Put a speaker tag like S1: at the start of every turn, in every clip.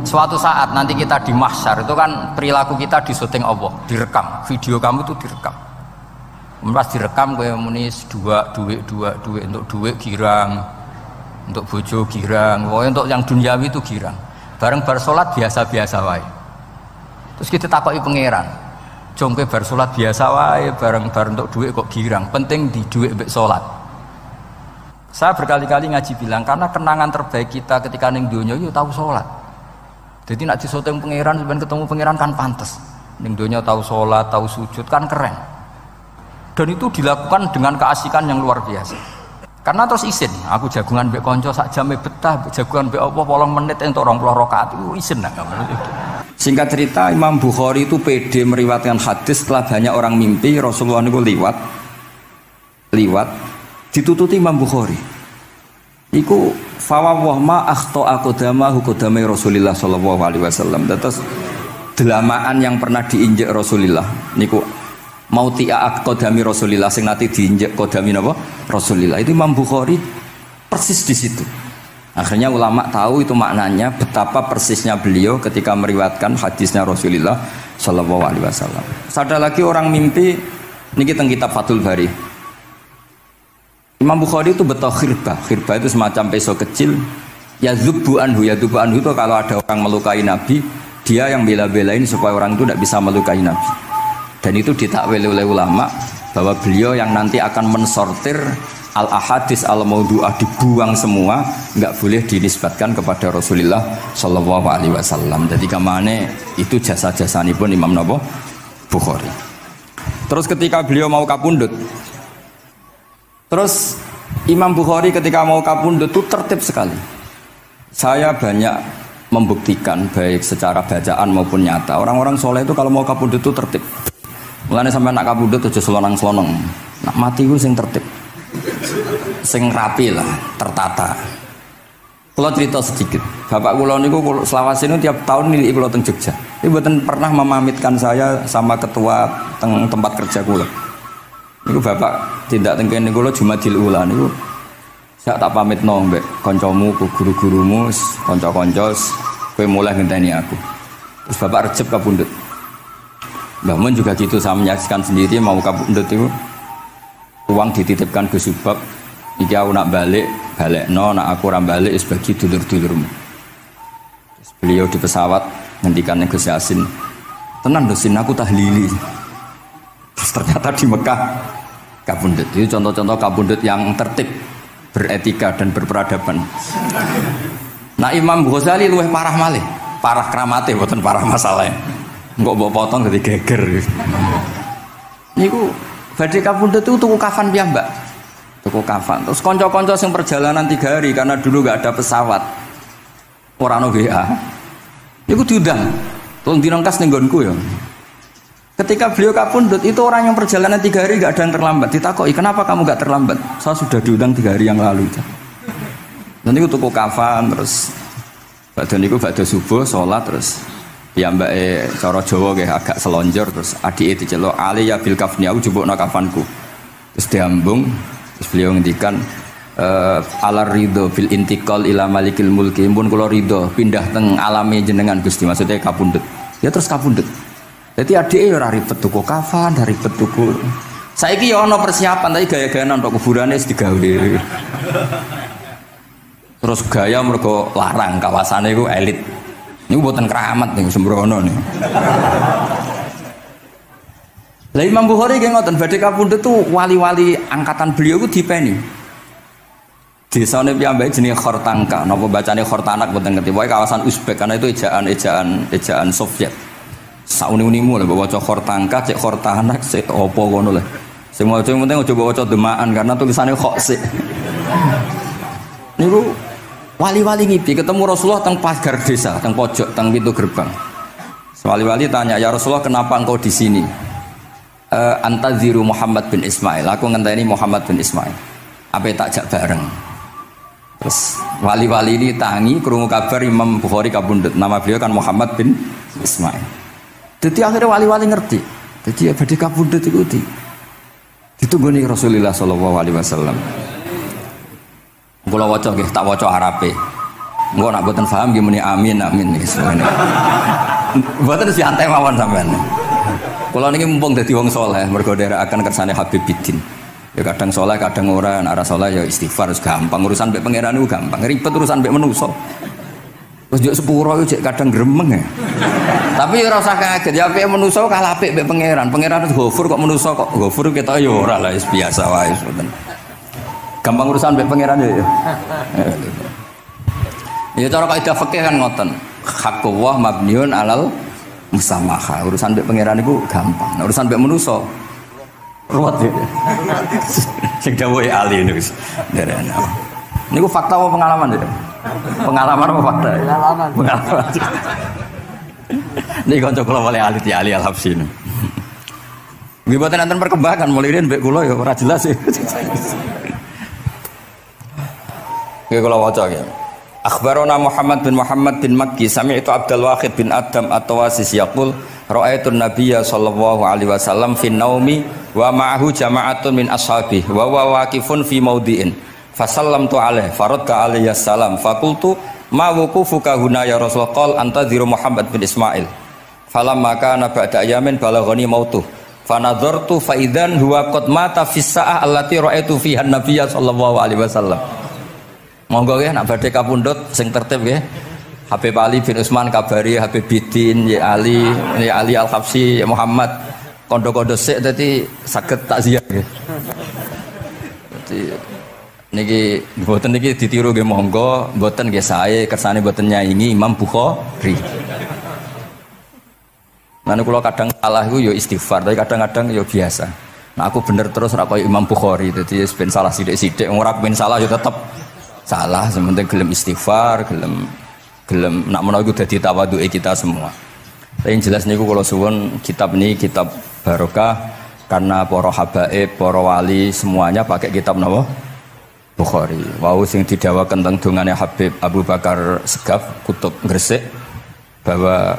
S1: Suatu saat nanti kita di mahsyar itu kan perilaku kita disyuting Allah, direkam, video kamu itu direkam. Pas direkam kayak munis duit untuk duit girang, untuk bojo girang, pokoknya untuk yang duniawi itu girang. Bareng bar salat biasa-biasa wae. Terus kita takoki pangeran, jongke bar salat biasa wae, bareng untuk duit kok girang. Penting di duit mbek salat. Saya berkali-kali ngaji bilang karena kenangan terbaik kita ketika ning donya yo tahu salat. Jadi nak disoteng pangeran sampeyan ketemu pangeran kan pantes. Ning donya tahu salat, tahu sujud kan keren. Dan itu dilakukan dengan keasikan yang luar biasa. Karena terus isin, aku jagungan mbek kanca sak jame betah, jagungan mbek apa 8 menit entuk 20 rakaat itu isin lah. Singkat cerita Imam Bukhari itu pede meriwayatkan hadis setelah banyak orang mimpi Rasulullah niku liwat ditututi Imam Bukhari. Iku fawwah ma akhta aqdama hukudame Rasulullah sallallahu alaihi wasallam. Terus delamaan yang pernah diinjek Rasulullah niku mau tiak kodami Rasulillah sing nanti diinjek kodami napa Rasulillah itu Imam Bukhari persis di situ. Akhirnya ulama tahu itu maknanya betapa persisnya beliau ketika meriwayatkan hadisnya Rasulullah Shallallahu Alaihi Wasallam. Ada lagi orang mimpi niki teng kitab Fathul Bari. Imam Bukhari itu betul khirbah itu semacam peso kecil. Yadzubu anhu itu kalau ada orang melukai Nabi, dia yang bela-belain supaya orang itu tidak bisa melukai Nabi. Dan itu ditakwil oleh ulama bahwa beliau yang nanti akan mensortir al-ahadis al-maudu'ah, dibuang semua, nggak boleh dinisbatkan kepada Rasulullah Shallallahu Alaihi Wasallam. Jadi kemana itu jasa-jasa pun Imam Bukhari. Terus ketika beliau mau kapundut, terus Imam Bukhari ketika mau kapundut itu tertib sekali. Saya banyak membuktikan baik secara bacaan maupun nyata orang-orang soleh itu kalau mau kapundut itu tertib. Mulane sampai nak kabudut aja selonang-selonong. Nak mati ku sing tertib. Sing rapi lah, tertata. Kula cerita sedikit. Bapak kula niku selawase niku tiap tahun niliki kula teng Jogja. Iku mboten pernah memamitkan saya sama ketua teng tempat kerja kula. Niku bapak tindak teng kene kula Jumadil Ula niku sak tak pamitno mbek kancamu, guru-gurumu, kanca-kanca kowe mulai ngenteni aku. Terus bapak Recep kapundhut. Mbah Mun juga gitu, saya menyaksikan sendiri mau kapundhut itu uang dititipkan Gus Subab, iki aku nak balekno, nak aku ora balik wis bagi dulur-dulurmu. Beliau di pesawat ngendikan Gus Yasin, tenan dosin aku tahlili. Terus ternyata di Mekah kapundhut itu contoh-contoh kapundhut yang tertib, beretika dan berperadaban. Nah Imam Ghazali luwih parah malih, parah kramate mboten parah masalahnya. Enggak bawa potong jadi geger. Niku badhe kapundhut itu tuku kafan piyambak. Tuku kafan. Terus kanca-kanca sing perjalanan 3 hari karena dulu enggak ada pesawat. Ora ono WA. Niku diundang. Tolong dirangkas ning nggonku ya. Ketika beliau kapundhut itu orang yang perjalanan 3 hari enggak ada yang terlambat. Ditakoki, "Kenapa kamu enggak terlambat?" "Saya sudah diundang 3 hari yang lalu." Dan niku tuku kafan terus badhe subuh salat terus ya mbak cara Jawa kayak agak selonjor terus adik diceluk ali ya bil kafni aku jupukno kafanku terus diambung terus beliau ngendikan alar ridho bil intikal ila malikil mulki pun kula ridho pindah teng alame jenengan Gusti maksudnya kapundhut ya terus kapundhut jadi adik ora ribet tuku kafan ora ribet tuku saiki ya ana persiapan tapi gaya-gayaan untuk kuburane wis digawe terus gaya mergo larang kawasane iku elit. Ini buatan keramat nih sembrono nih. Lah Imam Bukhari ki ngoten badhe kapundhut tuh wali-wali angkatan beliau ku dipeni. Desane piyambake jenenge Khortanka, napa bacane Khortanak mboten ngerti. Pokoke kawasan Uzbek karena itu ejaan Soviet. Sauni-unimu lho waca Khortanka, cek Khortanak, cek opo ngono lho. Sing maca penting aja waca demaan karena tulisannya kok sik. Niku wali-wali ngipi ketemu Rasulullah teng pagar desa, teng pojok, teng pintu gerbang. Wali-wali tanya, "Ya Rasulullah, kenapa engkau di sini?" "Antaziru Muhammad bin Ismail." Aku ngenteni Muhammad bin Ismail. Apa tak jak bareng. Terus wali-wali ini tangi krungu kabar Imam Bukhari kapundhut. Nama beliau kan Muhammad bin Ismail. Jadi akhirnya wali-wali ngerti. Jadi ya badhe kapundhut iku ditunggoni Rasulullah sallallahu alaihi wasallam. Kula waca nggih tak waca Arabe. Engko nak mboten paham nggih muni amin amin nggih semene. Mboten santai mawon sampean. Kula niki mumpung dadi wong saleh mergo nderekaken kersane Habib Bidin. Ya kadang saleh kadang ora, nek ora saleh ya istighfar wis gampang, urusan mbek pangeran niku gampang. Ribet urusan mbek manusa. Wis yo sepuro yo kadang gremeng ya. Tapi ora usah kaget ya apike manusa kalah apik mbek pangeran. Pangeran Ghafur kok manusa kok Ghafur ketok ya ora lah wis biasa wae mboten. Gampang urusan mbek pangeran ya. Ya cara kaidah fikih kan ngoten. Haqqullah mabniun alal musamaha. Urusan mbek pangeran niku gampang. Nah, urusan mbek manusa ruwet ya. Sing dawuhe ahli niku. Nderene. Niku fakta apa pengalaman ya? Pengalaman apa fakta? Pengalaman. Pengalaman. Niki kanca kula wali ahli ti ahli al-Habsyi. Nggih boten enten perkembangan mulai riyen mbek kula ya ora jelas ya. Nggih kula waca ya. Akhbarana Muhammad bin Makki sami'tu Abdul Wahid bin Adam at-Tawasis yaqul ra'aitu an-nabiyya sallallahu alaihi wasallam fi naumi wa ma'ahu jama'atun min ashabihi wa huwa waqifun fi maudhi'in fasallamtu alaihi faradda alayhi assalam faqultu ma wuqufuka huna ya Rasulullah qala antadhiru Muhammad bin Ismail falamma kana ba'da ayamin balaghani mautuh fanadhartu fa idzan huwa qad mata fi sa'ah allati ra'aitu fiha an-nabiyya sallallahu alaihi wasallam. Monggo nggih nak badhe kapundhut sing tertib nggih. Habib Ali bin Utsman kabari Habib Bidin ya Ali Al-Habsyi ya Muhammad kondo-kondo sik dadi saged takziah nggih. Dadi niki mboten niki ditiru nggih monggo, mboten nggih sae kersane mboten nyaingi Imam Bukhari. Lan kula kadang salah iku ya istighfar, tapi kadang-kadang ya biasa. Nah aku bener terus ora kaya Imam Bukhari, dadi ben salah sithik-sithik ora ben salah ya tetep salah, sementing gelem istighfar, gelem nak menawa iku dadi tawadhuke kita semua. Tapi yang jelas niku kula suwun kitab ini kitab barokah karena para habaib, para wali semuanya pakai kitab napa? Bukhari. Wau sing didhawaken teng dongane Habib Abu Bakar Segaf Kutub Gresik bahwa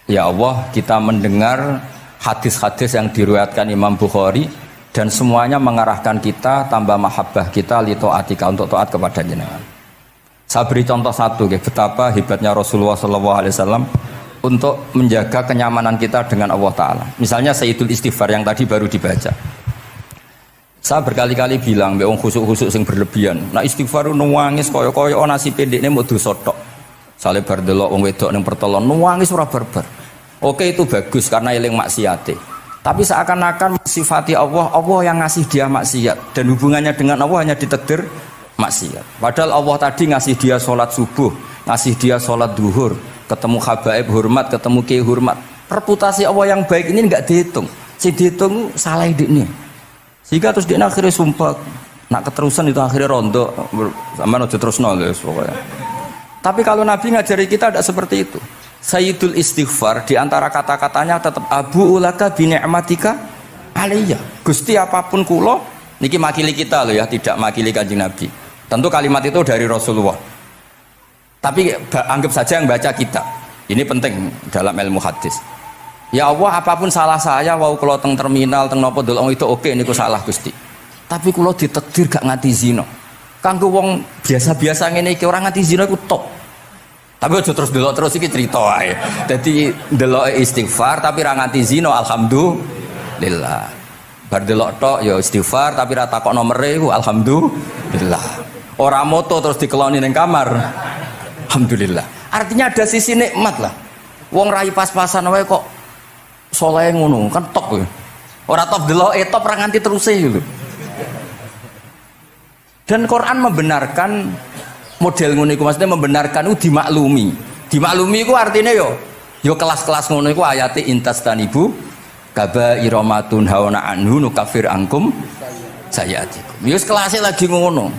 S1: ya Allah kita mendengar hadis-hadis yang diriwayatkan Imam Bukhari dan semuanya mengarahkan kita tambah mahabbah kita li taatika untuk taat kepada jenengan. Saya beri contoh satu betapa hebatnya Rasulullah SAW untuk menjaga kenyamanan kita dengan Allah Ta'ala. Misalnya Sayyidul Istighfar yang tadi baru dibaca. Saya berkali-kali bilang wong khusuk-khusuk sing berlebihan. Nah istighfar nuwangis kaya-kaya nasi pendekne mau dosa tok. Sale bar delok wong wedok ning pertelon nuwangis ora barbar. Oke itu bagus karena eling maksiate. Tapi seakan-akan sifati Allah yang ngasih dia maksiat dan hubungannya dengan Allah hanya ditakdir maksiat. Padahal Allah tadi ngasih dia sholat subuh, ngasih dia sholat duhur, ketemu habaib hormat, ketemu kiai hormat. Reputasi Allah yang baik ini nggak dihitung. Si dihitung salah ini. Sehingga terus dia akhirnya sumpah, nak keterusan itu akhirnya rondo, sama aja terus nol pokoknya. Tapi kalau Nabi ngajari kita tidak seperti itu. Sayyidul Istighfar di antara kata-katanya tetap Abu ulaka bi ni'matika alayya. Gusti apapun kula niki makili kita loh ya, tidak makili Kanjeng Nabi. Tentu kalimat itu dari Rasulullah. Tapi anggap saja yang baca kita. Ini penting dalam ilmu hadis. Ya Allah apapun salah saya wau kula teng terminal teng napa delok itu oke niku salah Gusti. Tapi kula ditakdir gak nganti zina. Kanggo wong biasa-biasa ngene iki ora nganti zina iku top. Tapi aja terus delok terus iki cerita wae. Dadi delok istighfar tapi ra nganti zina alhamdulillah. Bar delok tok ya istighfar tapi ra takok nomere iku alhamdulillah. Ora moto terus dikeloni ning kamar. Alhamdulillah. Artinya ada sisi nikmat lah. Wong rai pas-pasan wae kok saleh ngono kan top ya. Ora top delok top ra nganti teruse lho. Dan Quran membenarkan model ngono iku, maksudnya membenarkan itu dimaklumi. Dimaklumi iku artinya yo kelas-kelas ngono iku ayate intastanibu kaba'ira ma tunhauna anhu nukafir ankum sayatikum. Yo kelasé lagi ngono.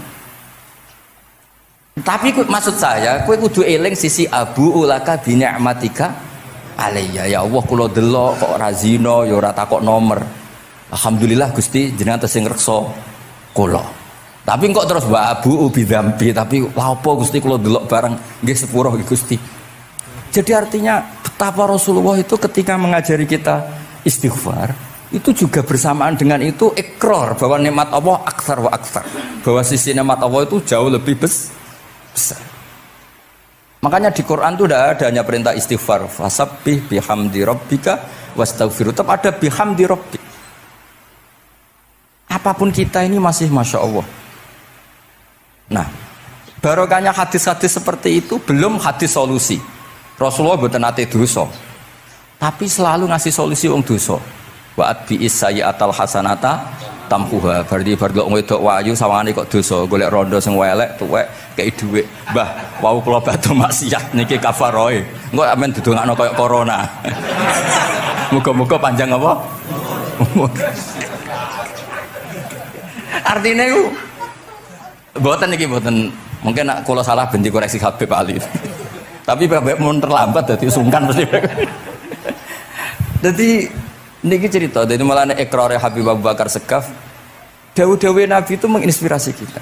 S1: Tapi maksud saya kowe kudu eling sisi abu ulaka bi ni'matika alayya. Ya Allah kula delok kok ora zina ya ora takok nomor. Alhamdulillah Gusti jenengan tesih ngreksa kula. Tapi kok terus wa abu bidzambi tapi lha apa Gusti kula delok barang nggih sepuro Gusti. Jadi artinya betapa Rasulullah itu ketika mengajari kita istighfar itu juga bersamaan dengan itu ikrar bahwa nikmat Allah aktsar wa aktsar. Bahwa sisi nikmat Allah itu jauh lebih besar. Makanya di Quran itu tidak ada hanya perintah istighfar, fasabbih bihamdi rabbika wastaghfiru. Tetap ada bihamdi rabbik. Apapun kita ini masih masya Allah. Nah, barokahnya hadis-hadis seperti itu belum hadis solusi. Rasulullah mboten nate dosa. Tapi selalu ngasih solusi wong dosa. Wa atbi'is sayyi'atal hasanata tampuha. Berarti bar kok wedok wayu sawangane kok dosa, golek rondo sing elek tuwek kei dhuwit. Mbah, wau kula badhe maksiat niki kafaroe. Engko amen didongakno kaya corona. Muga-muga panjang apa? Artinya itu mboten niki mboten mungkin nak kula salah ben dikoreksi Habib Ali. Tapi Habib mun terlambat dadi sungkan mesti. Dadi niki cerita dari malah ikrare Habib Abu Bakar Segaf. Dawu-dawu Nabi itu menginspirasi kita.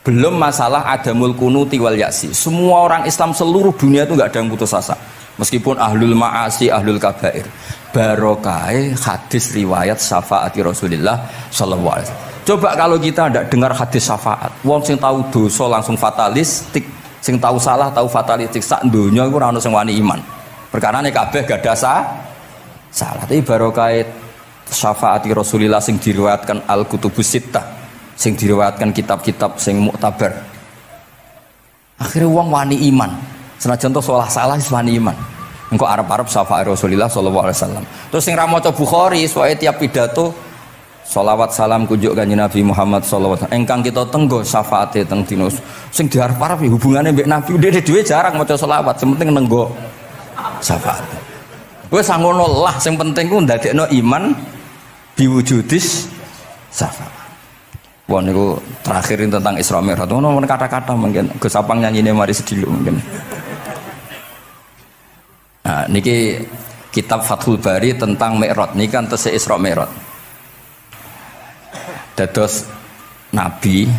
S1: Belum masalah adamul kunuti wal ya'si. Semua orang Islam seluruh dunia itu enggak ada yang putus asa. Meskipun ahlul ma'asi, ahlul kabair. Barokah hadis riwayat syafaati Rasulullah sallallahu alaihi wasallam. Coba kalau kita tidak dengar hadis syafaat, wong sing tahu dosa langsung fatalistik, sing tahu salah tahu fatalistik, sak donya iku ora ono sing wani iman. Perkarane kabeh gak ada salah. Tapi barokah syafaati Rasulillah sing diriwayatkan Al-Kutubus Sittah, sing diriwayatkan kitab-kitab sing muktabar. Akhirnya wong wani iman. Senajan to salah wis wani iman. Engko arep-arep syafaat Rasulillah sallallahu alaihi wasallam. Terus sing ra maca Bukhari, soalnya tiap pidato sholawat salam kunjuk kanjeng Nabi Muhammad sallallahu alaihi wasallam. Engkang kita tenggo syafaate teng dina sing diarep-arep hubungane mbek Nabi dhewe jarang maca sholawat, sing penting nenggo syafaat. Wis ngono lah, sing penting ku ndadekno iman biwujudis syafaat. Wah niku terakhir tentang Isra Mi'raj. Ono kata-kata mungkin Gus Sapang nyanyine mari sedilo mungkin. Nah, niki kitab Fathul Bari tentang Mi'raj niki kan tesih Isra Mi'raj. Dados nabi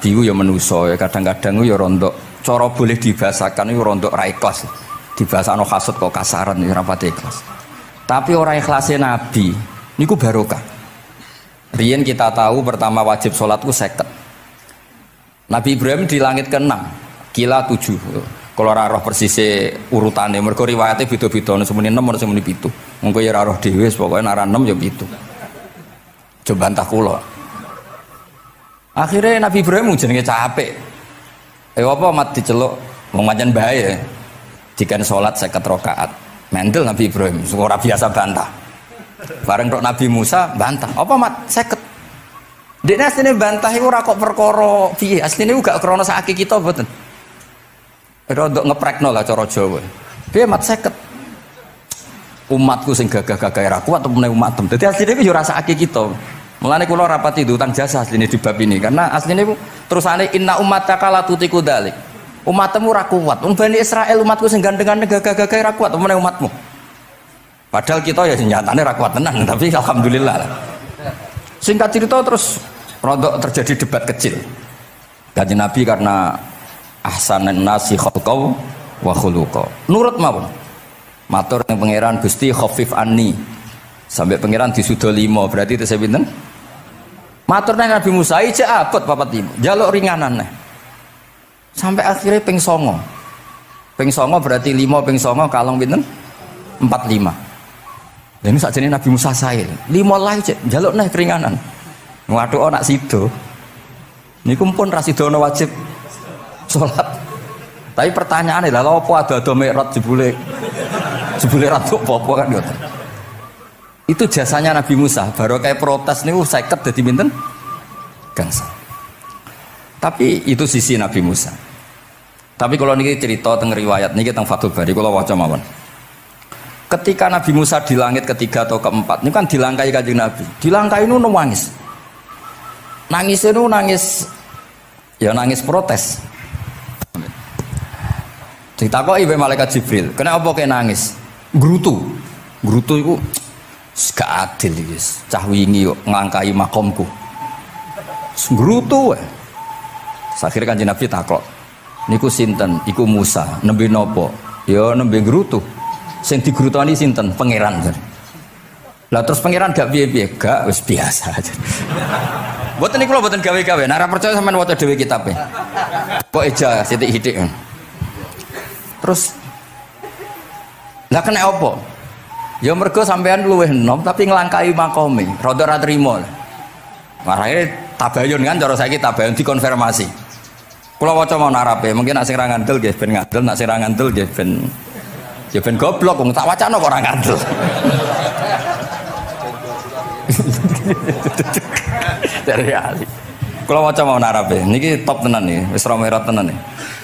S1: ku ya manusa ya kadang-kadang ku ya rondok cara boleh dibahasakan ku rondok ra ikhlas. Dibahasano hasud kok kasaran ya ora pati ikhlas. Tapi ora ikhlase nabi niku barokah. Riyen kita tahu pertama wajib salat ku 50. Nabi Ibrahim di langit ke-6, kila 7. Kalau ora roh persise urutane mergo riwayate beda-beda ana semene 6 ana semene 7. Mengko ya ora roh dhewe pokoke nek 6 ya 7. Coba bantah kula. Akhirnya Nabi Ibrahim jenenge capek. Apa mat diceluk wong pancen bae. Dikan salat 50 rakaat. Mendel Nabi Ibrahim, ora biasa bantah. Bareng kok Nabi Musa bantah. Apa mat 50? Dekne asline bantah iku ora kok perkara piye? Asline gak krana sakake kita mboten. Rodok ngeprekno lah cara Jawa. Piye mat 50? Umatku sing gagah-gagah ra kuat temene umatem. Dadi asline iku yo rasake kita. Mulane kula rapati utang jasa asline di bab ini karena asline iku terusane inna ummataka la tutiku dzalik. Umatmu ora kuat. Wong Bani Israil umatku sing gandengan gagah-gagah ra kuat temene umatmu. Padahal kita ya nyatane ra kuat tenan, tapi alhamdulillah. Singkat cerita terus rodok terjadi debat kecil. Kanjeng Nabi karena ahsanan nasi khalqau wa khuluqa. Nurut mawon. Matur ning pangeran Gusti khafif anni. Sampai pangeran disudo 5 berarti itu pinten? Matur nang Nabi Musa ijek abot papat 5. Njaluk ringanan neh. Sampai akhirnya ping 9. Ping 9 berarti 5 ping 9 kalong pinten? 45. Lha ini sakjane Nabi Musa sae. 5 lah ijek njaluk neh keringanan. Waduh nak sido. Niku pun ra sidono wajib salat. Tapi pertanyaane lha apa ada Mi'raj jebule ratu apa kan ngoten. Itu jasanya Nabi Musa, baru kayak protes niku 50 dadi pinten? Gangsa. Tapi itu sisi Nabi Musa. Tapi kalau niki cerita teng riwayat niki teng Fathul Bari kula waca mawon. Ketika Nabi Musa di langit ketiga atau keempat, ini kan dilangkai Kanjeng Nabi. Dilangkai nu nangis. Nangisnya nu nangis ya nangis protes. Ditakoki ibu malaikat Jibril, kenapa kok nangis? Grutu itu gak adil iki. Cah wingi kok ngangkai makomku. Grutu wae. Akhire Kanjeng Nabi takok, niku sinten? Iku Musa, nembe napa? Ya nembe grutu. Sing digrutoni sinten? Pangeran. Lah terus pangeran gak piye-piye, gak wis biasa aja. Mboten niku lho mboten gawe-gawe. Nek ora percaya sampean waca dhewe kitabe. Kok eja sithik-sithik. Terus lah kena apa? Ya mergo sampean luwih enom tapi nglangkai makome, rada ra trimo. Marahe tabayun kan cara saiki tabayun dikonfirmasi. Kula waca mau narape, mungkin nek sing ra ngandel nggih ben ngandel, nek sing ra ngandel nggih ben ya ben goblok wong tak wacana kok ora ngandel. Dari ali. Kula waca mau narape, niki top tenan nih, wis romerot tenan nih.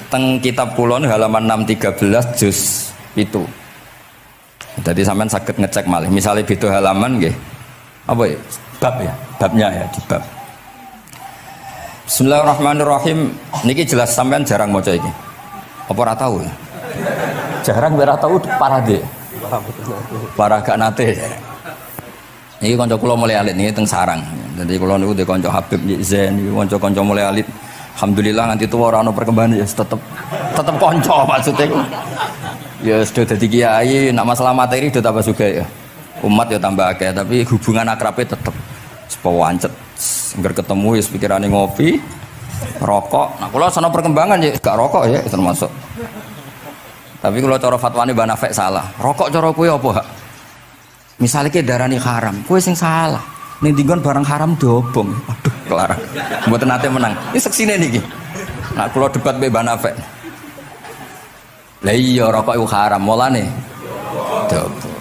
S1: Teng kitab kula halaman 613 juz itu. Jadi sampean saged ngecek malih. Misalnya beda halaman nggih. Apa ya? Bab ya, babnya ya di bab. Bismillahirrahmanirrahim. Niki jelas sampean jarang maca iki. Apa ora tahu ya? Jarang ora tahu parah deh. Parah gak nate. Niki kanca kula mulai alit niki teng sarang. Jadi kula niku de kanca Habib Zain niku kanca-kanca mulai alit. Alhamdulillah nganti tuwa ora ana perkembangan ya tetep kanca maksudnya. Ya sudah jadi kiai, nak masalah materi sudah tambah juga ya. Umat ya tambah akeh, tapi hubungan akrabnya tetep sepawancet. Engger ketemu ya pikirane ngopi, rokok. Nah, kalau sana perkembangan ya gak rokok ya termasuk. Tapi kalau cara fatwane Mbah Nafek salah. Rokok cara kowe apa, Hak? Misalnya ke darani haram, kowe sing salah. Ning dinggon barang haram diobong. Aduh, kelar. Mboten nate menang. Ini seksine niki. Nah, kalau debat mbek Mbah Nafek. Lah iya rokok itu haram, mulane. Dobo.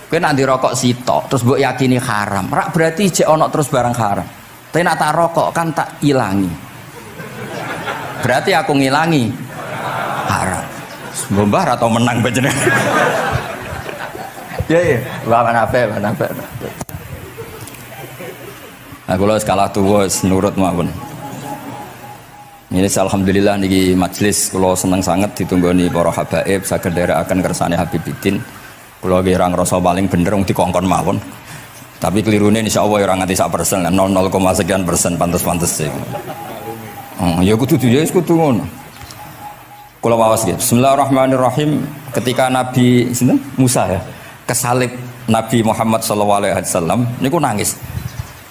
S1: Kowe nek ndi rokok sitok terus mbok yakini haram, rak berarti jek ana terus barang haram. Tapi nek tak rokok kan tak ilangi. Berarti aku ngilangi haram. Mbah atau menang panjenengan. Ya, mana apa. Nah, kula kalah tuwa nurut mawon. Ini alhamdulillah niki majelis kula seneng sangat ditunggoni para habaib saged nderekaken kersane Habibiddin. Kula nggih ra ngrasa paling bener wong dikongkon mawon. Tapi kelirune insyaallah ora nganti 1%, 0,, sekian persen pantes-pantes sih. Ya kudu ya kudu ngono. Kula waos nggih. Bismillahirrahmanirrahim. Ketika Nabi sinten? Musa ya, kesalib Nabi Muhammad sallallahu alaihi wasallam niku nangis.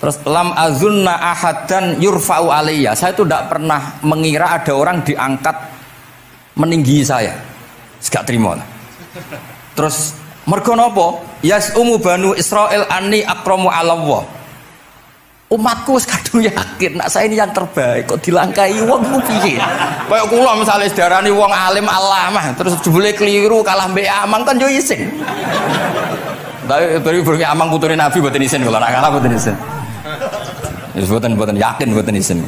S1: Terus lam azunna ahadan yurfa'u alayya. Saya itu tidak pernah mengira ada orang diangkat meninggi saya. Gak terima. Terus mergo napa? Yasumu banu Israil anni akramu 'ala Allah. Umatku wis kadung yakin nek saya ini yang terbaik kok dilangkai wong ku piye? Kaya kula misale sedarani wong alim alamah terus jebule keliru kalah mbek amang kan yo isin. Tapi burung amang putune Nabi mboten isin kula nak kalah mboten isin. Ya buatan yakin buatan isin.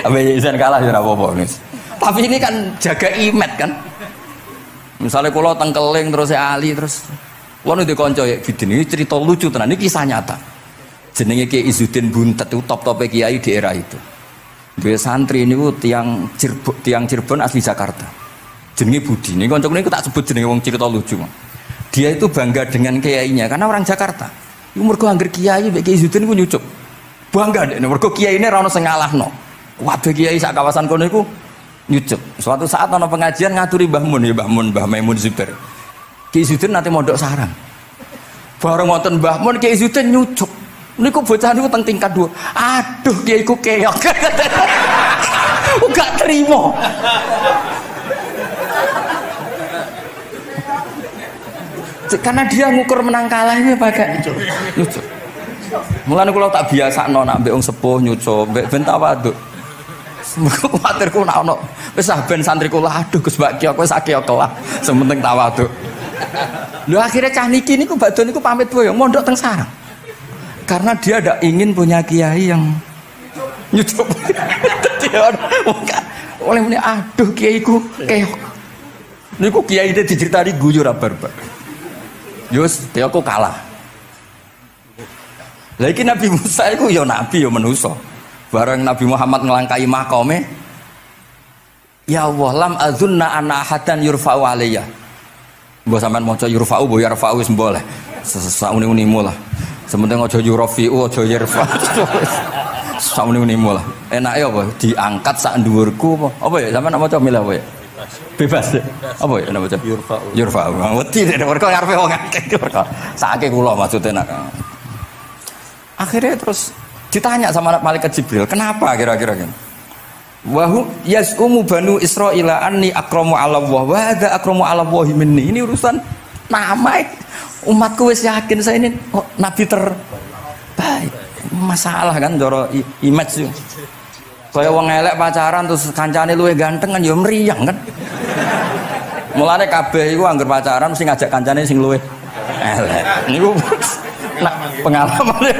S1: Apa isin kalah ya apa-apa. Tapi ini kan jaga imet kan. Misalnya kalau tengkeling terus Ali terus wong ndek kanca ya bidin ini cerita lucu tenan ini kisah nyata. Jenenge Kiai Izzuddin Buntet itu top-top kiai di era itu. Dua santri niku tiang Cirebon asli Jakarta. Jenenge Budi. Ini kanca niku tak sebut jenenge wong cerita lucu. Dia itu bangga dengan kiainya karena orang Jakarta. Iku mergo angger kiai mbek Kiai Izzuddin ku nyucuk. Bangga dek mergo kiyaine ra ono sing ngalahno. Kabeh kiai sak kawasan kono iku nyucuk. Suatu saat ana pengajian ngaturi Mbah Mun ya Mbah Maimun Zubair. Kiai Izzuddin nate mondok sarang. Bareng wonten Mbah Mun Kiai Izzuddin nyucuk. Niku bocah niku teng tingkat 2. Aduh kiai ku keok. Gak terima. Karena dia ngukur menang kalahnya pakai nyucuk. Mulane kula tak biasakno nak mbek wong sepuh nyucuk, mbek ben tawaduk. Semoga kuwatirku nak ono wis ben santri kula aduh Gus Mbak Ki kowe sak kelah, sementing tawaduk. Lho akhirnya cah niki niku badhe niku pamit wae mondok teng sarang. Karena dia tidak ingin punya kiai yang nyucuk. Oleh muni aduh kiaiku keok. Niku kiai itu diceritani guyu ra barbar. Yus, dia kok kalah. Lagi Nabi Musa itu ya Nabi ya manusia. Bareng Nabi Muhammad ngelangkai makome. Ya Allah, lam azunna ana ahadan yurfa'u alayya. Mbok sampean maca yurfa'u bo yarfa'u wis boleh. Sauni-unimu lah. Sementing aja yurafi'u aja yarfa'u. Sauni-unimu lah. Enake apa? Diangkat sak dhuwurku apa? Apa ya sampean maca milih apa ya? Bebas deh. Apa ya nama macam Yurfa'u. Wedi deh mereka ngarepe wong akeh mereka. Sakake kula maksudnya nak. Akhirnya terus ditanya sama malaikat Jibril, "Kenapa kira-kira gitu?" Wahum yaz'umu banu Israila anni akramu 'ala Allah wa hadza akramu 'ala Allah minni. Ini urusan nama umatku wis yakin saya ini nabi terbaik. Masalah kan cara image. Kaya wong elek pacaran terus kancane luwih ganteng kan ya mriyang kan. Mulane kabeh iku anggere pacaran mesti ngajak kancane sing luwih elek. Niku pengalaman.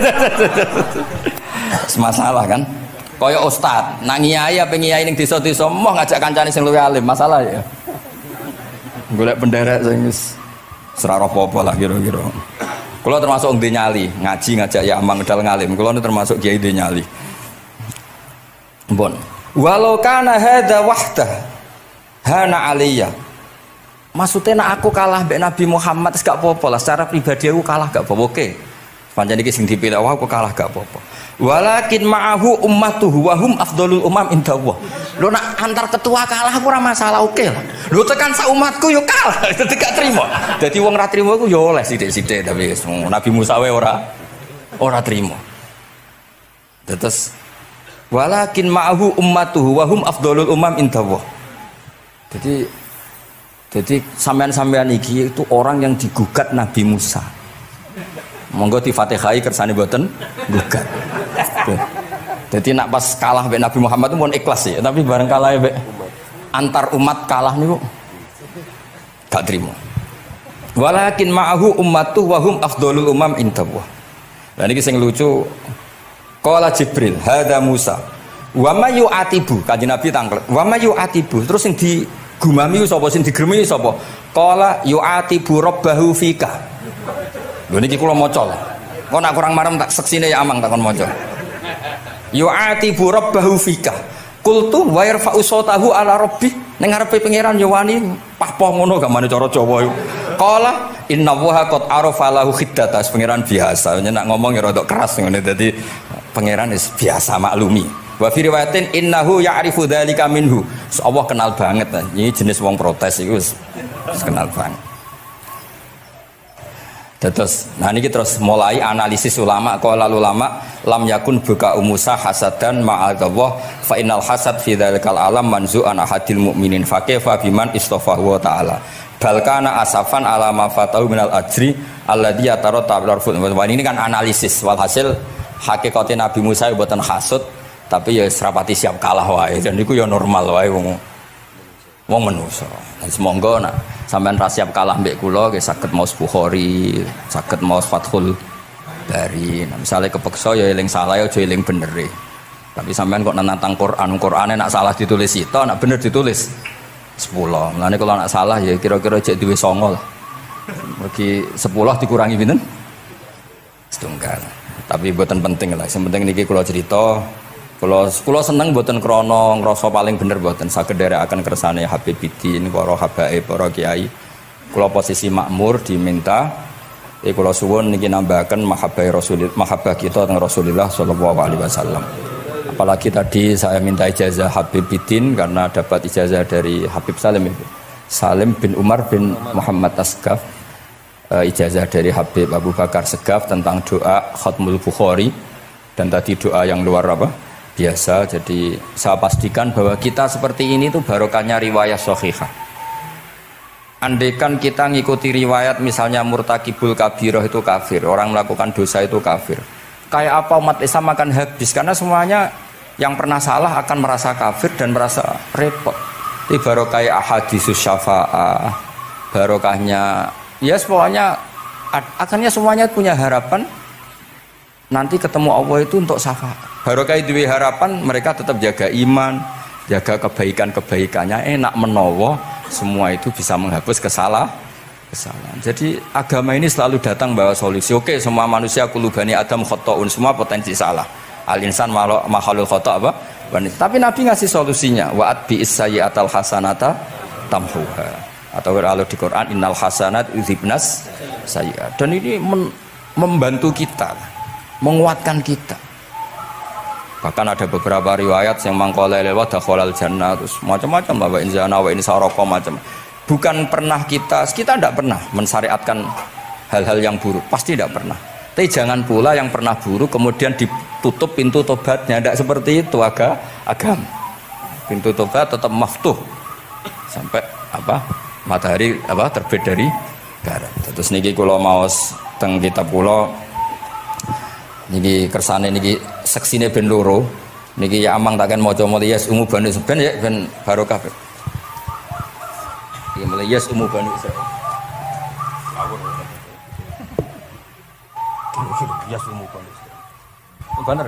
S1: Masalah kan. Kaya ustad, nak ngiyai apa ngiyai ning desa-desa moh ngajak kancane sing luwih alim, masalah ya. Golek penderek sing wis ora apa-apa lah kira-kira. Kula termasuk ndek nyali, ngaji ngajak ya amang medal ngalim. Kula termasuk kiai ndek nyali. Mbon. Walau kana hadza wahdah hana aliyya. Maksudnya nak aku kalah mbek Nabi Muhammad gak apa-apa lah, secara pribadi aku kalah gak apa-apa. Oke. Pancen iki sing dipilih aku kalah gak apa-apa. Walakin ma'ahu ummatuhu wa hum afdhalul umam indallah. Lho nak antar ketua kalah aku ora masalah, oke lah. Lho tekan sak umatku yo kalah, dadi gak trimo. Dadi wong ra trimo iku yo oleh sithik-sithik tapi Nabi Musa wae ora trimo. Terus walakin ma'ahu ummatuhu wa hum afdhalul umam indallah. Jadi sampean-sampean iki itu orang yang digugat Nabi Musa. Monggo di Fatihai kersane mboten gugat. Jadi nak pas kalah mbek Nabi Muhammad itu pun ikhlas ya, tapi bareng kalah mbek antar umat kalah niku gak trimo. Walakin ma'ahu ummatuhu wa hum afdhalul umam indallah. Lah niki sing lucu qala Jibril hadza Musa wa may yu'atibu, kanjeng Nabi tanglet wa may yu'atibu, terus sing digumami sapa, sing digremi sapa? Qala yu'atibu rabbahu fika. Lho niki kula maca. Kok nak kurang marem tak seksine ya amang takon maca. Yu'atibu rabbahu fika. Qultu wa yarfa'u sautahu ala rabbi. Ning ngarepe pangeran ya wani pahpoh ngono gamane cara Jawa iku. Qala innallaha qad arafa lahu khiddata. Pangeran biasa, nak ngomong ya rada keras ngene dadi pangeran wis biasa maklumi. Wa fi riwayatin innahu ya'rifu dzalika minhu. Allah kenal banget. Ini jenis wong protes iku wis kenal banget. Terus, nah ini terus mulai analisis ulama. Qala ulama lam yakun buka umusa hasadan ma'adallah fa innal hasad fi dzalikal alam manzu'an ahadil mu'minin fa kaifa biman istafahu wa ta'ala bal kana asafan ala ma fatahu minal ajri alladhi yataratta bil arfud. Ini kan analisis walhasil hakikate Nabi Musa mboten hasud tapi ya serapati siap kalah wae dan niku ya normal wae wong manusa. Semoga nak sampean ra siap kalah mbek kula nggih saged maos Bukhari, saged maos Fathul Bari. Nah, misalnya kepeksa ya eling salah ya aja eling bener. Tapi sampean kok nantang Qur'ane nak salah ditulis sita, nak bener ditulis 10. Mulane kalau nak salah ya kira-kira cek duwe 9 lah. Mergi 10 dikurangi pinten? Setunggal. Tapi mboten penting lah. Sing penting niki kula cerita. Kula seneng mboten krana ngrasa paling bener mboten, saged nderekaken kersane Habibiddin, para habaib, para kiai. Kula posisi makmur diminta kula suwun niki nambahaken mahabbah kita teng Rasulullah sallallahu alaihi wasallam. Apalagi tadi saya minta ijazah Habibiddin karena dapat ijazah dari Habib Salim bin Umar bin Muhammad Asgaf. Ijazah dari Habib Abu Bakar Segaf tentang doa Khatmul Bukhari dan tadi doa yang luar biasa. Jadi saya pastikan bahwa kita seperti ini tuh barokahnya riwayat sahihah. Andaikan kita ngikuti riwayat misalnya murtakibul kabirah itu kafir, orang melakukan dosa itu kafir, kayak apa umat Islam akan habis, karena semuanya yang pernah salah akan merasa kafir dan merasa repot. Ini barokah ahadisus syafa'ah, barokahnya ya pokoknya akhirnya semuanya punya harapan nanti ketemu Allah itu untuk syafaat. Barokah itu harapan mereka tetap jaga iman, jaga kebaikannya, enak menowo, semua itu bisa menghapus kesalahan. Jadi agama ini selalu datang bawa solusi. Oke, semua manusia kulubani adam khotoun, semua potensi salah. Al-insan makhluk khoto apa? Tapi Nabi ngasih solusinya. Wa'at bi isayyatal hasanata tamhuha. Atau kalau di Quran innal hasanat yudhibnas sayyi'at. Dan ini membantu kita, menguatkan kita. Bahkan ada beberapa riwayat yang mangqala lewat dakhalal jannah, terus macam-macam lah, wa in zana wa in sarqa macam. Bukan pernah kita tidak pernah mensyariatkan hal-hal yang buruk, pasti tidak pernah. Tapi jangan pula yang pernah buruk kemudian ditutup pintu tobatnya, tidak seperti itu agama. pintu tobat tetap maftuh sampai matahari terbit dari barat. Terus niki kula maos teng kitab kula niki kersane niki seksine ben loro. Niki ya amang takkan maca-maca yes umu bani seben ya ben barokah. Iki mulai yes umu bani Israil. Yes umu bani Israil. Bener.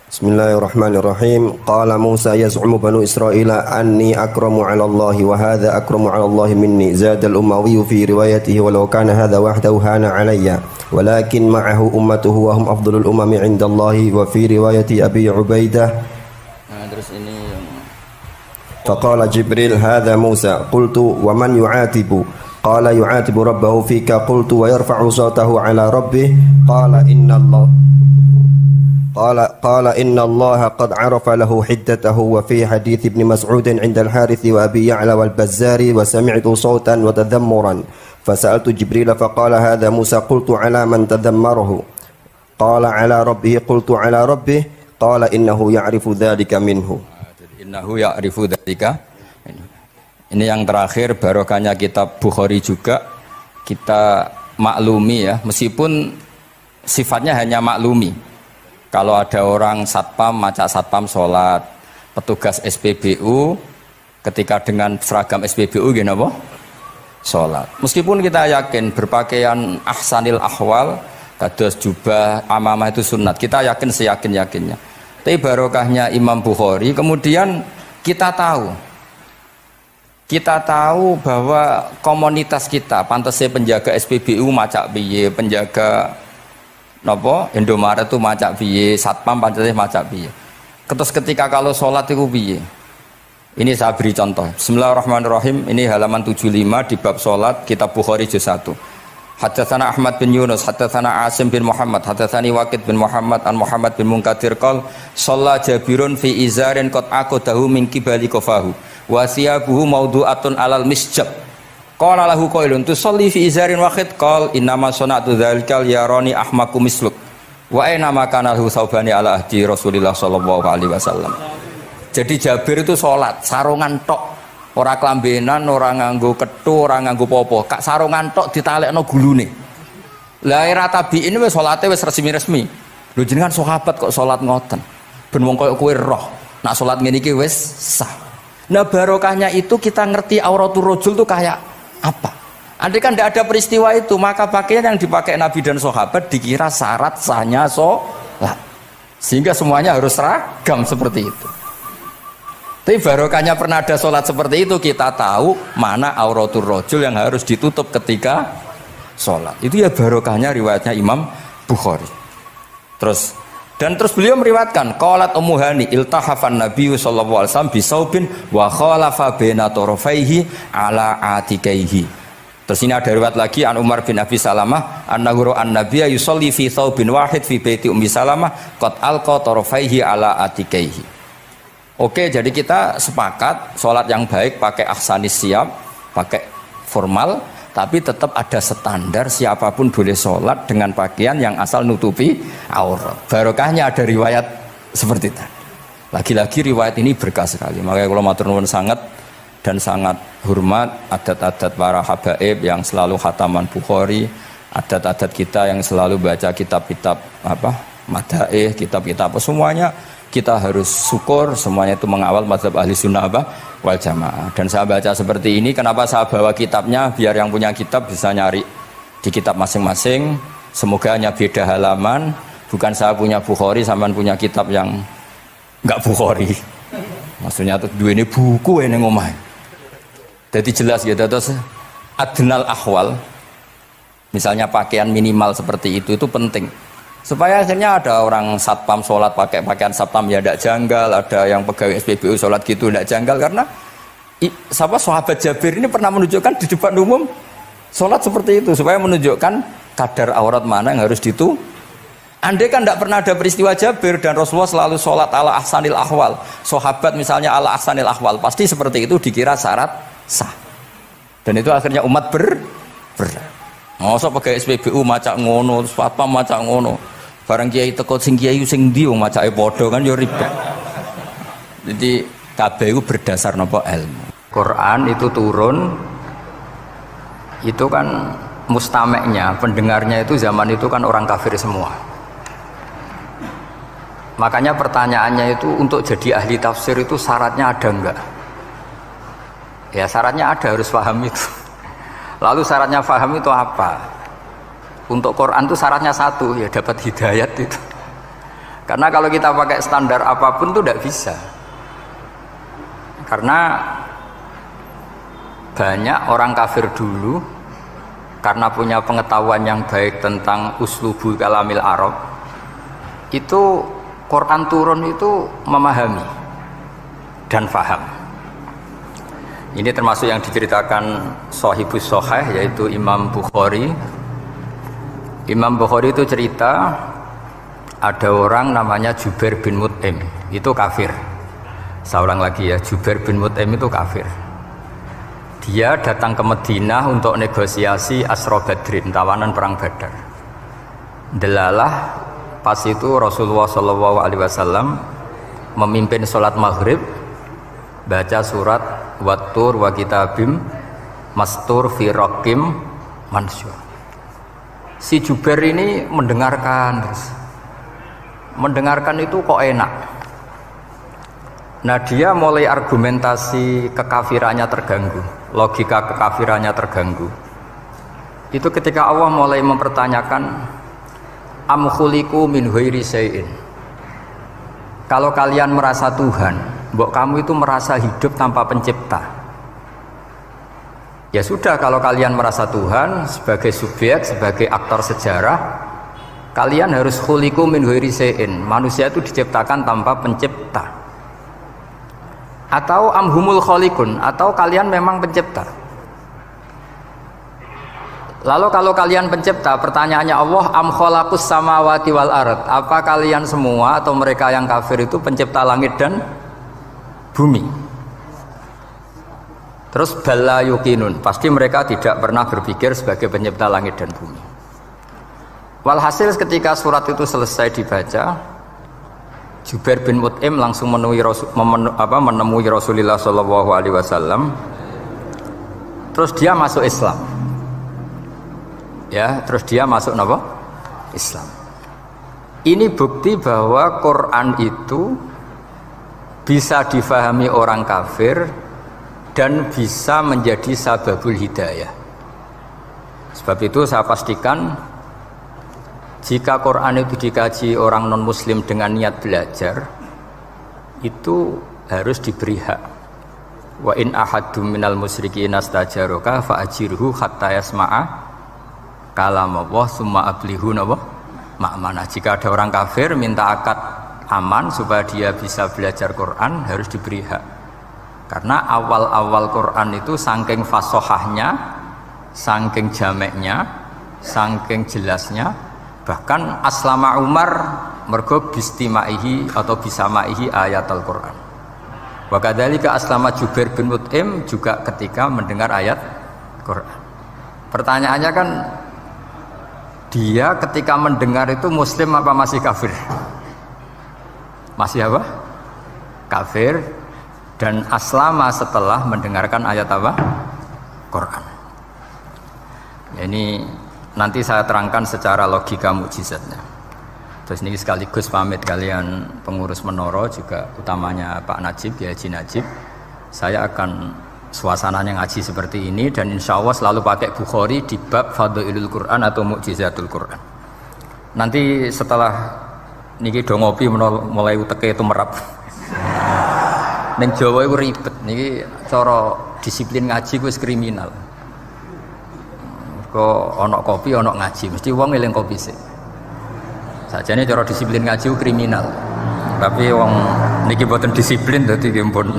S2: Bismillahirrahmanirrahim. Qala Musa yaz'umu banu Israila anni akramu 'ala Allah wa hadha akramu 'ala Allah minni. Zada al-Umawi fi riwayatihi walau kana hadha wahdahu hana 'alayya walakin ma'ahu ummatuhu wa hum afdalul umami 'inda Allah wa fi riwayati Abi Ubaidah.
S1: Terus ini
S2: faqala Jibril hadha Musa qultu wa man yu'atibu qala yu'atibu rabbahu fika qultu wa yarfa'u sawtahu 'ala rabbih qala inna Allah قال إن الله قد عرف له حدته وفي حديث ابن مسعود عند الحارث وأبي يعلى والبزار وسمعت صوتا وتذمرا فسألت جبريل فقال هذا موسى قلت على من تذمره قال على ربه قلت على ربه قال إنه يعرف ذلك منه
S1: Ini yang terakhir barokahnya kitab Bukhari juga kita maklumi ya, meskipun sifatnya hanya maklumi. Kalau ada orang satpam, maca satpam sholat, petugas SPBU ketika dengan seragam SPBU gini apa? Sholat. Meskipun kita yakin berpakaian ahsanil ahwal, kados jubah, amamah itu sunat. Kita yakin seyakin-yakinnya. Tapi barokahnya Imam Bukhari, kemudian kita tahu bahwa komunitas kita, pantasnya penjaga SPBU maca piye, penjaga Indomaret itu macak piye, satpam pancasila macak piye. Terus ketika kalau sholat itu piye? Ini saya beri contoh. Bismillahirrahmanirrahim. Ini halaman 75 di bab sholat kitab Bukhari juz 1. Haddatsana Ahmad bin Yunus, haddatsana Asim bin Muhammad, haddatsani Waqid bin Muhammad an Muhammad bin Munkadir qol shalla Jabirun fi izarin qad aqadahu min qibali qafahu wa siyabuhu mawdu'atun alal misjab. Qala lahu qailun tusalli fi izarin wahid qal innama sana'tu dzalikal yarani ahmaku misluk wa aina ma kana lahu saubani ala ahdi Rasulillah sallallahu alaihi wasallam. Jadi Jabir itu salat sarungan tok, ora klambenan, ora nganggo kethu, ora nganggo popo, kak sarungan tok ditalekno gulune. Lah era tabi'in wis salate wis resmi-resmi. Lho jenengan sahabat kok salat ngoten. Ben wong koyo kowe roh, nak salat ngene iki wis sah. Nah barokahnya itu kita ngerti auratul rajul itu kayak apa? Andai kan tidak ada peristiwa itu, maka pakaian yang dipakai Nabi dan sahabat dikira syarat sahnya sholat, sehingga semuanya harus seragam seperti itu. Tapi barokahnya pernah ada sholat seperti itu, kita tahu mana auratul rajul yang harus ditutup ketika sholat. Itu ya barokahnya riwayatnya Imam Bukhari. Terus beliau meriwayatkan qalat Ummu Hani iltahafan Nabi sallallahu alaihi wasallam bisaubin wa khalafa baina tarafaihi ala atikaihi. Terus ini ada riwayat lagi an Umar bin Abi Salamah annahu an-nabiyya yusalli fi thawbin wahid fi baiti Ummi Salamah qad alqa tarafaihi ala atikaihi. Oke, jadi kita sepakat sholat yang baik pakai ahsanis siap, pakai formal, tapi tetap ada standar siapapun boleh sholat dengan pakaian yang asal nutupi aurat. Barokahnya ada riwayat seperti itu. Lagi-lagi riwayat ini berkah sekali. Makanya kalau matur nuwun sangat dan sangat hormat adat-adat para habaib yang selalu khataman Bukhari, adat-adat kita yang selalu baca kitab-kitab madaih, kitab-kitab semuanya kita harus syukur, semuanya itu mengawal mazhab ahli sunnah wal jamaah. Dan saya baca seperti ini, kenapa saya bawa kitabnya, biar yang punya kitab bisa nyari di kitab masing-masing. Semoga hanya beda halaman, bukan saya punya Bukhari sampean punya kitab yang enggak Bukhari. Maksudnya tuh dua ini buku ini ngomong. Jadi jelas gitu. Terus adnal ahwal, misalnya pakaian minimal seperti itu penting. Supaya akhirnya ada orang satpam sholat pakai pakaian satpam ya tidak janggal, ada yang pegawai SPBU sholat gitu tidak janggal, karena sahabat Jabir ini pernah menunjukkan di depan umum sholat seperti itu supaya menunjukkan kadar aurat mana yang harus ditu. Andai kan tidak pernah ada peristiwa Jabir dan Rasulullah selalu sholat ala ahsanil ahwal, sahabat misalnya ala ahsanil ahwal, pasti seperti itu dikira syarat sah. Dan itu akhirnya umat masa pakai SPBU macak ngono, satpam macak ngono. Barang kiai teko sing kiai sing ndi wong macake padha kan ya ribet. Jadi Kabeh itu berdasar nopo ilmu. Quran itu turun itu kan mustameknya, pendengarnya itu zaman itu kan orang kafir semua. Makanya pertanyaannya itu untuk jadi ahli tafsir itu syaratnya ada enggak? Ya syaratnya ada, harus paham itu. Lalu syaratnya paham itu apa? Untuk Quran itu syaratnya satu, ya dapat hidayat itu. Karena kalau kita pakai standar apapun itu tidak bisa. Karena banyak orang kafir dulu karena punya pengetahuan yang baik tentang uslubul kalamil Arab, itu Quran turun itu memahami dan faham. Ini termasuk yang diceritakan Shahibus Shahih, yaitu Imam Bukhari. Imam Bukhari itu cerita ada orang namanya Jubair bin Mut'im, itu kafir. Saya ulang lagi ya, Jubair bin Mut'im itu kafir. Dia datang ke Madinah untuk negosiasi Asra Badrin, tawanan perang Badar. Delalah pas itu Rasulullah SAW memimpin sholat maghrib, baca surat Wattur wa kitabim mastur fi raqim mansyur. Si Jubair ini mendengarkan terus. Mendengarkan itu kok enak. Nah dia mulai argumentasi kekafirannya terganggu, logika kekafirannya terganggu. Itu ketika Allah mulai mempertanyakan am khuliqu min ghairi syai'in. Kalau kalian merasa Tuhan, mbok kamu itu merasa hidup tanpa pencipta. Ya sudah, kalau kalian merasa Tuhan sebagai subjek, sebagai aktor sejarah, kalian harus khuliqu min ghairi syai'in. Manusia itu diciptakan tanpa pencipta. Atau amhumul khaliqun, atau kalian memang pencipta. Lalu kalau kalian pencipta, pertanyaannya Allah, am khalaqus samawati wal ard, apa kalian semua atau mereka yang kafir itu pencipta langit dan bumi? Terus bala yukinun, pasti mereka tidak pernah berpikir sebagai pencipta langit dan bumi. Walhasil ketika surat itu selesai dibaca, Jubair bin Mut'im langsung menemui Rasulullah SAW. Terus dia masuk Islam. Ya, terus dia masuk apa? Islam. Ini bukti bahwa Quran itu bisa difahami orang kafir dan bisa menjadi sababul hidayah. Sebab itu saya pastikan jika Quran itu dikaji orang non muslim dengan niat belajar, itu harus diberi hak. Wa in ahadum minal musyrikin astajaroka fa'ajirhu hatta yasma'a kalam Allah summa ablihu ma'manah. Jika ada orang kafir minta akad aman supaya dia bisa belajar Quran, harus diberi hak. Karena awal-awal Quran itu saking fasohahnya, saking jameknya, saking jelasnya, bahkan aslama Umar mergo bistimaihi atau bisamaihi ayat Al-Quran. Wa kadzalika aslama Jubair bin Mut'im juga ketika mendengar ayat Quran. Pertanyaannya kan, dia ketika mendengar itu muslim apa masih kafir? Masih apa? Kafir. Dan aslama setelah mendengarkan ayat apa? Quran. Ini nanti saya terangkan secara logika mukjizatnya. Terus ini sekaligus pamit kalian pengurus Menara, juga utamanya Pak Najib, ya Haji Najib. Saya akan suasananya ngaji seperti ini dan insya Allah selalu pakai Bukhari di bab Fadhailul Quran atau Mukjizatul Quran. Nanti setelah niki do ngopi mulai uteke itu merap. Neng Jawa itu ribet, niki cara disiplin ngaji ku wis kriminal. Kok ono kopi ono ngaji, mesti wong eling kopi sih. Sajane cara disiplin ngaji ku kriminal. Tapi wong niki boten disiplin dadi pun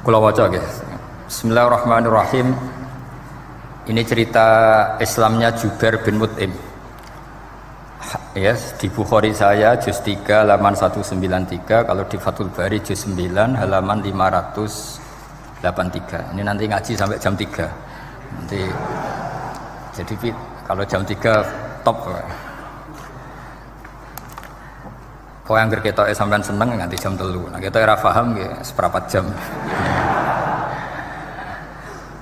S1: kula waca nggih. Bismillahirrahmanirrahim. Ini cerita Islamnya Jubair bin Mut'im. Ya, di Bukhari saya juz 3 halaman 193, kalau di Fathul Bari juz 9 halaman 583. Ini nanti ngaji sampai jam 3. Nanti jadi kalau jam 3 top. Kok yang ketoke sampean seneng nganti jam 3. Nah, kita ora paham nggih seperempat jam.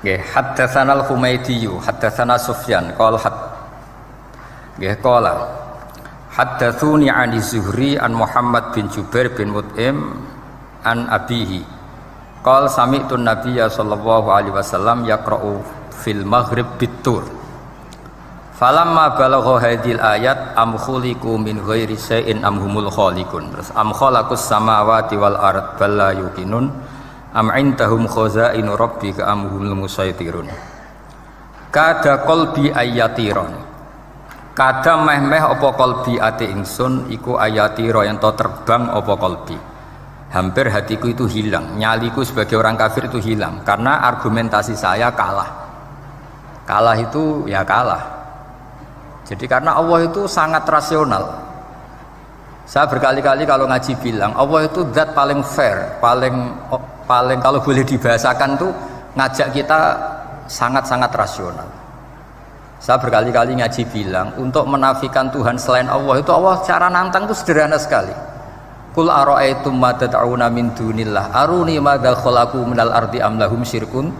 S1: Nggih, haddatsana al-Humaydi, haddatsana Sufyan, qala nggih qala haddatsuni 'ani Zuhri an Muhammad bin Jubair bin Mut'im an abihi. Qala sami'tu an-nabiyya sallallahu alaihi wasallam yaqra'u fil maghrib bit-tur. Falamma balagha hadhil ayat am khuliqu min ghairi syai'in am humul khaliqun. Terus am khalaqus samawati wal ard bal la yuqinun am indahum khazainu rabbika am humul musaytirun. Kada qalbi ayatiron. Kada meh-meh apa qalbi ati ingsun iku ayatira yen to terbang apa qalbi. Hampir hatiku itu hilang, nyaliku sebagai orang kafir itu hilang karena argumentasi saya kalah. Kalah itu ya kalah. Jadi karena Allah itu sangat rasional. Saya berkali-kali kalau ngaji bilang Allah itu zat paling fair, paling kalau boleh dibahasakan tuh ngajak kita sangat-sangat rasional. Saya berkali-kali ngaji bilang untuk menafikan Tuhan selain Allah itu Allah cara nantang itu sederhana sekali. Qul ara'aytum ma tad'una min dunillah aruni madza khalaqu minal ardi am lahum syirkun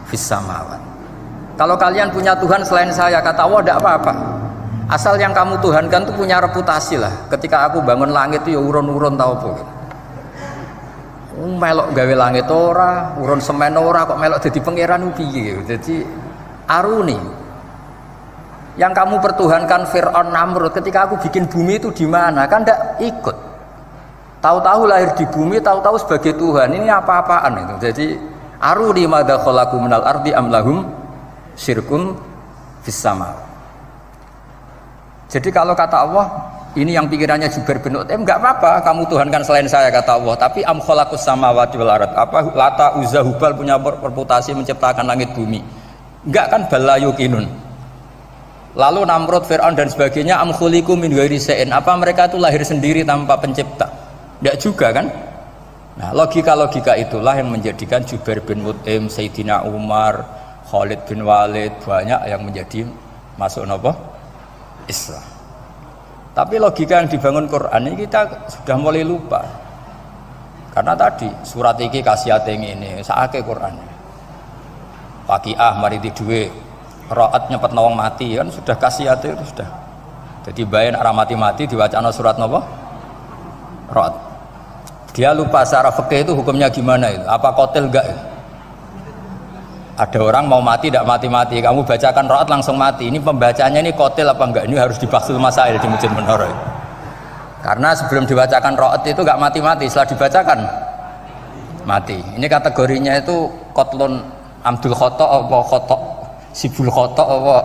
S1: fis samawat. Kalau kalian punya Tuhan selain saya, kata Allah tidak apa-apa. Asal yang kamu tuhankan itu punya reputasi lah. Ketika aku bangun langit itu ya urun-urun tau apa. Melok gawe langit ora, urun semen ora kok melok jadi pangeran piye. Jadi aruni. Yang kamu pertuhankan Fir'aun Namrud ketika aku bikin bumi itu di mana? Kan tidak ikut. Tahu-tahu lahir di bumi, tahu-tahu sebagai Tuhan. Ini apa-apaan itu. Jadi aruni madza khalaqu minal ardi am lahum syirkun fis sama. Jadi kalau kata Allah, ini yang pikirannya Jubair bin Mut'im, enggak apa-apa kamu tuhankan selain saya kata Allah, tapi am khalaqus samawati wal ard. Apa Lata Uzza Hubal punya reputasi menciptakan langit bumi? Enggak kan balayukinun. Lalu Namrud, Fir'aun dan sebagainya am khuliqu min ghairi syai'in. Apa mereka itu lahir sendiri tanpa pencipta? Enggak juga kan? Nah, logika-logika itulah yang menjadikan Jubair bin Mut'im, Sayyidina Umar, Khalid bin Walid banyak yang menjadi masuk apa? Islam. Tapi logika yang dibangun Quran ini kita sudah mulai lupa. Karena tadi surat iki kasiate ngene, sakake Quran. Waqiah mari duwe, Ra'at nyepet wong mati kan sudah kasiate itu sudah. Jadi bayan arah mati-mati diwacana surat napa? Ra'at. Dia lupa secara fikih itu hukumnya gimana itu? Apa qatil enggak? Ada orang mau mati tidak mati-mati, kamu bacakan Ra'at langsung mati. Ini pembacanya ini qatil apa enggak? Ini harus dibahsul masail di Masjid Menara. Karena sebelum dibacakan Ra'at itu enggak mati-mati, setelah dibacakan mati. Ini kategorinya itu qatlun amdul khata apa khata sibul khata apa.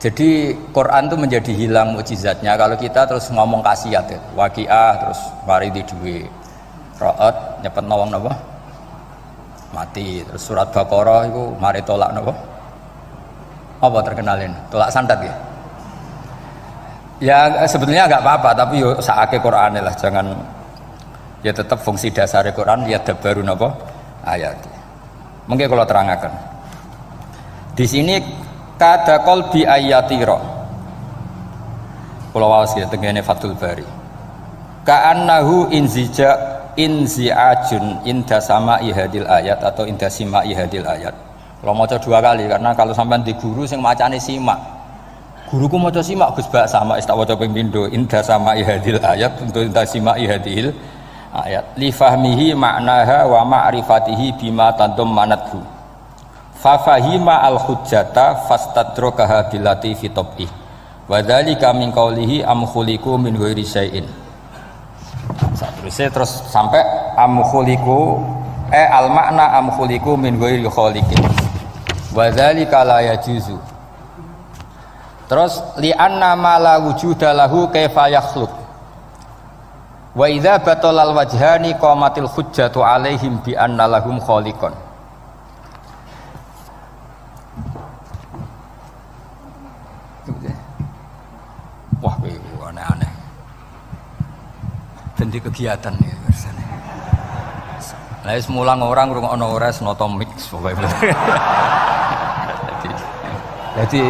S1: Jadi Quran itu menjadi hilang mukjizatnya kalau kita terus ngomong kasiat ya. Waqiah terus mari di duwe. Ra'at nyepet nawang napa? Mati. Terus surat Baqarah itu mari tolak napa? Apa terkenalin? Tolak santet ya. Ya sebetulnya enggak apa-apa tapi yo sakake Qur'ane lah, jangan ya tetap fungsi dasar Quran ya dabaru napa? Ayat. Mungkin kalau terangkan. Di sini kada qalbi ayatira. Kula waos ya tengene Fathul Bari. Ka'annahu inzi'ajun inda sama'i hadil ayat atau inda sima'i hadil ayat. Kalau maca 2 kali karena kalau sampean di guru sing macane simak. Guruku maca simak Gus Bak sama tak waca ping pindho inda sama'i hadil ayat untuk inda sima'i hadil ayat. Li fahmihi ma'naha wa ma'rifatihi bima tadammanathu. Fa fahima al-hujjata fastadrakaha billati fi tabih. Wa dzalika min qawlihi am khuliqu min ghairi syai'in. Terus sampai am khuliqu al makna am khuliqu min ghairi khaliqin. Wa dzalika la yajuzu. Terus li anna ma la wujuda lahu kaifa yakhluq. Wa idza batalal wajhani qamatil hujjatu alaihim bi anna lahum khaliqan. Wah, aneh-aneh. Ganti kegiatan ya biasanya. Lah semula orang ngrungokno ora noto mix pokoke. Jadi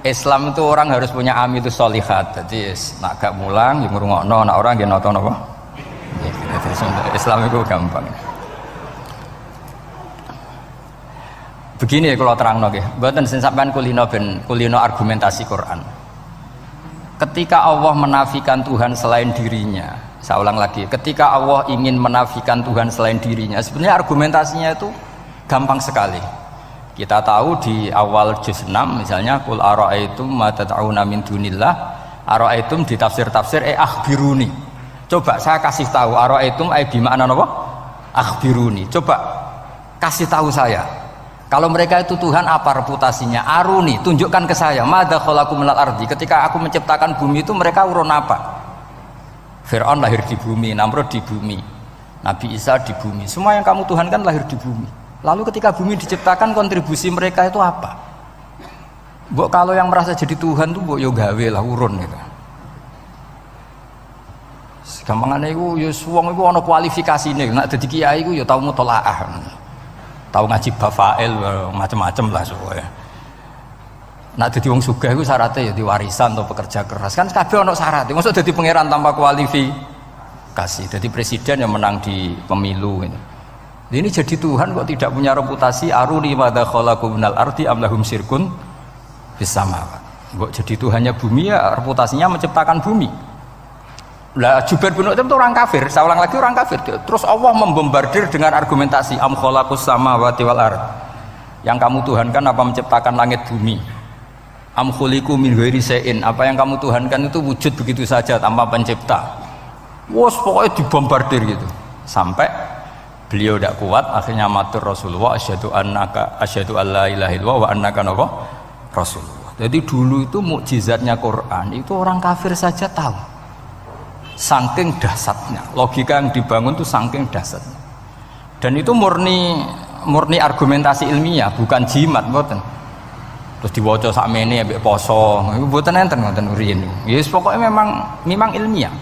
S1: Islam itu orang harus punya amilus sholihat. Jadi nak gak mulang, yang ngrungokno, nak orang yang nonton apa? Islam itu gampang. Begini kalau terang nggih, mboten sing sampean kulino argumentasi Quran. Ketika Allah menafikan Tuhan selain dirinya, saya ulang lagi, ketika Allah ingin menafikan Tuhan selain dirinya, sebenarnya argumentasinya itu gampang sekali. Kita tahu di awal juz 6 misalnya qul ara'aitum ma tad'una min dunillah, ara'aitum di tafsir-tafsir akhbiruni. Coba saya kasih tahu ara'aitum bi makna apa? Akhbiruni. Coba kasih tahu saya. Kalau mereka itu Tuhan apa reputasinya? Aruni, tunjukkan ke saya. Madza khalaqu minal ardi. Ketika aku menciptakan bumi itu mereka urun apa? Fir'aun lahir di bumi, Namrud di bumi, Nabi Isa di bumi. Semua yang kamu Tuhan kan lahir di bumi. Lalu ketika bumi diciptakan kontribusi mereka itu apa? Mbok kalau yang merasa jadi Tuhan tuh mbok yo gawe lah urun gitu. Gampangane iku yo wong iku ana kualifikasine, nek dadi kiai iku yo tau mutolaah. Tau ngaji bafail macam-macam lah soalnya. Nek dadi wong sugih iku syaratnya ya diwarisan atau pekerja keras. Kan kabeh ana syarat. Mosok dadi pangeran tanpa kualifikasi. Dadi presiden yang menang di pemilu gitu. Ini jadi Tuhan kok tidak punya reputasi aruni madza khalaqu minal ardi am lahum syirkun fis samawat. Kok jadi Tuhannya bumi ya reputasinya menciptakan bumi. Lah Jubair bin Mut'im itu orang kafir, saya ulang lagi orang kafir. Terus Allah membombardir dengan argumentasi am khalaqus samawati wal ard. Yang kamu tuhankan apa menciptakan langit bumi? Am khuliqu min ghairi syai'in, apa yang kamu tuhankan itu wujud begitu saja tanpa pencipta. Wos pokoknya dibombardir gitu. Sampai beliau tidak kuat, akhirnya matur Rasulullah asyhadu alla ilaha illallah wa annaka Rasulullah. Jadi dulu itu mukjizatnya Quran itu orang kafir saja tahu. Saking dahsyatnya, logika yang dibangun itu saking dahsyatnya. Dan itu murni argumentasi ilmiah, bukan jimat, mboten. Terus diwaca sakmene ambek poso, mboten enten riyen. Yes, pokoknya memang ilmiah.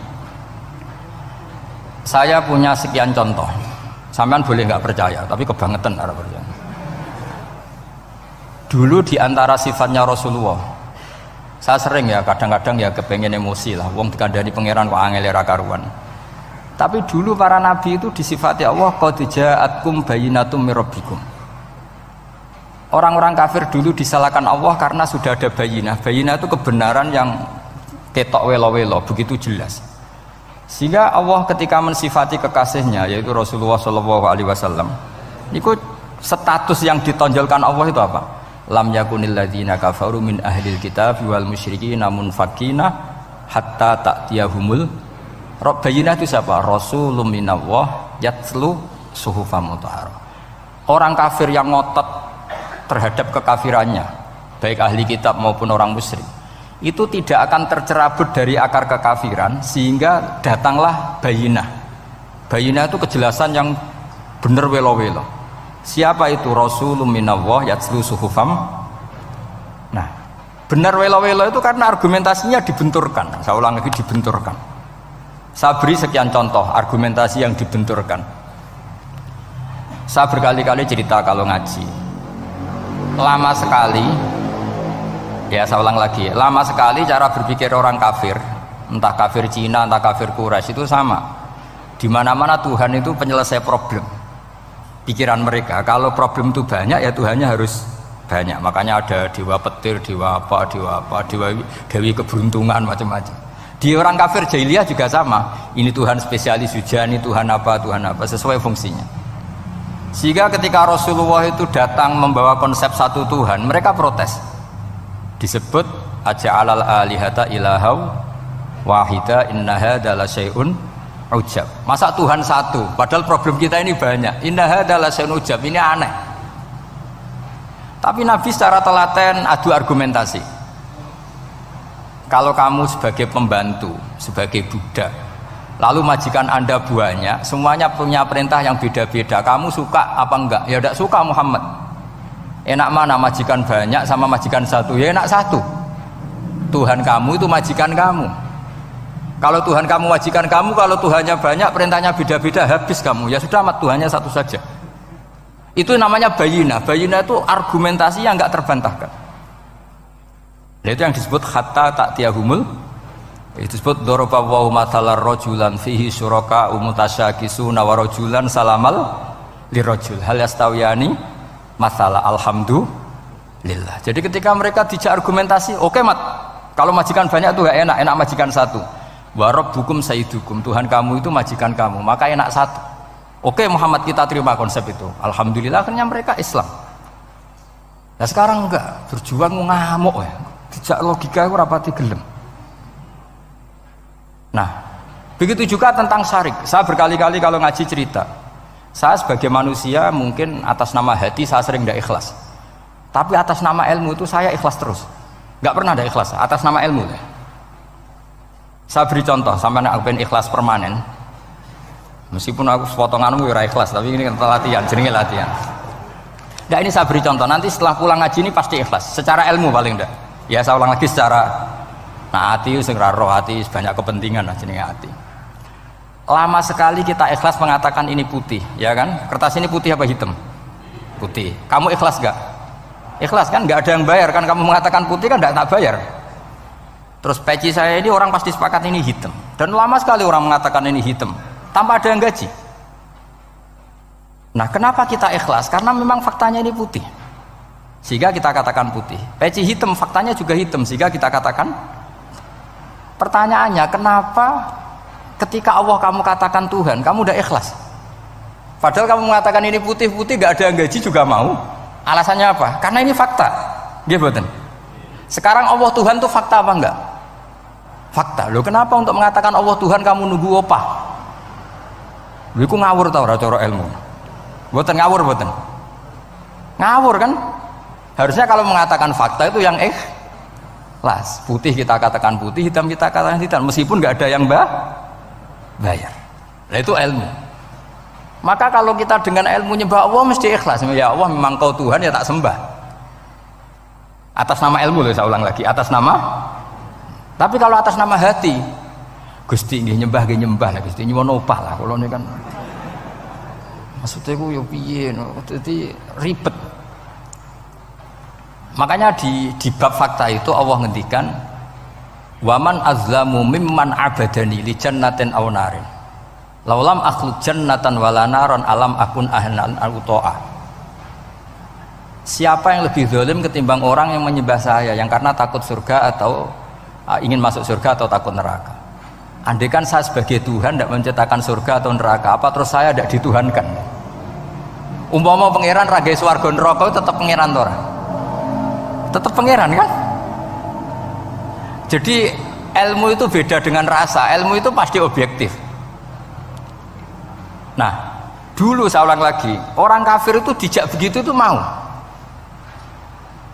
S1: Saya punya sekian contoh. Sampean boleh nggak percaya, tapi kebangetan arep percaya. Dulu di antara sifatnya Rasulullah, saya sering ya kadang-kadang ya kepengen emosi lah, wong dikandani pangeran kok angel ra karuan. Tapi dulu para nabi itu disifati Allah qad ja'atkum bayyinatum mir rabbikum. Orang-orang kafir dulu disalahkan Allah karena sudah ada bayinah. Bayinah itu kebenaran yang ketok welo-welo, begitu jelas. Sehingga Allah ketika mensifati kekasihnya yaitu Rasulullah SAW, itu status yang ditonjolkan Allah itu apa? Lam yakunil ladzina kafaru min ahlil kitab wal musyrikin munfakina hatta ta'tiyahumul bayinah. Itu siapa? Rasulun minallah yatslu suhufam mutahharah. Orang kafir yang ngotot terhadap kekafirannya, baik ahli kitab maupun orang musyrik, itu tidak akan tercerabut dari akar kekafiran sehingga datanglah bayinah. Bayinah itu kejelasan yang benar welo-welo. Siapa itu? Rasulun minallah yatslu suhufam. Nah, benar welo-welo itu karena argumentasinya dibenturkan. Saya ulang lagi, dibenturkan. Saya beri sekian contoh argumentasi yang dibenturkan. Saya berkali-kali cerita kalau ngaji. Lama sekali, ya saya ulang lagi, lama sekali cara berpikir orang kafir, entah kafir Cina, entah kafir Quraisy itu sama. Di mana-mana Tuhan itu penyelesai problem. Pikiran mereka, kalau problem itu banyak ya Tuhannya harus banyak. Makanya ada dewa petir, dewa dewi keberuntungan, macam-macam. Di orang kafir jahiliyah juga sama. Ini Tuhan spesialis hujan, ini Tuhan apa, sesuai fungsinya. Sehingga ketika Rasulullah itu datang membawa konsep satu Tuhan, mereka protes. Disebut aja'alal alihata ilahau wahida inna hadza la syai'un ujab. Masa Tuhan satu padahal problem kita ini banyak. Inna hadza la syai'un ujab, ini aneh. Tapi Nabi secara telaten adu argumentasi. Kalau kamu sebagai pembantu, sebagai budak, lalu majikan Anda banyak, semuanya punya perintah yang beda-beda, kamu suka apa enggak? Ya tidak suka Muhammad. Enak mana majikan banyak sama majikan satu? Ya enak satu. Tuhan kamu itu majikan kamu. Kalau Tuhan kamu majikan kamu, kalau Tuhannya banyak, perintahnya beda-beda, habis kamu. Ya sudah, Tuhannya satu saja. Itu namanya bayinah. Bayinah itu argumentasi yang enggak terbantahkan. Nah, itu yang disebut hatta ta'tiyahumul, itu disebut daraba wa mathalar rajulan fihi syuraka mutasyakisuna wa rajulan salamal lirajul hal yastawiyani masalah alhamdulillah. Jadi ketika mereka dijak argumentasi, oke mat, kalau majikan banyak itu gak enak, enak majikan satu. Wa rabbukum sayyidukum, Tuhan kamu itu majikan kamu, maka enak satu. Oke Muhammad, kita terima konsep itu. Alhamdulillah akhirnya mereka Islam. Nah sekarang enggak, berjuang ngamuk ya. Dijak logika itu rapati gelem. Nah, begitu juga tentang syarik. Saya berkali-kali kalau ngaji cerita, saya sebagai manusia mungkin atas nama hati saya sering tidak ikhlas. Tapi atas nama ilmu itu saya ikhlas terus. Nggak pernah ada ikhlas atas nama ilmu. Saya beri contoh, sampai aku pengen ikhlas permanen. Meskipun aku sepotonganmu ya ikhlas, tapi ini kan latihan, jenenge latihan. Nah ini saya beri contoh, nanti setelah pulang ngaji ini pasti ikhlas. Secara ilmu paling enggak. Ya saya ulang lagi secara hati segera roh hati banyak kepentingan lah jenenge hati. Lama sekali kita ikhlas mengatakan ini putih, ya kan? Kertas ini putih apa hitam? Putih. Kamu ikhlas gak? Ikhlas kan? Gak ada yang bayar kan? Kamu mengatakan putih kan gak tak bayar. Terus peci saya ini orang pasti sepakat ini hitam. Dan lama sekali orang mengatakan ini hitam tanpa ada yang gaji. Nah kenapa kita ikhlas? Karena memang faktanya ini putih, sehingga kita katakan putih. Peci hitam faktanya juga hitam, sehingga kita katakan. Pertanyaannya, kenapa ketika Allah kamu katakan Tuhan, kamu udah ikhlas? Padahal kamu mengatakan ini putih-putih, gak ada yang gaji juga mau. Alasannya apa? Karena ini fakta. Gitu. Sekarang Allah Tuhan itu fakta apa enggak? Fakta. Loh kenapa untuk mengatakan Allah Tuhan kamu nunggu opah? Loh itu ngawur tau cara ilmu. Boten ngawur boten. Ngawur kan? Harusnya kalau mengatakan fakta itu yang ikhlas. Putih kita katakan putih, hitam kita katakan hitam, meskipun nggak ada yang bayar. Nah itu ilmu. Maka kalau kita dengan ilmu nyembah Allah mesti ikhlas. Ya Allah memang kau Tuhan ya tak sembah. Atas nama ilmu loh saya ulang lagi, atas nama. Tapi kalau atas nama hati, Gusti nggih nyembah lah Gusti nyuwun opah lah kalau ini kan. Maksudnya ku yo piye jadi ribet. Makanya di bab fakta itu Allah ngendikan waman azlamu mimman abadani li jannatin aw narin laulam akhluq jannatan wala naron alam akun ahlan al-uto'ah. Siapa yang lebih zalim ketimbang orang yang menyembah saya yang karena takut surga atau ingin masuk surga atau takut neraka. Andai kan saya sebagai Tuhan tidak menciptakan surga atau neraka, apa terus saya tidak dituhankan? Umpama pangeran ragai swarga neraka tetap pangeran tora, tetap pangeran kan? Jadi ilmu itu beda dengan rasa, ilmu itu pasti objektif. Nah dulu saya ulang lagi, orang kafir itu dijak begitu itu mau,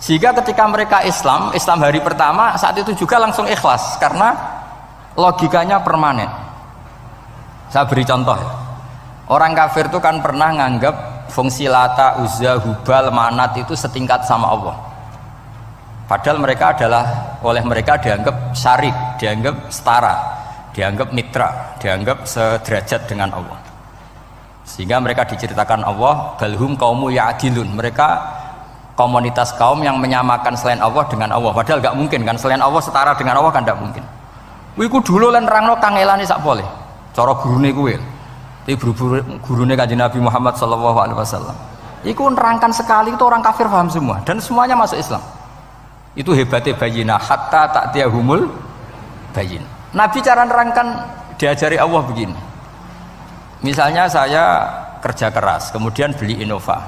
S1: sehingga ketika mereka Islam hari pertama saat itu juga langsung ikhlas karena logikanya permanen. Saya beri contoh ya. Orang kafir itu kan pernah nganggap fungsi Lata, Uzza, Hubal, Manat itu setingkat sama Allah. Padahal mereka oleh mereka dianggap syarik, dianggap setara, dianggap mitra, dianggap sederajat dengan Allah. Sehingga mereka diceritakan Allah balhum qaumu ya'dilun. Mereka komunitas kaum yang menyamakan selain Allah dengan Allah. Padahal gak mungkin kan, selain Allah setara dengan Allah kan gak mungkin. Iku dulu lan nerangno kangelane sak pole. Cara gurune kuwi. Iki gurune Kanjeng Nabi Muhammad sallallahu alaihi wasallam. Iku nerangkan sekali itu orang kafir paham semua dan semuanya masuk Islam. Itu hebatnya bayina hatta ta'tiyahumul bayin. Nabi cara nerangkan diajari Allah begini. Misalnya saya kerja keras, kemudian beli Innova.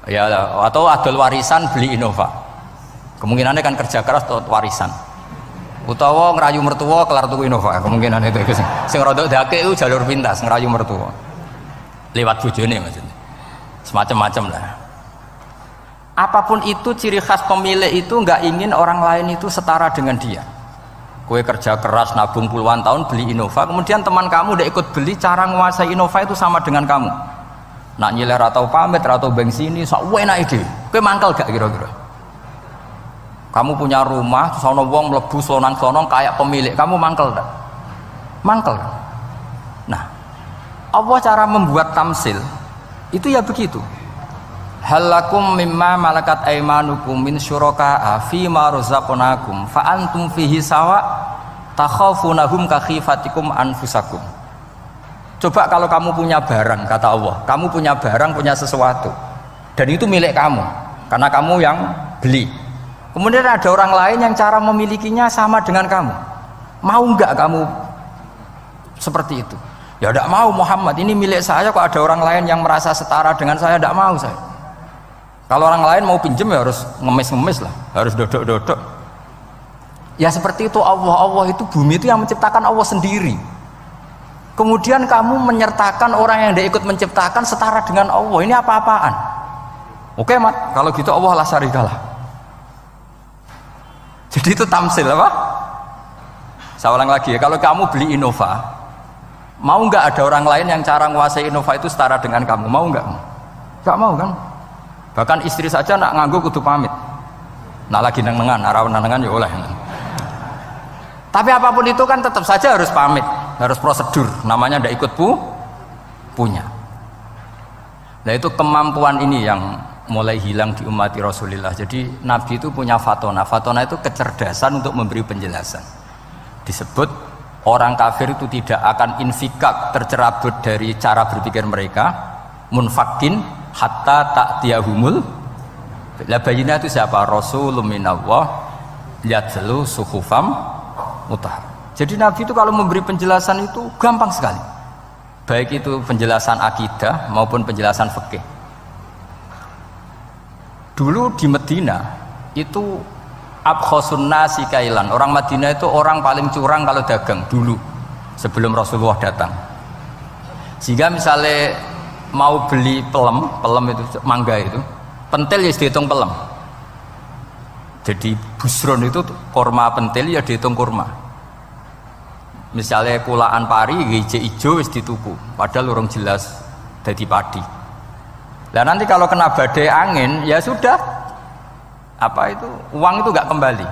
S1: Ya atau adol warisan beli Innova. Kemungkinannya kan kerja keras atau warisan. Utawa ngerayu mertua kelar tuku Innova, kemungkinan itu sing rodok dake itu jalur pintas ngerayu mertua lewat bojone maksudnya semacam-macam lah. Apapun itu ciri khas pemilik itu nggak ingin orang lain itu setara dengan dia. Kue kerja keras nabung puluhan tahun beli Innova, kemudian teman kamu udah ikut beli, cara menguasai Innova itu sama dengan kamu. Nak nyiler atau pamit atau bensin ini sok enak ide. Kue mangkel gak kira-kira? Kamu punya rumah, sono wong mlebu slonang-slonong kayak pemilik, kamu mangkel tak? Mangkel. Nah, Allah cara membuat tamsil itu ya begitu. halakum mimma malakat aymanukum min syuraka'a fi ma razaqnakum fa antum fihi sawa takhafunahum ka khifatikum anfusakum. Coba kalau kamu punya barang, kata Allah, kamu punya barang, punya sesuatu dan itu milik kamu karena kamu yang beli. Kemudian ada orang lain yang cara memilikinya sama dengan kamu, mau nggak kamu seperti itu? Ya tidak mau Muhammad, ini milik saya kok ada orang lain yang merasa setara dengan saya, tidak mau saya. Kalau orang lain mau pinjam ya harus ngemis-ngemis lah, harus dodok-dodok. Ya seperti itu Allah itu bumi itu yang menciptakan Allah sendiri. Kemudian kamu menyertakan orang yang tidak ikut menciptakan setara dengan Allah, ini apa-apaan? Oke mat, kalau gitu Allah la syarikalah. Jadi itu tamsil apa? Saya ulang lagi ya, kalau kamu beli Innova, mau nggak ada orang lain yang cara menguasai Innova itu setara dengan kamu? Mau nggak? Nggak mau kan? Bahkan istri saja nak nganggo kudu pamit. Nak lagi nengan, arawan nengan ya oleh. Tapi apapun itu kan tetap saja harus pamit, harus prosedur. Namanya ndak ikut punya. Nah itu kemampuan ini yang mulai hilang di umat Rasulullah. Jadi Nabi itu punya fatona. Fatona itu kecerdasan untuk memberi penjelasan. Disebut orang kafir itu tidak akan infikak, tercerabut dari cara berpikir mereka, munfakin hatta ta'tiyahumul. La bayina itu siapa? Rasulun minallah yatlu suhufam mutahhar. Jadi Nabi itu kalau memberi penjelasan itu gampang sekali. Baik itu penjelasan akidah maupun penjelasan fikih. Dulu di Medina itu abkhosun nasi kailan. Orang Madinah itu orang paling curang kalau dagang dulu sebelum Rasulullah datang. Sehingga misalnya mau beli pelem itu mangga itu, pentil ya dihitung pelem. Jadi busron itu kurma pentil ya dihitung kurma. Misalnya kulaan pari hijau ijo wis dituku, padahal urung jelas dadi padi. Nah nanti kalau kena badai angin ya sudah, apa itu uang itu nggak kembali.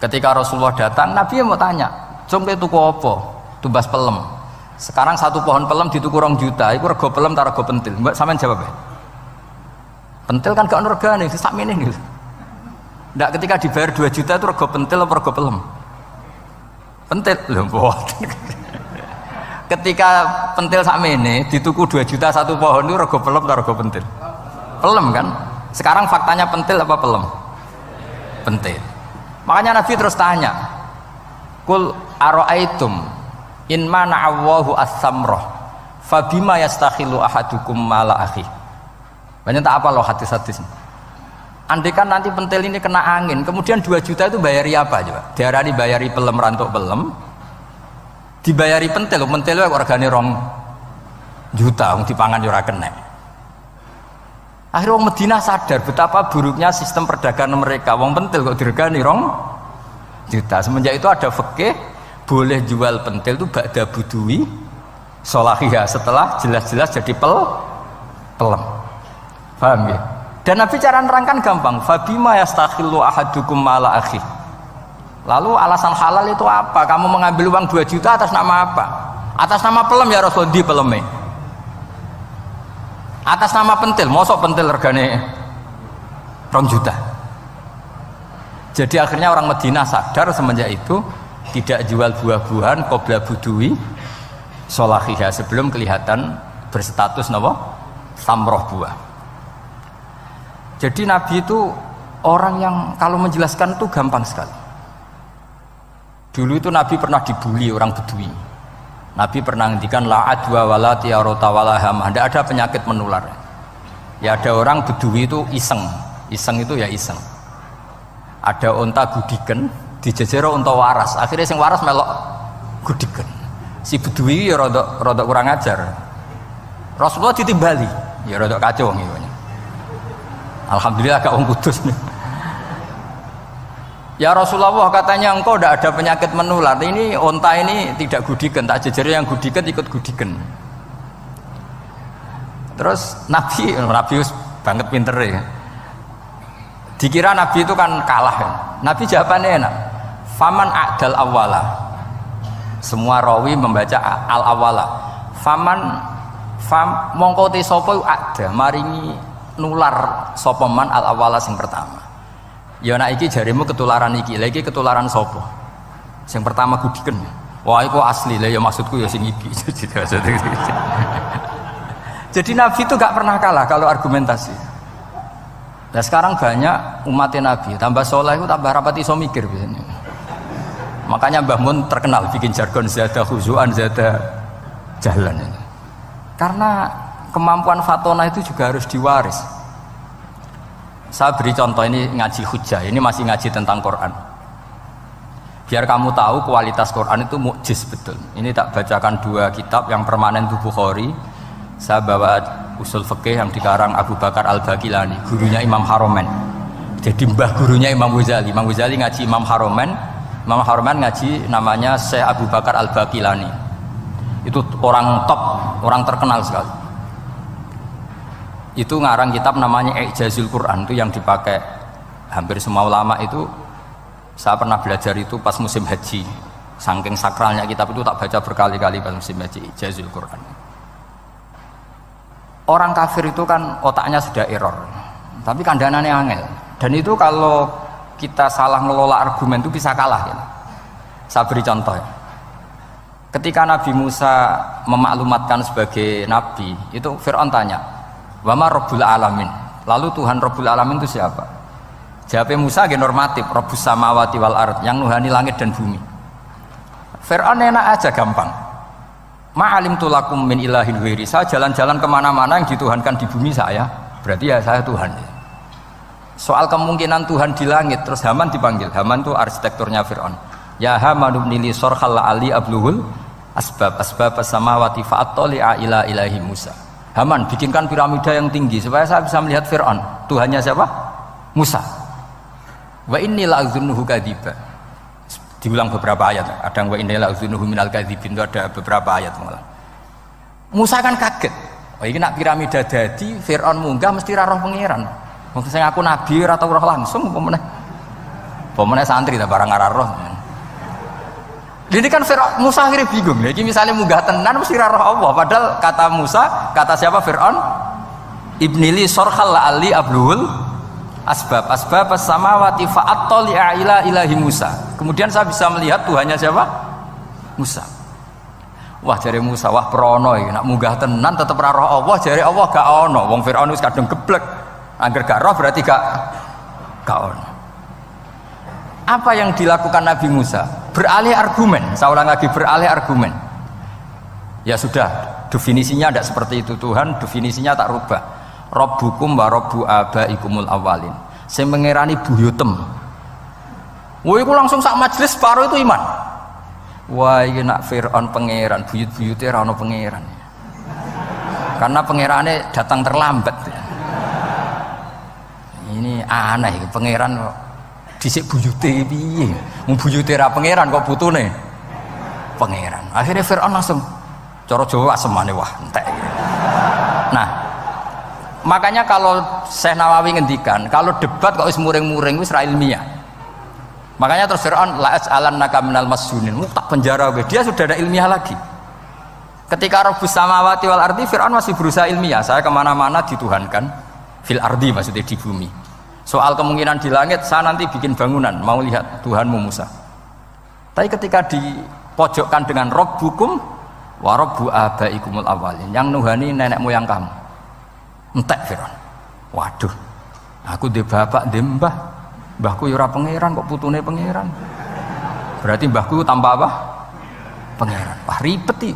S1: Ketika Rasulullah datang, Nabi mau tanya, "Cung tuku apa?" Tumbas pelem. Sekarang satu pohon pelem dituku 2 juta, itu rego pelem ta rego pentil? Mbak sampean jawab ya. Pentil kan gak ono regane, sakmene niku. Ndak ketika dibayar 2 juta itu rego pentil apa rego pelem? Pentil lho mboten. Ketika pentil sakmene dituku 2 juta satu pohon itu rego pelem ta rego pentil? Pelem kan? Sekarang faktanya pentil apa pelem? Pentil. Makanya Nabi terus tanya, "Qul ara'aitum in mana'allahu as-samrah fabima yastakhilu ahadukum mala akhi." Banyak tak apa loh hadis-hadis. Andai kan nanti pentil ini kena angin, kemudian 2 juta itu bayari apa coba? Diarani bayari pelem rantuk pelem, dibayari pentil itu regane 2 juta, wong dipangan yo ora kena. Akhirnya wong Madinah sadar betapa buruknya sistem perdagangan mereka. Wong pentil kok diregani 2 juta. Semenjak itu ada fikih boleh jual pentil itu ba'da budui sholahiyah, setelah jelas-jelas jadi pelem. Paham ya? Dan Nabi cara nerangkan gampang, fabima yastakhillu ahadukum mala akhi. Lalu alasan halal itu apa? Kamu mengambil uang 2 juta atas nama apa? Atas nama pelem ya Rasul, di peleme. Atas nama pentil, mosok pentil regane 2 juta. Jadi akhirnya orang Madinah sadar semenjak itu tidak jual buah-buahan qobla budui sholahiyah, sebelum kelihatan berstatus napa? Samroh buah. Jadi Nabi itu orang yang kalau menjelaskan itu gampang sekali. Dulu itu Nabi pernah dibully orang Bedui. Nabi pernah ngendikan la adwa wala tiarota wala hamah, tidak ada penyakit menular. Ya ada orang Bedui itu iseng itu ya iseng. Ada unta gudiken, dijejero unta waras. Akhirnya sing waras melok gudiken. Si Bedui ya rodok kurang ajar. Rasulullah ditimbali, ya rodok kacau ngene. Alhamdulillah gak wong kudus nih. Ya Rasulullah, katanya engkau tidak ada penyakit menular. Ini unta ini tidak gudiken, tak jejeri yang gudiken ikut gudiken. Terus Nabi banget pinter ya. Dikira Nabi itu kan kalah ya. Nabi jawabannya enak. Faman a'dal awala. Semua rawi membaca al awala. Faman Fam mongko te sapa ada maringi nular sapa man al awala sing pertama. Ya nek iki jarimu ketularan iki, lha iki ketularan sapa? Sing pertama gudiken. Wah iku asli lah ya maksudku ya sing iki. Jadi Nabi itu gak pernah kalah kalau argumentasi. Nah sekarang banyak umatnya Nabi, tambah soleh itu tambah rapat iso mikir biasanya. Makanya Mbah Mun terkenal bikin jargon zada khuzuan, zada jalan ini. Karena kemampuan fatona itu juga harus diwaris. Saya beri contoh ini ngaji hujjah, ini masih ngaji tentang Quran. Biar kamu tahu kualitas Quran itu mukjiz betul. Ini tak bacakan dua kitab yang permanen itu Bukhari. Saya bawa usul fikih yang dikarang Abu Bakar Al-Baqilani, gurunya Imam Haromen. Jadi mbah gurunya Imam Ghazali. Imam Ghazali ngaji Imam Haromen, Imam Haromen ngaji namanya Syekh Abu Bakar Al-Baqilani. Itu orang top, orang terkenal sekali. Itu ngarang kitab namanya I'jazul Quran, itu yang dipakai hampir semua ulama itu. Saya pernah belajar itu pas musim haji. Saking sakralnya kitab itu tak baca berkali-kali pas musim haji, I'jazul Quran. Orang kafir itu kan otaknya sudah error, tapi kandanannya angel. Dan itu kalau kita salah ngelola argumen itu bisa kalah. Gitu. Saya beri contoh. Ya. Ketika Nabi Musa memaklumatkan sebagai nabi, itu Fir'aun tanya, "Wama Rabbul Alamin?" Lalu Tuhan Rabbul Alamin itu siapa? Jawabnya Musa ge normatif, Rabbus samawati wal ard, yang nuhani langit dan bumi. Fir'aun enak aja gampang. Ma'alim tulakum min ilahin wiri. Saya jalan-jalan kemana-mana yang dituhankan di bumi saya, berarti ya saya Tuhan. Soal kemungkinan Tuhan di langit, terus Haman dipanggil. Haman itu arsitekturnya Fir'aun. Ya Haman ibnili sorkhal ali abluhul asbab as-samawati fa'attali'a ila ilahi Musa. Haman bikinkan piramida yang tinggi supaya saya bisa melihat Fir'aun. Tuhannya siapa? Musa. Wa inni la'adzunuhu kadziba. Diulang beberapa ayat, ada wa inna la'udzunuhu minal kadzibin, itu ada beberapa ayat malah. Musa kan kaget. Oh ini nak piramida dadi Fir'aun munggah mesti ra roh pangeran. Wong sing aku nabi ora tau roh langsung pemeneh santri ta barang ora roh. Ini kan Fir'aun Musa akhirnya bingung. Iki misalnya munggah tenan mesti ra roh Allah, padahal kata Musa, kata siapa Fir'aun? Ibnili sorkhal ali abluhul asbab as-samawati fa'attali'a ila ilahi Musa. Kemudian saya bisa melihat Tuhannya siapa? Musa. Wah jare Musa, wah prono iki nak munggah tenan tetep ora roh Allah, jare Allah gak ono. Wong Firaun wis kadung geblek. Angger gak roh berarti gak ono. Apa yang dilakukan Nabi Musa? Beralih argumen. Saya ulang lagi, beralih argumen. Ya sudah, definisinya tidak seperti itu Tuhan, definisinya tak rubah. Rabbukum wa rabbu abaikumul awalin. Saya mengerani buyutem. Wah, itu langsung sak majelis separuh itu iman. Wah, ini nak Fir'aun pangeran, buyut-buyutnya rano pangeran. Karena pangerannya datang terlambat. Ini aneh, pangeran dhisik buyute piye? Wong buyute ra pangeran kok putune pangeran. Akhirnya Fir'aun langsung cara Jawa asemane wah entek. Nah, makanya kalau Syekh Nawawi ngendikan, kalau debat kok wis muring-muring wis ra ilmiah. Makanya terus Fir'aun la as'alannaka minal masjunin, tak penjara gue. Dia sudah ada ilmiah lagi. Ketika Rabbus samawati wal ardi, Fir'aun masih berusaha ilmiah. Saya kemana-mana dituhankan fil ardi, maksudnya di bumi. Soal kemungkinan di langit, saya nanti bikin bangunan mau lihat Tuhanmu Musa. Tapi ketika dipojokkan dengan Rabbukum wa rabbu abaikumul awalin, yang nuhani nenek moyang kamu, entek Fir'aun. Waduh, aku di bapak di mbahku yura pangeran kok putune pangeran. Berarti mbahku tambah apa? Pangeran. Wah ribet nih.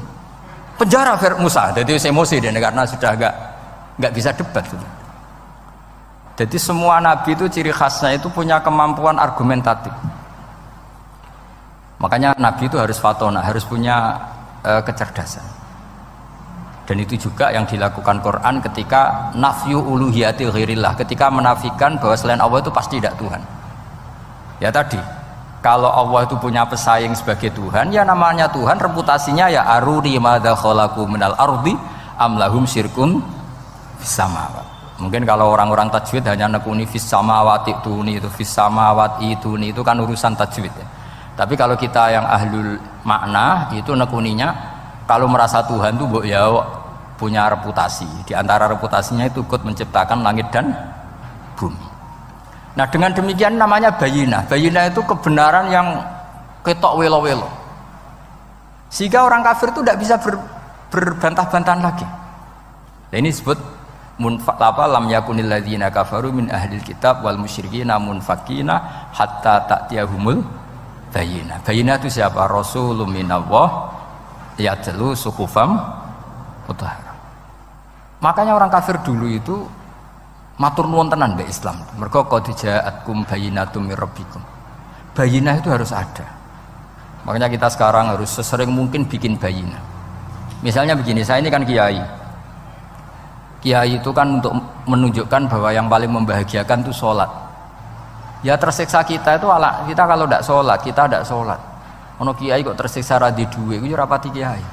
S1: Penjara Musa. Jadi emosi dia karena sudah nggak bisa debat. Jadi semua nabi itu ciri khasnya itu punya kemampuan argumentatif. Makanya nabi itu harus fatona, harus punya kecerdasan. Dan itu juga yang dilakukan Quran ketika nafyu uluhiyati ghairillah, ketika menafikan bahwa selain Allah itu pasti tidak Tuhan. Ya tadi, kalau Allah itu punya pesaing sebagai Tuhan, ya namanya Tuhan, reputasinya ya aruni madza khalaqu minal ardi am lahum syirkun fis samawati. Mungkin kalau orang-orang tajwid hanya nekuni fis samawati tuni, itu fis samawati tuni, itu kan urusan tajwid ya. Tapi kalau kita yang ahlul makna itu nekuninya, kalau merasa Tuhan itu mbok ya punya reputasi. Di antara reputasinya itu ikut menciptakan langit dan bumi. Nah dengan demikian namanya bayinah. Bayinah itu kebenaran yang ketok welo-welo. Sehingga orang kafir itu tidak bisa berbantah-bantahan lagi. Nah, ini disebut lam yakunil ladzina kafaru min ahlil kitab wal musyrikina munfakina hatta ta'tiyahumul bayinah. Bayinah itu siapa? Rasulun minallah yatlu suhufam mutahharah. Makanya orang kafir dulu itu matur nuwun tenan mbek Islam. Mergo qad ja'atkum bayyinatum mir rabbikum. Bayinah itu harus ada. Makanya kita sekarang harus sesering mungkin bikin bayinah. Misalnya begini, saya ini kan kiai. Kiai itu kan untuk menunjukkan bahwa yang paling membahagiakan itu sholat. Ya tersiksa kita itu kita kalau tidak sholat, kita tidak sholat. Ono kiai kok tersiksa radhi duwe, itu rapati kiai.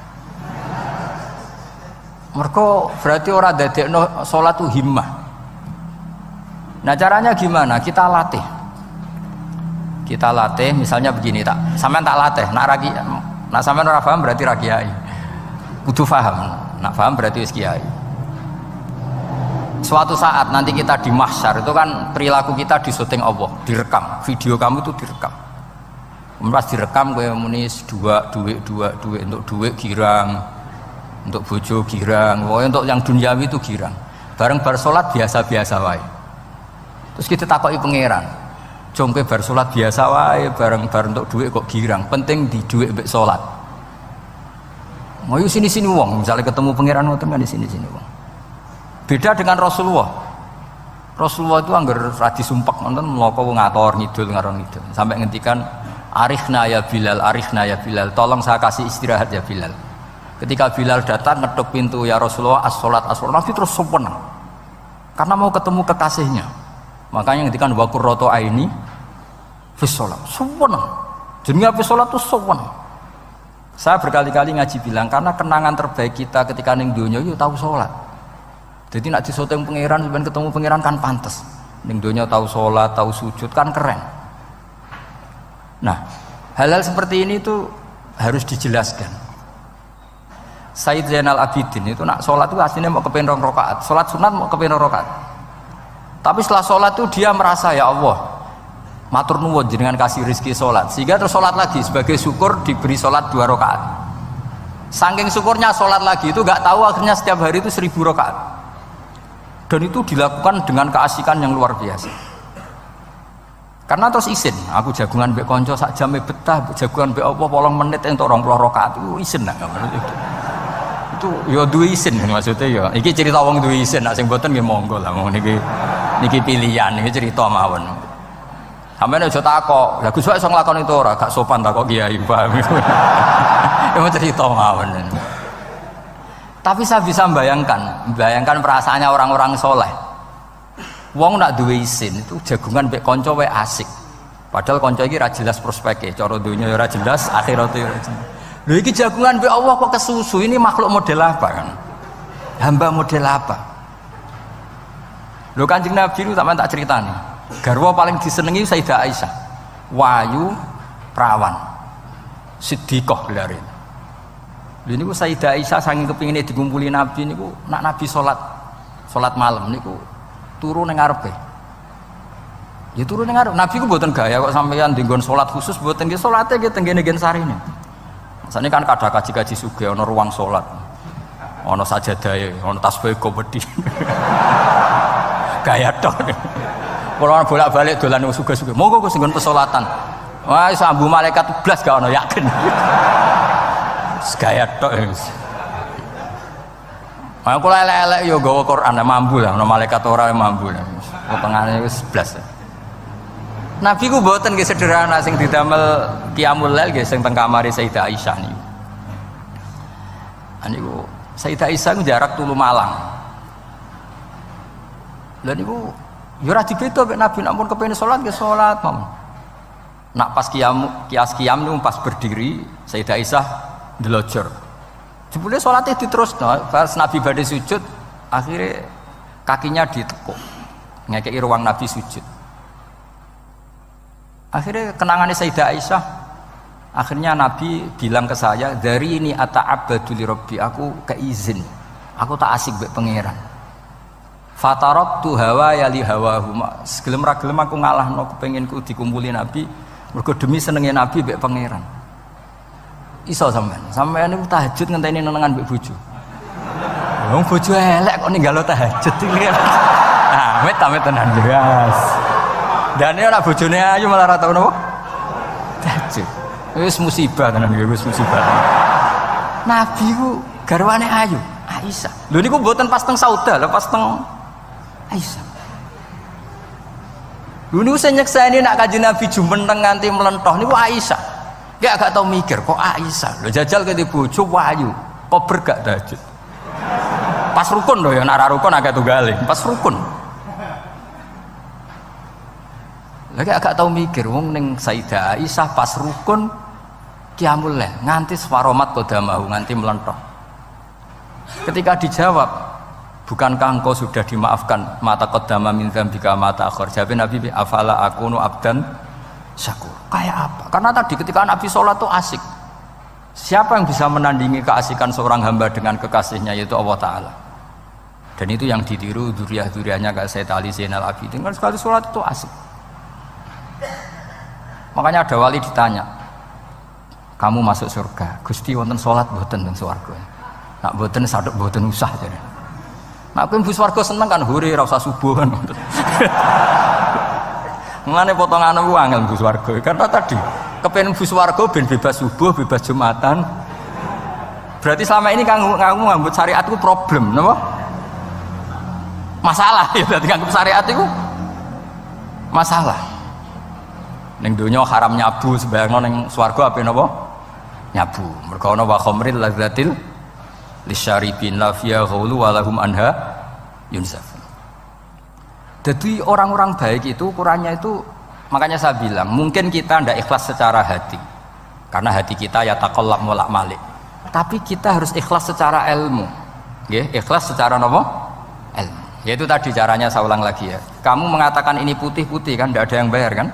S1: Mergo berarti orang dadekno sholat itu himmah. Nah caranya gimana? Kita latih. Kita latih, misalnya begini tak, sampean tak latih, nak sampean ora paham berarti ra kiai. Kudu paham, nak paham berarti wis kiai. Suatu saat nanti kita di mahsyar itu kan perilaku kita disuting Allah, direkam, video kamu itu direkam. Pas direkam kowe muni duit untuk duit girang, untuk bojo girang, pokoknya untuk yang duniawi itu girang. Bareng bar salat biasa-biasa wae. Terus kita takoki pangeran, jongke bar salat biasa wae, bareng-bareng untuk duit kok girang, penting di duit mbek salat. Mau sini-sini wong, misalnya ketemu pangeran ngoten kan di sini-sini wong. Beda dengan Rasulullah. Rasulullah itu anggar radi sumpek nonton mloko ngator ngidul ngaron ngidul. Sampai ngendikan arifna ya Bilal, tolong saya kasih istirahat ya Bilal. Ketika Bilal datang ngetuk pintu, ya Rasulullah as-sholat, Nabi terus sempurna. Karena mau ketemu kekasihnya. Makanya ngendikan wa qurratu aini fis shalah. Sempurna. Jenenge fis shalah itu sempurna. Saya berkali-kali ngaji bilang karena kenangan terbaik kita ketika ning donya itu tahu sholat. Jadi nak disoteng pangeran, sebenarnya ketemu pangeran kan pantas. Ning donya tahu sholat, tahu sujud kan keren. Nah, hal-hal seperti ini tuh harus dijelaskan. Sayyid Zainal Abidin itu nak sholat itu aslinya mau kepengen 2 rakaat, sholat sunat mau kepengen 2 rakaat. Tapi setelah sholat itu dia merasa ya Allah, matur nuwun jenengan kasih rezeki sholat, sehingga terus sholat lagi sebagai syukur diberi sholat 2 rakaat. Saking syukurnya sholat lagi itu nggak tahu akhirnya setiap hari itu 1000 rakaat. Dan itu dilakukan dengan keasikan yang luar biasa. Karena terus isin, aku jagungan mbek konco sak jame betah, jagungan mbek apa 8 menit entuk 20 rakaat itu isin lah. Itu ya duwe isin maksudnya ya. Iki cerita wong duwe isin, nek sing mboten nggih monggo lah niki pilihan, niki cerita mawon. Sampeyan aja takok, lha Gus wae iso nglakoni itu ora, gak sopan takok kiai, paham. Itu cerita mawon. Tapi saya bisa bayangkan perasaannya orang-orang soleh. Wong nak duwe isin itu jagungan mbek kanca wae asik. Padahal kanca iki ra jelas prospeke, cara dunya ya ora jelas, akhirat ya ora jelas. Lho iki jagungan mbek Allah kok kesusu, ini makhluk model apa kan? Hamba model apa? Lho Kanjeng Nabi itu sampeyan tak critani. Garwa paling disenengi Sayyidah Aisyah. Wayu prawan. Siddiqah gelare. Lha niku Sayyidah Aisyah saking kepingine dikumpuli Nabi niku nak Nabi salat malam niku turu ning ngarepe. Ya turu ning ngarep. Nabi ku mboten gaya kok sampeyan dinggon salat khusus mboten nggih salate nggih teng ngene sarine. Masane kan kada kaji-kaji sugih ana ruang salat. Ana sajadahe, ana tasbih komedi. Gaya tok. Kula bolak-balik dolan sugih-sugih. Monggo Gus nggon pesolatan. Wah iso ambu malaikat blas gak ana yakin. Gaya tok wis. Aku elek-elek yo nggawa Quran mambu lah, ana malaikat ora mambu lah. Potongane wis blas. Nabi ku mboten nggih sederhana sing didamel qiyamul lail nggih sing teng kamare Sayyidah Aisyah niku. Niku Sayyidah Aisyah ku jarak tulu Malang. Lha niku yo ora dibeda mek Nabi nek pun kepengin salat nggih salat mawon. Nak pas qiyam niku pas berdiri Sayyidah Aisyah ndelojor. Jebule salate diterusno, pas Nabi badhe sujud, akhirnya kakinya ditekuk. Ngekeki ruang Nabi sujud. Akhirnya kenangannya Sayyidah Aisyah, akhirnya Nabi bilang ke saya, dari ini ata'abbadu li rabbi, aku keizin Aku tak asik mbek pangeran. Fatarok tu hawa ya li hawahu. Gelem ra gelem aku ngalahno kepenginku dikumpuli Nabi mergo demi senenge Nabi mbek pangeran. Iso sampean niku tahajud ngenteni nenengan mbek bojo. Wong bojo elek kok ninggalo tahajud iki. Ah, amit tenan jelas. Dan ora bojone ayu malah ra tau napa? Tahajud. Wis musibah tenan iki, wis musibah. Nabi ku garwane ayu, Aisyah. Lho niku mboten pas teng Sauda, lho pas teng Aisyah. Dulu saya nyekseni nak kaji Nabi jumenteng nganti melentoh niku Aisyah. Dia agak tahu mikir kok Aisyah. Lo jajal ke bojo wahyu, kok bergak tahajud. Pas rukun loh ya, nak rukun agak tunggalin. Pas rukun. Lagi agak tahu mikir, wong neng Sayyidah Aisyah pas rukun qiyamul lail nganti swaromat qodamahu nganti melentoh. Ketika dijawab, bukankah engkau sudah dimaafkan mata qaddama min dzambika mata akhir? Jawab Nabi, afala akunu abdan syakur. Kayak apa? Karena tadi ketika Nabi sholat tuh asik. Siapa yang bisa menandingi keasikan seorang hamba dengan kekasihnya, yaitu Allah Ta'ala. Dan itu yang ditiru dzurriyyah-dzurriyyahnya kayak Sayyid Ali Zainal Abidin. Kan sekali sholat itu asik. Makanya ada wali ditanya, kamu masuk surga, Gusti wonten sholat mboten teng swarga? Nak mboten sadok mboten usah jare. Nak kowe mlebu swarga seneng kan hore ora usah subuh kan. Mulane potongane ku angel mlebu swarga. Karena tadi kepen mlebu swarga ben bebas subuh, bebas Jumatan. Berarti selama ini kamu ngambut syariat itu problem, napa? Masalah ya, berarti ngambut syariat itu masalah. Ning donya haram nyabu, sebayangno ning swarga ape napa? Nyabu. Mergo ana wa khamril lazzatil lisyaribin la fiya ghulu wa lahum anha yunsaf. Jadi orang-orang baik itu ukurannya itu, makanya saya bilang mungkin kita tidak ikhlas secara hati karena hati kita ya taqallab molak malik, tapi kita harus ikhlas secara ilmu, ya, ikhlas secara apa? Ilmu. Yaitu tadi caranya saya ulang lagi ya. Kamu mengatakan ini putih-putih kan tidak ada yang bayar kan?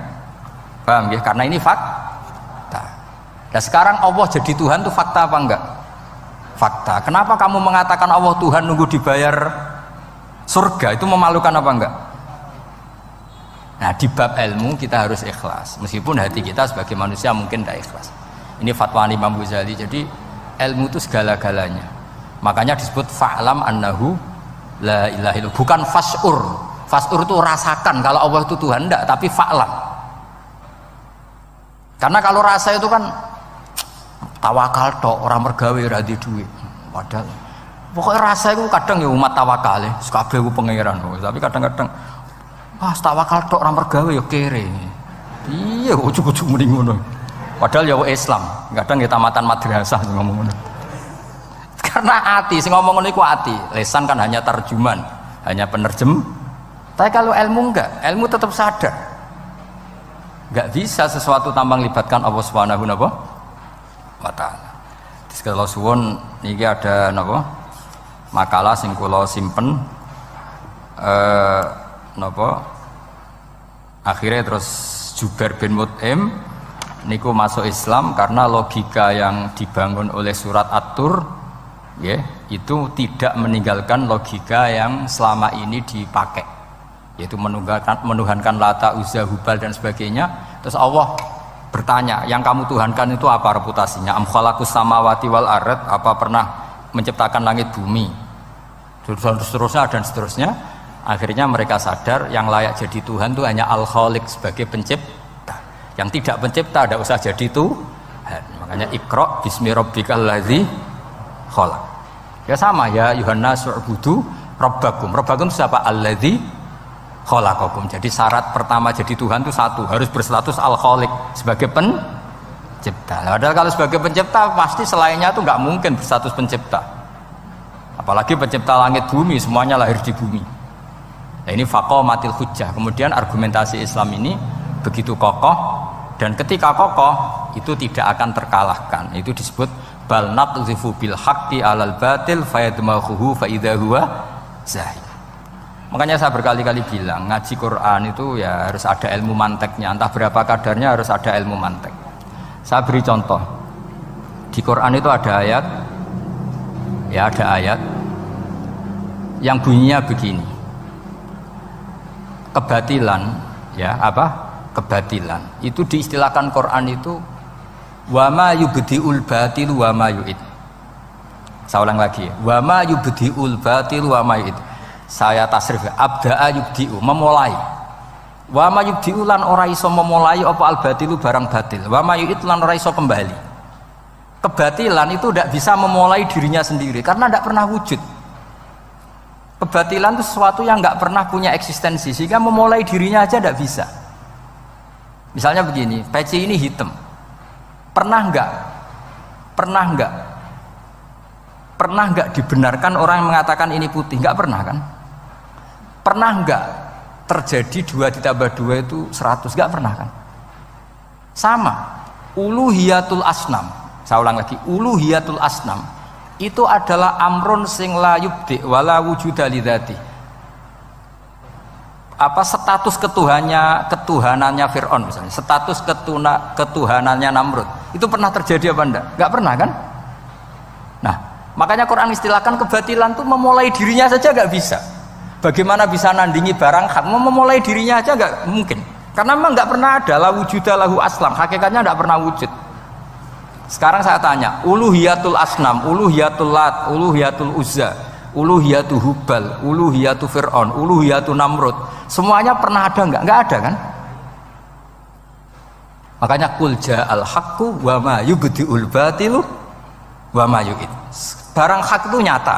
S1: Paham ya? Karena ini fakta. Nah sekarang Allah jadi Tuhan itu fakta apa enggak? Fakta. Kenapa kamu mengatakan Allah Tuhan nunggu dibayar surga? Itu memalukan apa enggak? Nah di bab ilmu kita harus ikhlas. Meskipun hati kita sebagai manusia mungkin tidak ikhlas. Ini fatwa Imam Ghazali. Jadi ilmu itu segala-galanya. Makanya disebut fa'lam annahu la ilaha illallah. Bukan fas'ur. Fas'ur itu rasakan kalau Allah itu Tuhan, enggak, tapi fa'lam. Karena kalau rasa itu kan tawakal tok, orang mergawe ora di duit. Padahal pokoknya rasa itu kadang ya umat tawakal ya, kabeh ku pangeran. Tapi kadang-kadang tawakal tok orang mergawe ya kere. Iya, ujug-ujug mending ngono. Padahal ya Islam, kadang ya tamatan madrasah ngomong ngono. Karena hati sing ngomong ngono iku hati. Lesan kan hanya terjemahan, hanya penerjem. Tapi kalau ilmu enggak, ilmu tetap sadar. Enggak bisa sesuatu tanpa melibatkan Allah Subhanahu wa ta'ala. Terus kalau suwun niki ada napa? Makalah sing kula simpen napa? Akhirnya terus Jubair bin Mut'im niku masuk Islam karena logika yang dibangun oleh surat At-Tur ya, itu tidak meninggalkan logika yang selama ini dipakai, yaitu menuhankan Lata, Uzza, Hubal dan sebagainya. Terus Allah bertanya, yang kamu tuhankan itu apa reputasinya? Am khalaqus samawati wal ard, apa pernah menciptakan langit bumi? Seterusnya dan seterusnya. Akhirnya mereka sadar yang layak jadi Tuhan itu hanya Al-Khaliq sebagai pencipta. Yang tidak pencipta tidak usah jadi Tuhan. Makanya Iqra bismi rabbikal ladzi khalaq. Ya sama ya Yuhannas u'budu rabbakum. Rabbakum siapa? Alladzi khalaqakum. Jadi syarat pertama jadi Tuhan itu satu, harus berstatus Al-Khaliq sebagai pencipta. Padahal kalau sebagai pencipta pasti selainnya itu nggak mungkin berstatus pencipta. Apalagi pencipta langit bumi, semuanya lahir di bumi. Nah ini faqamatil hujjah. Kemudian argumentasi Islam ini begitu kokoh, dan ketika kokoh itu tidak akan terkalahkan. Itu disebut bal naqzifu bil haqqi alal batil fayadmaghuhu fa idza huwa zahir. Makanya saya berkali-kali bilang ngaji Quran itu ya harus ada ilmu manteknya, entah berapa kadarnya harus ada ilmu mantek. Saya beri contoh. Di Quran itu ada ayat, ya ada ayat yang bunyinya begini. Kebatilan, ya apa? Kebatilan. Itu diistilahkan Quran itu wa ma yubdiul batil wa ma yu'id. Saya ulang lagi. Wa ma yubdiul batil wa ma yu'id. Saya tasrif abda'a yubdi'u, memulai. Wa ma yubdi'u lan ora iso memulai apa al batilu barang batil. Wa ma yu'id lan ora iso kembali. Kebatilan itu tidak bisa memulai dirinya sendiri karena tidak pernah wujud. Kebatilan itu sesuatu yang nggak pernah punya eksistensi sehingga memulai dirinya aja tidak bisa. Misalnya begini, peci ini hitam. Pernah nggak dibenarkan orang yang mengatakan ini putih? Nggak pernah kan? Pernah nggak terjadi 2 ditambah 2 itu 100? Nggak pernah kan? Sama, uluhiyatul asnam. Saya ulang lagi, uluhiyatul asnam itu adalah amrun sing la yubdi wala wujuda lidzati. Apa status ketuhanannya Fir'aun misalnya, status ketuhanannya Namrud itu pernah terjadi apa enggak? Enggak pernah kan? Nah, makanya Quran istilahkan kebatilan itu memulai dirinya saja enggak bisa. Bagaimana bisa nandingi barang hak? Memulai dirinya aja enggak mungkin. Karena memang enggak pernah ada la wujuda lahu aslam, hakikatnya enggak pernah wujud. Sekarang saya tanya, uluhiyatul asnam, uluhiyatul lat, uluhiyatul uzza, uluhiyatul hubal, uluhiyatul fir'aun, uluhiyatul namrud, semuanya pernah ada enggak? Enggak ada kan? Makanya qul ja'al haqqu wa ma yubdi'ul batilu wa ma yu'id. Barang hak itu nyata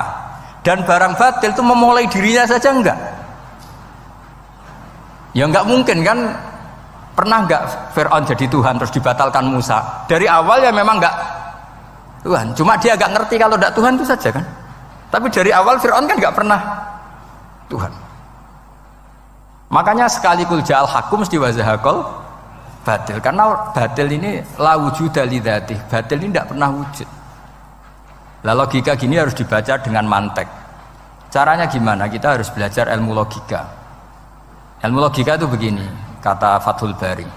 S1: dan barang batil itu memulai dirinya saja enggak? Ya enggak mungkin kan? Pernah enggak Fir'aun jadi Tuhan terus dibatalkan Musa? Dari awal ya memang enggak Tuhan, cuma dia agak ngerti kalau enggak Tuhan itu saja kan. Tapi dari awal Fir'aun kan enggak pernah Tuhan. Makanya sekali kul ja'al haqqu mesti wazahakol batil, karena batil ini la wujuda lidzati, batil ini enggak pernah wujud. Lah logika gini harus dibaca dengan mantek. Caranya gimana? Kita harus belajar ilmu logika. Ilmu logika itu begini, kata Fathul Bari,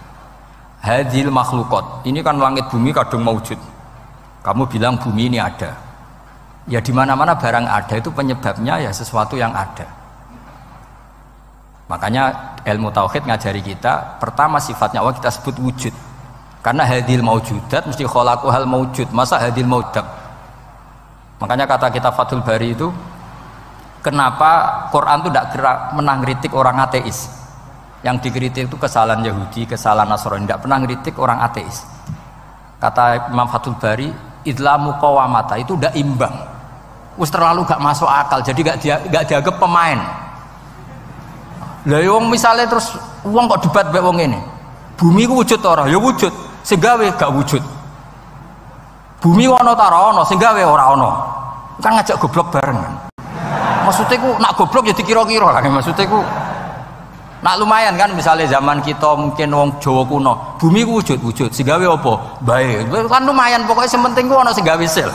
S1: hadhil makhlukot, ini kan langit bumi kadung maujud. Kamu bilang bumi ini ada, ya di mana-mana barang ada itu penyebabnya ya sesuatu yang ada. Makanya ilmu tauhid ngajari kita, pertama sifatnya Allah kita sebut wujud, karena hadhil maujudat mesti khalaqul maujud, masa hadhil maujudat. Makanya kata kita Fathul Bari itu, kenapa Quran itu tidak menang kritik orang ateis? Yang dikritik itu kesalahan Yahudi, kesalahan Nasrani, tidak pernah kritik orang ateis. Kata Imam Fathul Bari, idlamu qawamata, itu udah imbang, us terlalu gak masuk akal, jadi gak dianggap pemain. Lah wong misalnya terus wong kok debat mbek wong ini, bumi ku wujud ora? Ya wujud, sing gawe gak wujud. Bumi ana ta ora ana, sing gawe ora ana. Kan ngajak goblok bareng kan. Maksudnya ku nak goblok ya dikira-kira lah, maksudnya ku nak lumayan kan, misalnya zaman kita mungkin wong Jawa kuno, bumi ku wujud, sing gawe apa? Bae. Kan lumayan, pokoknya sing penting ku ana sing gawe sel.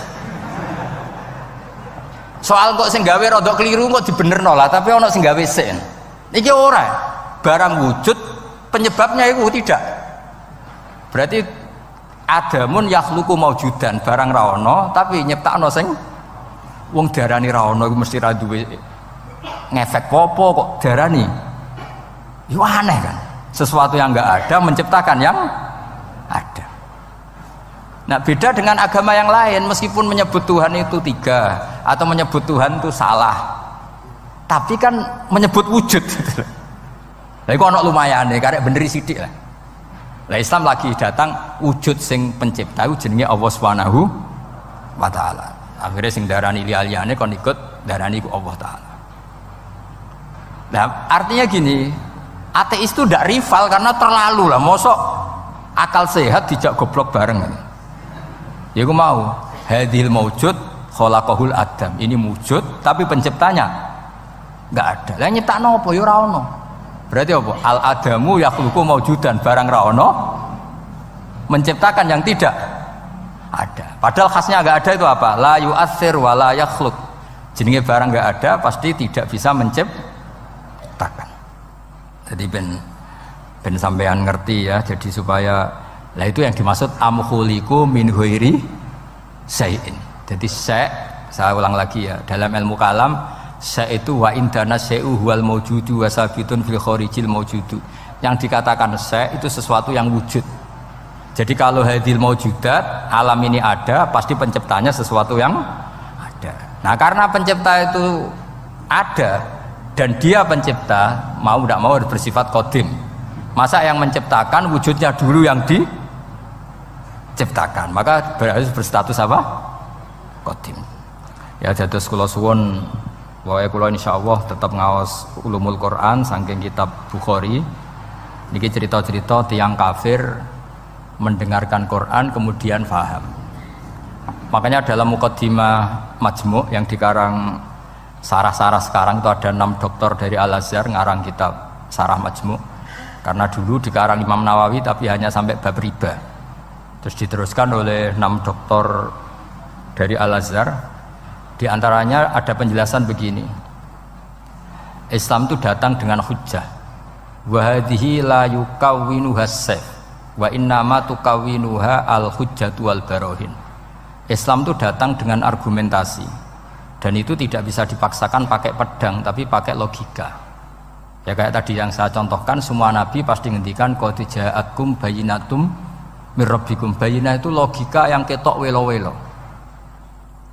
S1: Soal kok sing gawe rada keliru kok dibenerno lah, tapi ana sing gawe sel. Iki ora. Barang wujud penyebabnya itu tidak. Berarti adamun yakhluqu maujudan, barang ra ono tapi nyiptakno sing wong darani ra ono iku mesti ra duwe ngefek apa kok darani. Itu aneh kan, sesuatu yang enggak ada menciptakan yang ada. Nah beda dengan agama yang lain, meskipun menyebut Tuhan itu 3 atau menyebut Tuhan itu salah, tapi kan menyebut wujud. Lah iku ana lumayan nih, karek beneri sithik lah. Lah Islam lagi datang wujud sing pencipta itu jenenge Allah Subhanahu wa taala. Akhirnya sing darani liyane kon ikut darani ku Allah taala. Nah artinya gini, ateis itu tidak rival karena terlalu lah, mosok akal sehat dijak goblok bareng. Ya aku mau hadhil maujud khalaqahul adam, ini wujud tapi penciptanya enggak ada. Lah nyiptakno apa ya ora ono. Berarti apa? Al adamu yakhluqu maujudan, barang ra ono menciptakan yang tidak ada. Padahal khasnya enggak ada itu apa? La yu'athir wa la yakhluq. Jenenge barang enggak ada pasti tidak bisa menciptakan. Jadi ben sampean ngerti ya, jadi supaya lah itu yang dimaksud amkhuliku min ghairi syai'in. Jadi saya ulang lagi ya, dalam ilmu kalam Sa itu wa indana syai'u huwal maujudu wa sabitun fil kharijil maujudu. Yang dikatakan sa itu sesuatu yang wujud. Jadi kalau hadil maujudat, alam ini ada, pasti penciptanya sesuatu yang ada. Nah, karena pencipta itu ada dan dia pencipta, mau tidak mau bersifat qadim. Masa yang menciptakan wujudnya dulu yang diciptakan, maka harus berstatus apa? Qadim. Ya dados kula suwun wae kula insyaallah tetap ngaos ulumul Quran saking kitab Bukhari. Niki cerita-cerita tiyang kafir mendengarkan Quran kemudian faham. Makanya dalam muqaddimah Majmu' yang dikarang sarah-sarah sekarang itu ada 6 doktor dari Al-Azhar ngarang kitab Sarah Majmu'. Karena dulu dikarang Imam Nawawi tapi hanya sampai bab riba. Terus diteruskan oleh 6 doktor dari Al-Azhar. Di antaranya ada penjelasan begini. Islam itu datang dengan hujjah. Wa hadhihi la yukawwinuha as-sayf wa innama tukawwinuha al-hujjatu wal barahin. Islam itu datang dengan argumentasi. Dan itu tidak bisa dipaksakan pakai pedang tapi pakai logika. Ya kayak tadi yang saya contohkan, semua nabi pasti ngendikan qad ja'akum bayyinatum mir rabbikum. Bayyinah itu logika yang ketok welo-welo.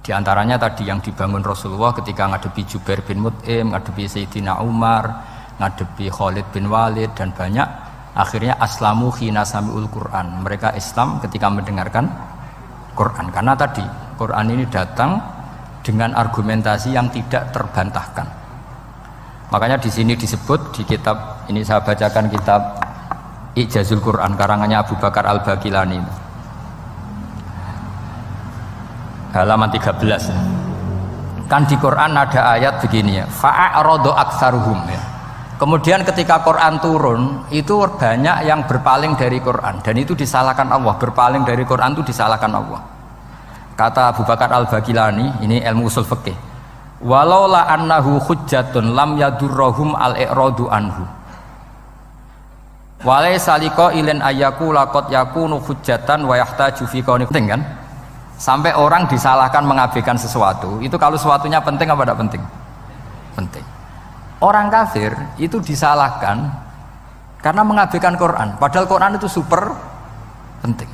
S1: Di antaranya tadi yang dibangun Rasulullah ketika ngadepi Jubair bin Mut'im, ngadepi Sayyidina Umar, ngadepi Khalid bin Walid dan banyak, akhirnya aslamu khina sami'ul Quran. Mereka Islam ketika mendengarkan Quran. Karena tadi Quran ini datang dengan argumentasi yang tidak terbantahkan. Makanya di sini disebut di kitab ini, saya bacakan kitab Ijazul Quran karangannya Abu Bakar Al-Baqilani. Halaman 13. Kan di Quran ada ayat begini ya, fa'aradu aktsaruhum ya. Kemudian ketika Quran turun, itu banyak yang berpaling dari Quran dan itu disalahkan Allah. Berpaling dari Quran itu disalahkan Allah. Kata Abu Bakar Al-Baqilani, ini ilmu usul fikih. Walaula annahu hujjatun lam yadurruhum al-i'radu anhu. Walaysa liqailin ayyaku laqad yakunu hujjatan wa yahtaju fi qauni. Penting kan? Sampai orang disalahkan mengabaikan sesuatu, itu kalau sesuatunya penting apa tidak penting? Penting. Orang kafir itu disalahkan karena mengabaikan Quran, padahal Quran itu super penting.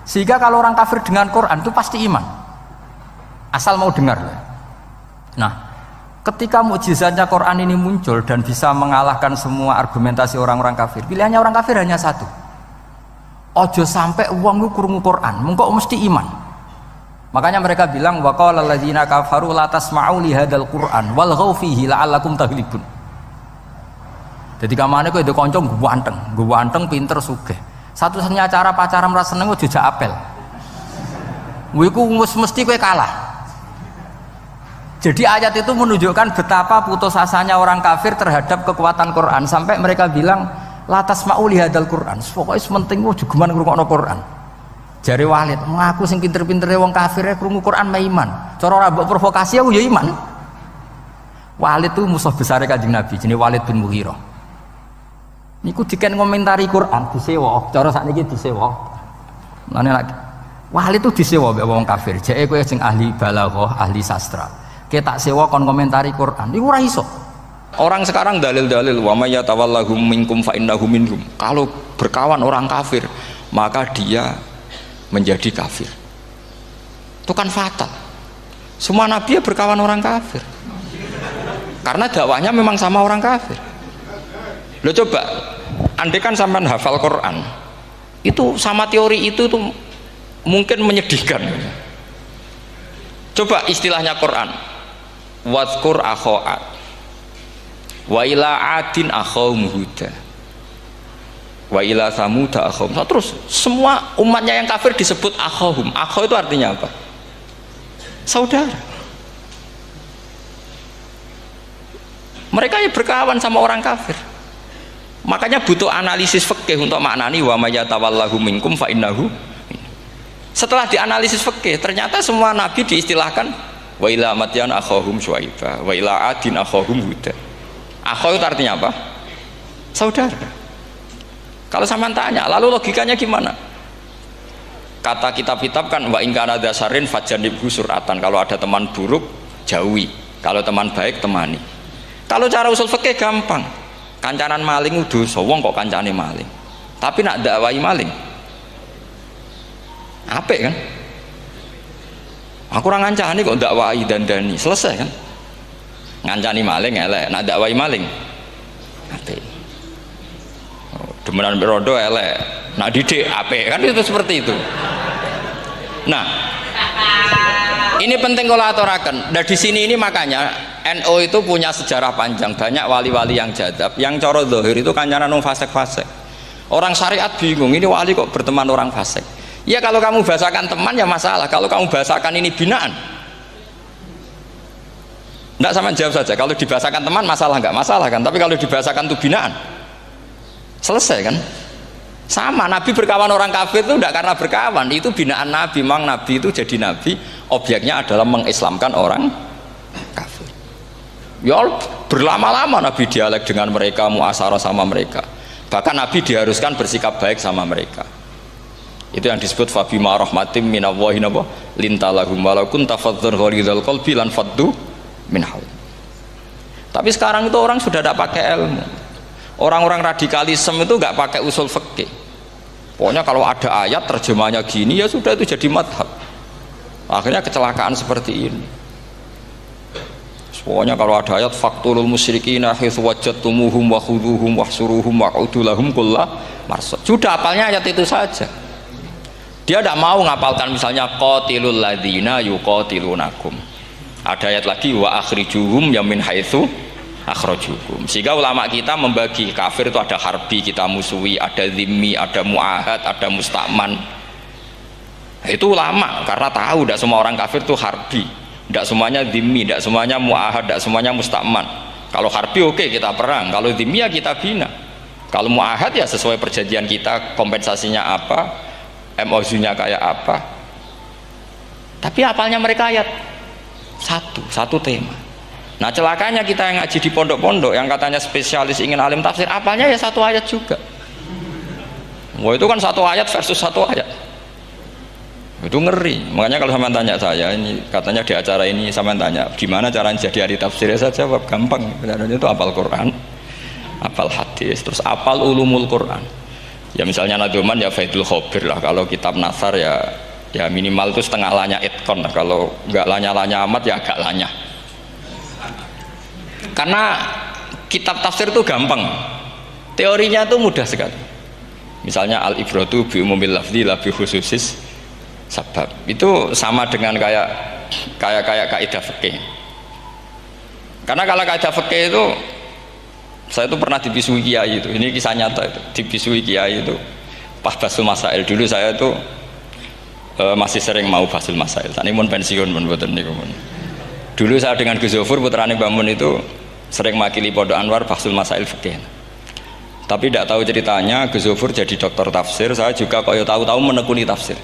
S1: Sehingga kalau orang kafir dengan Quran itu pasti iman, asal mau dengar. Nah, ketika mukjizatnya Quran ini muncul dan bisa mengalahkan semua argumentasi orang-orang kafir, pilihannya orang kafir hanya satu. Ojo sampai uang lu krungu Quran, mengko mesti iman. Makanya mereka bilang wa qala alladzina kafaru la tasma'u li hadzal Qur'an walghaw fihi la'allakum taghlibun. Jadi kamane kowe ndek kanca ganteng, pinter sugih. Satu-satunya cara pacaran merasa seneng jejak apel. Kuwi ku mesti kowe kalah. Jadi ayat itu menunjukkan betapa putus asanya orang kafir terhadap kekuatan Quran sampai mereka bilang latas ma'uli hadal Quran. Pokoknya sementing juga ngrungokno Quran. Jare Walid, aku sing pinter-pintere wong kafir krungu Quran mah iman. Cara ora mbok provokasi aku ya iman. Walid itu musuh besar Kanjeng Nabi, jenenge Walid bin Mughirah. Niku diken ngomentari Quran disewa, cara sakniki disewa. Mane nek Walid itu disewa mbek wong kafir. Jeke kowe sing ahli balaghah, ahli sastra. Kowe tak sewa kon komentari Quran. Niku ora iso. Orang sekarang dalil-dalil wa may yatawallahum minkum fa innahu minhum. Kalau berkawan orang kafir, maka dia menjadi kafir. Itu kan fatal. Semua nabi ya berkawan orang kafir. Karena dakwahnya memang sama orang kafir. Lo coba, andai kan sampean hafal Quran, itu sama teori itu tuh mungkin menyedihkan. Coba istilahnya Quran, wadhkur akho'at wa ila adin akhawum huda wa ila samuda akhawum. Terus semua umatnya yang kafir disebut akhawum. Akhaw itu artinya apa? Saudara. Mereka ya berkawan sama orang kafir. Makanya butuh analisis fikih untuk maknani wa may yatawallahu minkum fa innahu. Setelah dianalisis fikih, ternyata semua nabi diistilahkan wa ila madyan akhahum syuaiba wa ila adin akhahum huda. Akhaw itu artinya apa? Saudara. Kalau sama tanya, lalu logikanya gimana? Kata kitab-kitab kan wa in kana dasarin fajanibhu suratan, kalau ada teman buruk jauhi. Kalau teman baik temani. Kalau cara usul fikih gampang. Kancanan maling dosa, wong kok kancane maling. Tapi nak dakwai maling. Apik kan? Aku ora ngancani kok dakwai dandani, selesai kan? Ngancani maling elek, nak dakwai maling apik. Demenan rondo elek, nak didik apik kan, itu seperti itu. Nah, ini penting kalau aturaken. Nah di sini ini makanya NU itu punya sejarah panjang, banyak wali-wali yang jadab, yang coro zahir itu kancanan wong fasik-fasik. Orang syariat bingung, ini wali kok berteman orang fasik. Ya kalau kamu bahasakan teman ya masalah, kalau kamu bahasakan ini binaan. Enggak, sama jawab saja. Kalau dibahasakan teman masalah enggak? Masalah kan? Tapi kalau dibahasakan itu binaan, selesai kan? Sama, Nabi berkawan orang kafir itu enggak karena berkawan, itu binaan Nabi. Memang Nabi itu jadi Nabi, objeknya adalah mengislamkan orang kafir. Ya berlama-lama Nabi dialek dengan mereka, muasyarah sama mereka. Bahkan Nabi diharuskan bersikap baik sama mereka. Itu yang disebut fabima rahmatim minallahi lintalahum walau kunta faddzan ghalidhal qalbi lan faddu min haul. Tapi sekarang itu orang sudah tidak pakai ilmu. Orang-orang radikalisme itu nggak pakai usul fikih. Pokoknya kalau ada ayat terjemahnya gini ya sudah, itu jadi madhab. Akhirnya kecelakaan seperti ini. Pokoknya kalau ada ayat faqtulul musyrikina haitsu wajadtumuhum wa khudhuhum wahsuruhum wa'udu lahum kulla marsad. Sudah hafalnya ayat itu saja. Dia tidak mau ngapalkan misalnya qatilul ladzina yuqatilunakum. Ada ayat lagi wa akhrijuhum ya min haitsu akhrajukum. Sehingga ulama kita membagi kafir itu ada harbi, kita musuhi, ada zimmi, ada muahad, ada musta'man. Itu ulama karena tahu tidak semua orang kafir itu harbi, tidak semuanya zimmi, tidak semuanya muahad, tidak semuanya musta'man. Kalau harbi oke, kita perang, kalau zimmi ya kita bina. Kalau muahad ya sesuai perjanjian kita, kompensasinya apa, MOU-nya kayak apa. Tapi apalnya mereka ayat satu tema. Nah celakanya kita yang ngaji di pondok-pondok yang katanya spesialis ingin alim tafsir, apalnya ya satu ayat juga. Wah itu kan satu ayat versus satu ayat, itu ngeri. Makanya kalau sama tanya saya, ini katanya di acara ini sama tanya gimana caranya jadi ahli tafsir, saya jawab gampang. Caranya itu hafal Quran, hafal hadis, terus hafal ulumul Quran. Ya misalnya naduman ya faidul khobir lah. Kalau kitab nasar ya minimal itu setengah lanya itkon lah. Kalau nggak lanya-lanya amat ya agak lanya. Karena kitab tafsir itu gampang, teorinya itu mudah sekali. Misalnya al-ibratu bi umumil lafzi la bi khususis sabab. Itu sama dengan kayak kaidah fikih. Karena kalau kaidah fikih itu saya itu pernah dibisui kiai itu. Ini kisah nyata itu. Dibisui kiai itu pas basul masail. Dulu saya itu masih sering mau basul masail. Tani mun pensiun mun mboten niku. Dulu saya dengan Gus Zofur putrane Mbah Mun itu sering makili Pondok Anwar basul masail fikih. Tapi tidak tahu ceritanya Gus Zofur jadi dokter tafsir, saya juga kaya tahu-tahu menekuni tafsir.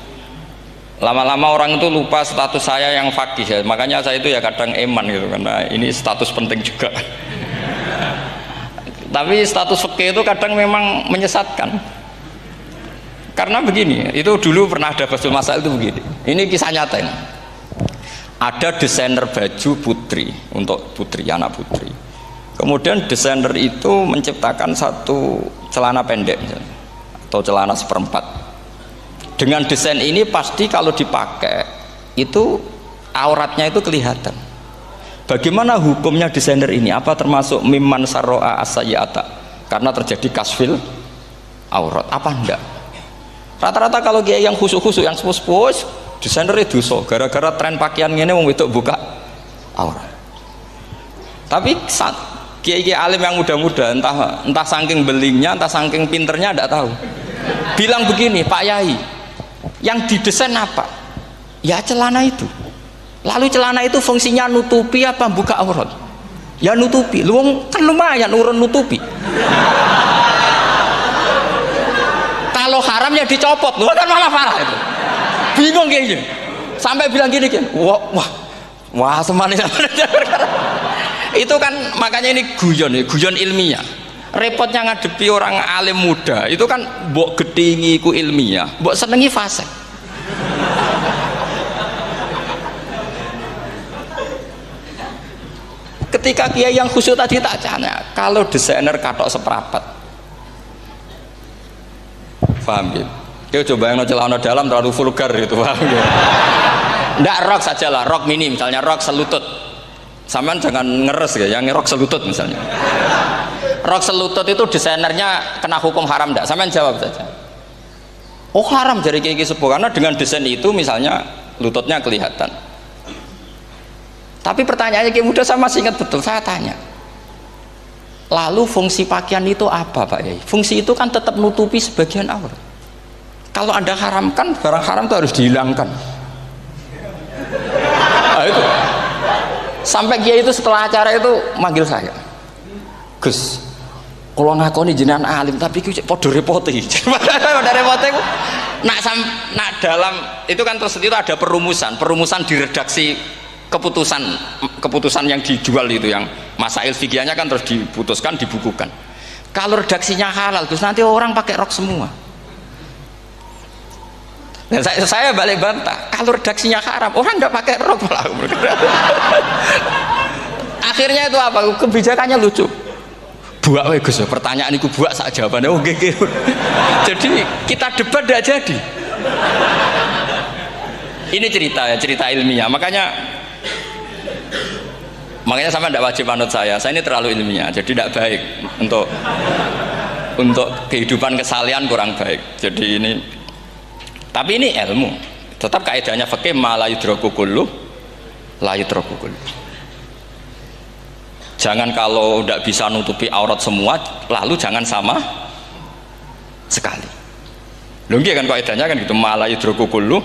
S1: Lama-lama orang itu lupa status saya yang fakih ya. Makanya saya itu ya kadang eman gitu karena ini status penting juga. Tapi status fikih itu kadang memang menyesatkan. Karena begini, itu dulu pernah ada basul masail itu begini. Ini kisah nyata ini. Ada desainer baju putri untuk putri, anak putri. Kemudian desainer itu menciptakan satu celana pendek misalnya, atau celana seperempat. Dengan desain ini pasti kalau dipakai itu auratnya itu kelihatan. Bagaimana hukumnya desainer ini? Apa termasuk mimman sarro'a as-sayyi'ata? Karena terjadi kasfil aurat. Apa enggak? Rata-rata kalau kiai yang khusyuk-khusyuk, yang sepuh-sepuh, desainer itu dosa. Gara-gara tren pakaian ini wong wedok buka aurat. Tapi kiai-kiai alim yang muda-muda, entah saking belingnya, entah saking pinternya, tidak tahu. Bilang begini, Pak Yai, yang didesain apa? Ya celana itu. Lalu celana itu fungsinya nutupi apa buka aurat? Ya nutupi. Lu kan lumayan urun nutupi. Kalau haram ya dicopot, lu kan malah parah itu. Bingung kayaknya. Sampai bilang gini kan, wah semanis. Itu kan makanya ini guyon ilmiah. Repotnya ngadepi orang alim muda itu kan mbok gedhingi ku ilmiah, mbok senengi fasik. Ketika kiai yang khusyuk tadi tak tanya, kalau desainer katok seprapat, paham gitu? Kau coba yang celana dalam terlalu vulgar gitu, paham gitu? Nggak, rok saja lah, rok mini misalnya, rok selutut. Sampean jangan ngeres ya, yang rok selutut misalnya. Rok selutut itu desainernya kena hukum haram enggak? Sampean jawab saja. Oh haram dari kiai sepuh, karena dengan desain itu misalnya lututnya kelihatan. Tapi pertanyaannya Kiai Muda saya masih ingat betul, saya tanya. Lalu fungsi pakaian itu apa Pak Yai? Fungsi itu kan tetap nutupi sebagian aurat. Kalau Anda haramkan, barang haram itu harus dihilangkan. Nah, itu. Sampai Kiai itu setelah acara itu manggil saya. Gus, kalau ngakoni jenengan alim tapi ku podo repote. Podo repote ku nak dalam itu kan terus itu ada perumusan di redaksi keputusan yang dijual itu, yang masail fikihnya kan terus diputuskan, dibukukan. Kalau redaksinya halal Gus, nanti orang pakai rok semua. Dan saya balik bantah, kalau redaksinya haram orang nggak pakai rok lah. Akhirnya itu apa? Kebijakannya lucu. Buak we Gus, pertanyaan itu buak sak jawabannya oke. Jadi kita debat tidak jadi. Ini cerita ilmiah, makanya sama tidak wajib manut saya ini terlalu ilmiah, jadi tidak baik untuk kehidupan kesalian, kurang baik. Jadi ini, tapi ini ilmu, tetap kaidahnya fikih ma la yudraku kullu la yudraku kullu. Jangan kalau tidak bisa nutupi aurat semua lalu jangan sama sekali. Lho nggih kan kaidahnya kan gitu, ma la yudraku kullu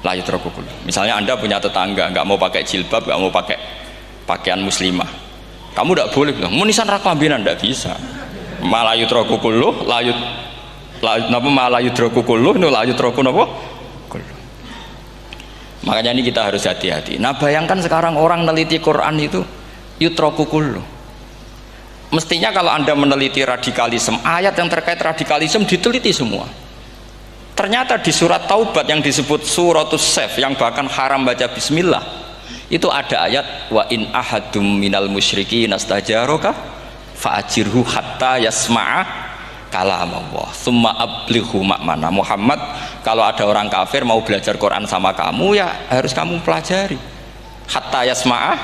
S1: la yudraku kullu. Misalnya Anda punya tetangga nggak mau pakai jilbab, nggak mau pakai pakaian muslimah, kamu tidak boleh bilang munisan raklambinan, tidak bisa. Malayu trokukuluh layut napa malayu trokukuluh nu layut troku napa kulluh. Makanya ini kita harus hati-hati. Nah bayangkan sekarang orang meneliti Quran itu yutrokukuluh. Mestinya kalau Anda meneliti radikalisme, ayat yang terkait radikalisme diteliti semua. Ternyata di surat Taubat yang disebut suratus Saif, yang bahkan haram baca bismillah, itu ada ayat wa in ahadum minal musyrikin nastajaraka fa'ajirhu hatta yasma'a kalam Allah thumma ablighu ma'mana. Muhammad, kalau ada orang kafir mau belajar Quran sama kamu, ya harus kamu pelajari hatta yasma'a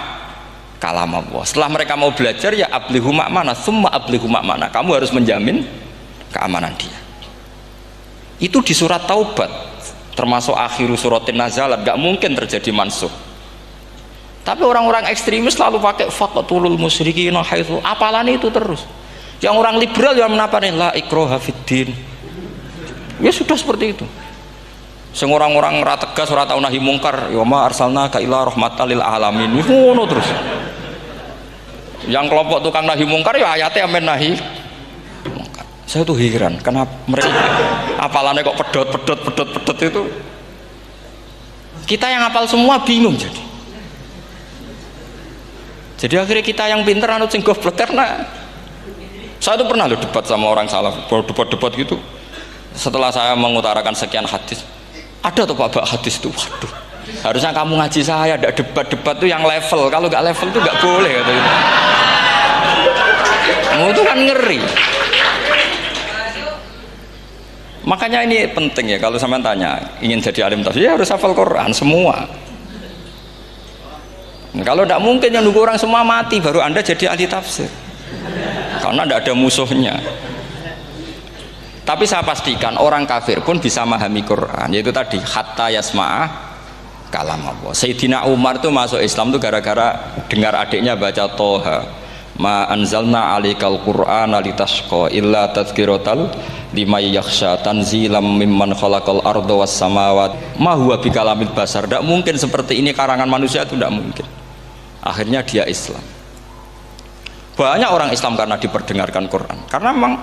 S1: kalam Allah. Setelah mereka mau belajar, ya ablighu ma'mana, thumma ablighu ma'mana, kamu harus menjamin keamanan dia. Itu di surat Taubat, termasuk akhiru suratin nazalat, gak mungkin terjadi mansuh. Tapi orang-orang ekstremis selalu pakai faqatulul musyrikin haitsu, apalan itu terus. Yang orang liberal yang menapani la ikraha fiddin. Ya sudah seperti itu. Sing orang-orang ora tegas, ora tau nahi mungkar, ya ma arsalnaka ila rahmatal lil alamin. Ngono terus. Yang kelompok tukang nahi mungkar ya ayatnya amen nahi mungkar. Saya tuh heran, kenapa mereka apalannya kok pedot itu. Kita yang hafal semua bingung jadi. Jadi akhirnya kita yang pinter anut sing goblok, karena saya tuh pernah debat sama orang salaf, debat gitu. Setelah saya mengutarakan sekian hadis, ada tuh Pak hadis itu, waduh, harusnya kamu ngaji saya, ada debat tuh yang level, kalau nggak level tuh nggak boleh katanya. Kamu tuh kan ngeri. Makanya ini penting ya, kalau sampean tanya ingin jadi alim tafsir ya harus hafal Quran semua. Kalau tidak mungkin yang nunggu orang semua mati baru Anda jadi ahli tafsir, karena tidak ada musuhnya. Tapi saya pastikan orang kafir pun bisa memahami Quran, yaitu tadi hatta yasma'ah kalam Allah. Sayyidina Umar tuh masuk Islam tuh gara-gara dengar adiknya baca Toha, ma anzalna alikal Qur'ana litashqa illa tadhkiratal liman yakhsha tanzilam mimman khalaqal arda was samawat ma huwa bikalamil basar. Tidak mungkin seperti ini karangan manusia, itu tidak mungkin. Akhirnya dia Islam. Banyak orang Islam karena diperdengarkan Quran, karena memang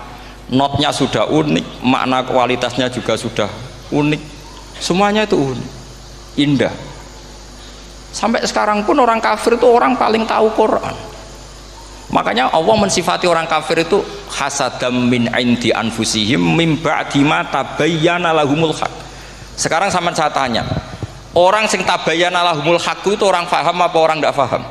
S1: notnya sudah unik, makna kualitasnya juga sudah unik, semuanya itu unik, indah. Sampai sekarang pun orang kafir itu orang paling tahu Quran. Makanya Allah mensifati orang kafir itu hasadam min indi anfusihim mim ba'di ma tabayyana lahumul haq. Sekarang sama saya tanya, orang sing tabayyana lahumul haq itu orang faham apa orang tidak faham?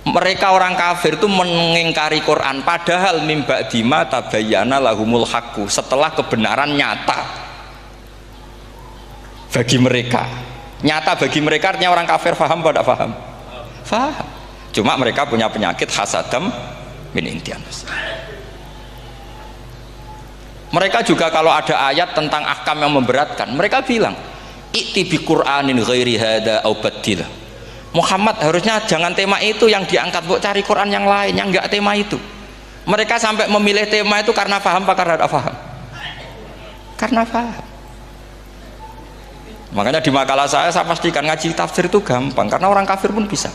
S1: Mereka orang kafir itu mengingkari Quran padahal mim ba'dima tabayyana lahumul haqqu, setelah kebenaran nyata bagi mereka. Nyata bagi mereka artinya orang kafir paham apa tidak paham? Paham. Cuma mereka punya penyakit hasadam min intianus. Mereka juga kalau ada ayat tentang ahkam yang memberatkan, mereka bilang i'ti bi Qur'anin ghairi hada au baddilah. Muhammad harusnya jangan tema itu yang diangkat, buat cari Quran yang lain yang enggak tema itu. Mereka sampai memilih tema itu karena paham apa karena tidak paham? Karena paham. Makanya di makalah saya pastikan ngaji tafsir itu gampang karena orang kafir pun bisa.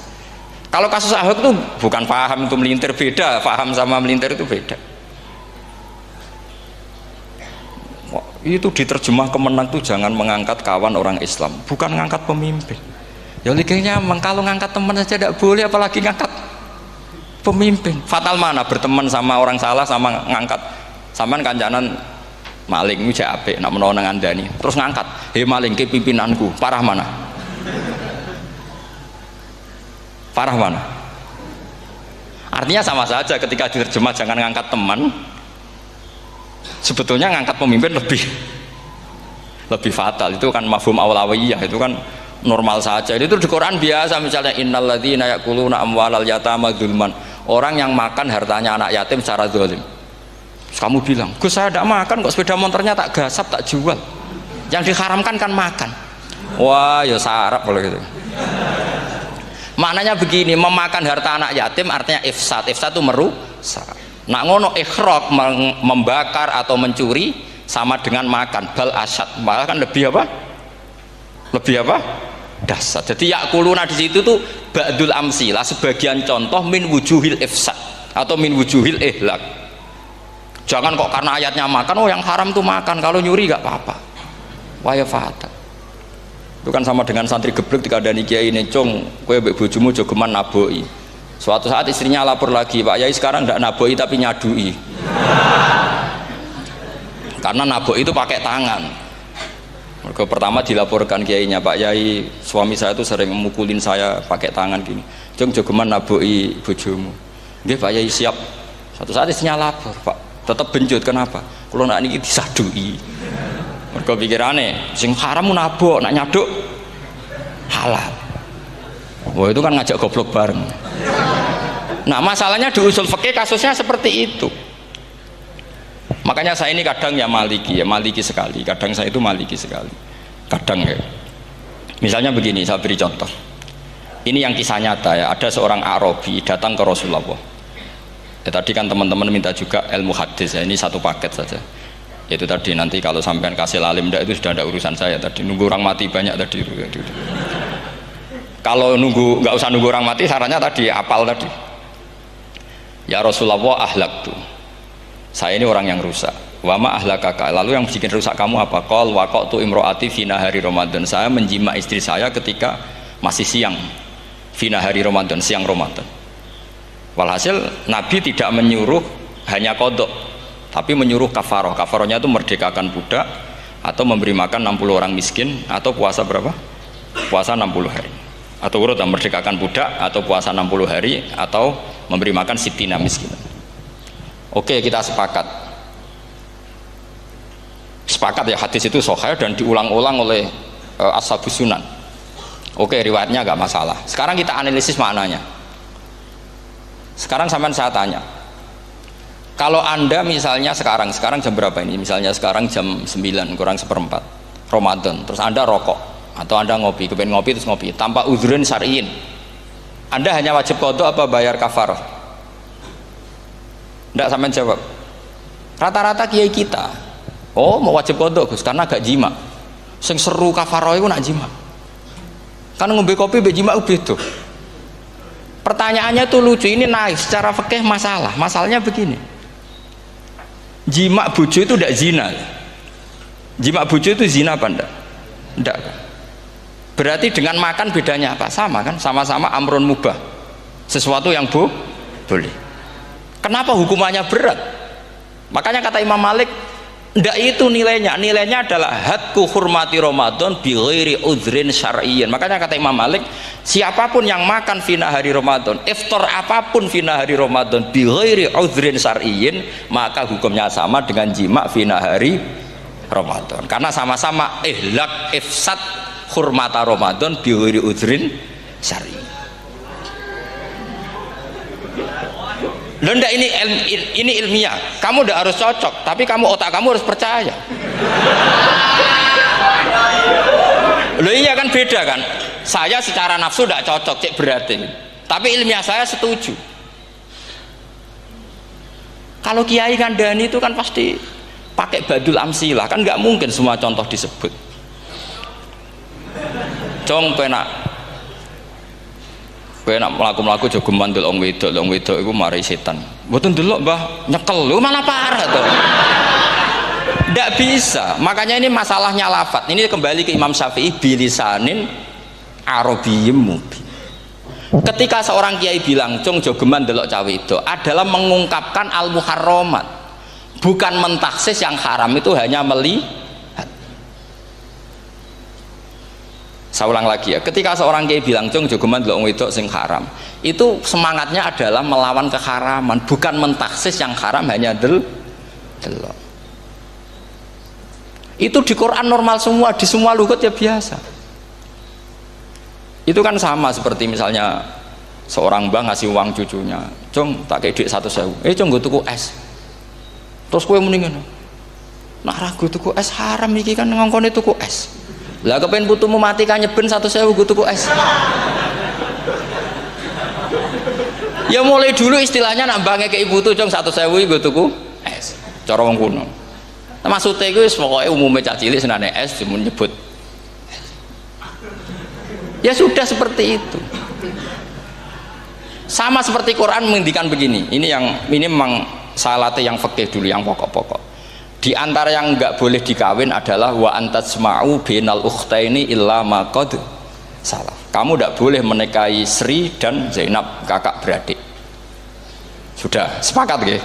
S1: Kalau kasus Ahok itu bukan paham itu melintir, beda. Paham sama melintir itu beda. Itu diterjemah kemenang tuh jangan mengangkat kawan orang Islam, bukan mengangkat pemimpin. Ya liganya kalau ngangkat teman saja tidak boleh, apalagi ngangkat pemimpin. Fatal mana berteman sama orang salah sama ngangkat. Saman kancanan maling itu apik nak menawa nang andani terus ngangkat, "Hei maling ke pimpinanku." Parah mana? Parah mana? Artinya sama saja ketika diterjemah jangan ngangkat teman. Sebetulnya ngangkat pemimpin lebih fatal. Itu kan mafhum awlawiyah, itu kan normal saja. Itu di Quran biasa, misalnya innalladzina ya'kuluna amwalal yatama dzulman, orang yang makan hartanya anak yatim secara zalim. Terus kamu bilang, "Gus, saya tidak makan kok, sepeda motornya tak gasap, tak jual." Yang diharamkan kan makan. Wah, ya sarap kalau gitu. Maknanya begini, memakan harta anak yatim artinya ifsad. Ifsad itu merusak. Nak ngono ikhraq, membakar atau mencuri sama dengan makan, bal asyad, malah kan lebih apa? Lebih apa? Dasar. Jadi yakuluna di situ tuh ba'dul amsilah, sebagian contoh min wujuhil ifsad atau min wujuhil ihlak. Jangan kok karena ayatnya makan, oh yang haram tuh makan, kalau nyuri gak apa-apa. Waya fatal. Itu kan sama dengan santri geblek ketika ada kiai necong, kowe mbek bojomu jogeman naboi. Suatu saat istrinya lapor lagi, "Pak Yai sekarang tidak naboi tapi nyadui." Karena naboi itu pakai tangan. Mereka pertama dilaporkan kiainya, "Pak Yai, suami saya itu sering memukulin saya pakai tangan gini. Jong jogeman naboi bojomu." "Nggih Pak Yai, siap." Suatu saat istrinya lapor, "Pak, tetap benjut, kenapa?" "Kalau nak niki disadui." Mereka pikirannya, sing haram nabok, nak nyaduk halal. Wah, itu kan ngajak goblok bareng. Nah, masalahnya di usul fikih kasusnya seperti itu. Makanya saya ini kadang ya maliki sekali. Kadang saya itu maliki sekali. Kadang ya. Misalnya begini, saya beri contoh. Ini yang kisah nyata ya. Ada seorang Arabi datang ke Rasulullah. Ya, tadi kan teman-teman minta juga ilmu hadis ya. Ini satu paket saja. Itu tadi nanti kalau sampean kasih lalim itu sudah ada urusan saya tadi. Nunggu orang mati banyak tadi. Kalau nggak usah nunggu orang mati, sarannya tadi apal tadi. Ya Rasulullah, ahlak tuh. Saya ini orang yang rusak. Wama ahlakaka. Lalu yang bikin rusak kamu apa? Qol waqatu imroati fi nahari Ramadan. Saya menjima istri saya ketika masih siang. Fi nahari Ramadan, siang Ramadan. Walhasil Nabi tidak menyuruh hanya kodok, tapi menyuruh kafaroh. Kafarohnya itu merdekakan budak atau memberi makan 60 orang miskin atau puasa berapa? Puasa 60 hari. Atau urut merdekakan budak atau puasa 60 hari atau memberi makan sitina miskin. Oke, kita sepakat ya, hadis itu sahih dan diulang-ulang oleh ashabus sunan. Oke, riwayatnya agak masalah. Sekarang kita analisis maknanya. Sekarang sampean saya tanya, kalau anda misalnya sekarang jam berapa ini? Misalnya sekarang jam 9 kurang seperempat Ramadan, terus anda rokok atau anda ngopi, kepengen ngopi terus ngopi tanpa udhurun syar'iin, anda hanya wajib qadha apa bayar kafarah? Tidak, sampean jawab. Rata-rata kiai kita, oh mau wajib qadha Gus karena gak jima. Sing seru kafarah itu nak jima. Kan ngombe kopi mbek jima beda. Pertanyaannya tuh lucu, ini naik secara fikih masalahnya begini. Jima bojo itu tidak zina. Jima bojo itu zina apa enggak? Enggak. Berarti dengan makan bedanya apa? Sama kan? Sama-sama amrun mubah. Sesuatu yang boleh. Kenapa hukumannya berat? Makanya kata Imam Malik, Ndak itu nilainya. Nilainya adalah hadku hurmati Ramadan bi ghairi udhrin syar'iyyin. Makanya kata Imam Malik, siapapun yang makan fina hari Ramadan, iftar apapun fina hari Ramadan bi ghairi udhrin syar'iyyin, maka hukumnya sama dengan jima fina hari Ramadan. Karena sama-sama ihlak ifsad hurmata Ramadan bi ghairi udhrin syar'iyyin. Loh, enggak, ini ilmiah. Kamu udah harus cocok, tapi otak kamu harus percaya. Loh iya kan, beda kan. Saya secara nafsu tidak cocok, cek berarti. Tapi ilmiah saya setuju. Kalau Kiai Kandani itu kan pasti pakai badul amsilah, kan nggak mungkin semua contoh disebut. Cong penak melaku-melaku jogeman delok wedok iku mari setan. Mboten delok Mbah, nyekel lho malah parah to. Ndak bisa. Makanya ini masalahnya lafat. Ini kembali ke Imam Syafi'i bilisanin arabiyyim mubin. Ketika seorang kiai bilang cung jogeman delok cah wedok adalah mengungkapkan al-muharramat. Bukan mentaksis yang haram itu hanya melihat. Saya ulang lagi ya, ketika seorang kiai bilang cung jogeman delok wedok sing haram, itu semangatnya adalah melawan keharaman, bukan mentaksis yang haram hanya delok. Itu di Quran normal semua, di semua lugat ya biasa. Itu kan sama seperti misalnya seorang mbah ngasih uang cucunya, cung tak kayak duit 100.000, cung gue tuku es. Terus kue mendingan, nah ragu tuku es haram iki kan ngongkone tuku es. Lah kepen putumu mati kan nyeben 100.000 gue tuku es. Ya mulai dulu istilahnya nak bange ke ibu tuh cung 100.000 gue tuku es. Cara wong kuno. Maksudnya gue pokoknya umumnya cah cilik senane es cuma nyebut. Ya sudah seperti itu. Sama seperti Quran menghentikan begini. Ini memang salate yang fikih dulu, yang pokok-pokok. Di antara yang enggak boleh dikawin adalah wa antasma'u bainal ukhtaini illa ma qad salah. Kamu enggak boleh menikahi Sri dan Zainab, kakak beradik. Sudah sepakat nggih?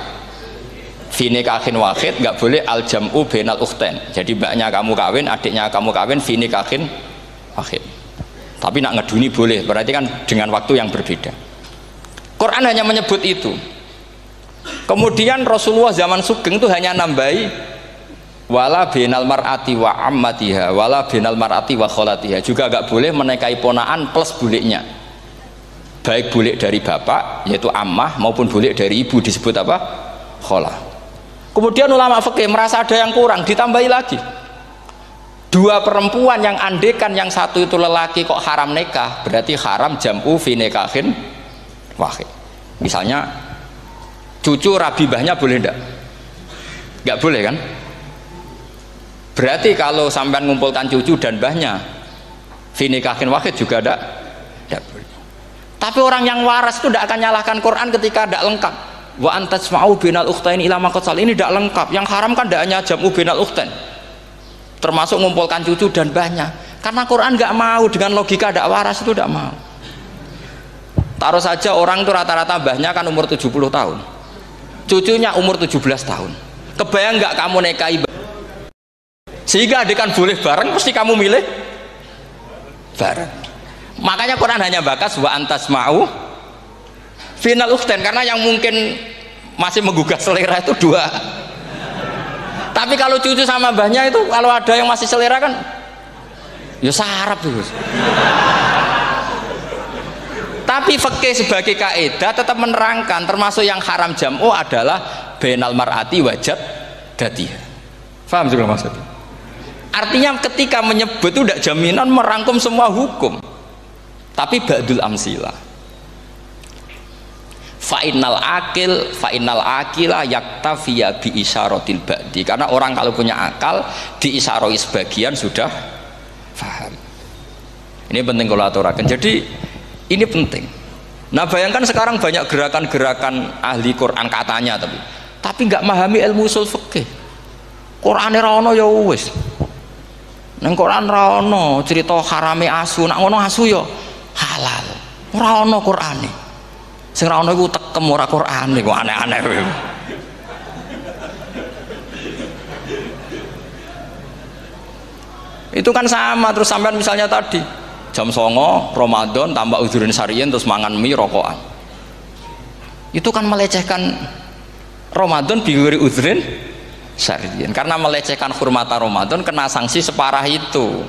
S1: Fi nikahin wahid enggak boleh al jam'u bainal ukhtain. Jadi mbaknya kamu kawin, adiknya kamu kawin fi nikahin wahid. Tapi nak ngeduni boleh, berarti kan dengan waktu yang berbeda. Quran hanya menyebut itu. Kemudian Rasulullah zaman Sugeng itu hanya nambahi wala binal mar'ati wa ammatiha wala binal mar'ati wa kholatiha, juga agak boleh menikahi ponaan plus buliknya, baik bulik dari bapak yaitu ammah maupun bulik dari ibu disebut apa? Kholah. Kemudian ulama fikih merasa ada yang kurang, ditambahi lagi dua perempuan yang andekan yang satu itu lelaki kok haram nikah, berarti haram jam'u fi nikahin wahid. Misalnya cucu rabibahnya boleh enggak? Enggak boleh kan? Berarti kalau sampean ngumpulkan cucu dan mbahnya fi nikahin wahid juga enggak boleh. Tapi orang yang waras itu tidak akan nyalahkan Quran ketika tidak lengkap. Wa antasma'u bainal ukhtaini ila ma qad sal, ini tidak lengkap. Yang haram kan tidak hanya jam'u bainal ukhtain, termasuk ngumpulkan cucu dan mbahnya. Karena Quran nggak mau dengan logika tidak waras, itu tidak mau. Taruh saja orang itu rata-rata mbahnya kan umur 70 tahun, cucunya umur 17 tahun. Kebayang nggak kamu nikahi sehingga adekan boleh bareng, pasti kamu milih bareng. Makanya Quran hanya bakas wa antasma'u final ukhtain, karena yang mungkin masih menggugah selera itu dua. Tapi kalau cucu sama mbahnya itu, kalau ada yang masih selera kan ya sarap tuh. Tapi fikih sebagai kaidah tetap menerangkan termasuk yang haram jam'u adalah bainal mar'ati wajad datiha. Paham juga maksudnya? Artinya ketika menyebut itu tidak jaminan merangkum semua hukum, tapi ba'dul amsilah. Fa'innal akila yaktafiya bi isyaratil ba'di, karena orang kalau punya akal diisyarai sebagian sudah paham. Ini penting kalau aturakan. Jadi ini penting. Nah bayangkan sekarang banyak gerakan-gerakan ahli Quran katanya, tapi nggak memahami ilmu usul fikih. Quran ra ono ya wis. Nang Quran ra ono cerita harame asu, nak ngono asu ya halal. Ora ono Qurane. Sing ra ono iku tekem ora Qurane, kok aneh-aneh. Itu kan sama. Terus sampean misalnya tadi jam 09.00 Ramadan tambah udhurin syariyin terus mangan mie rokokan. Itu kan melecehkan Ramadan biguri udhurin syariyin. Karena melecehkan hurmata Ramadan kena sanksi separah itu.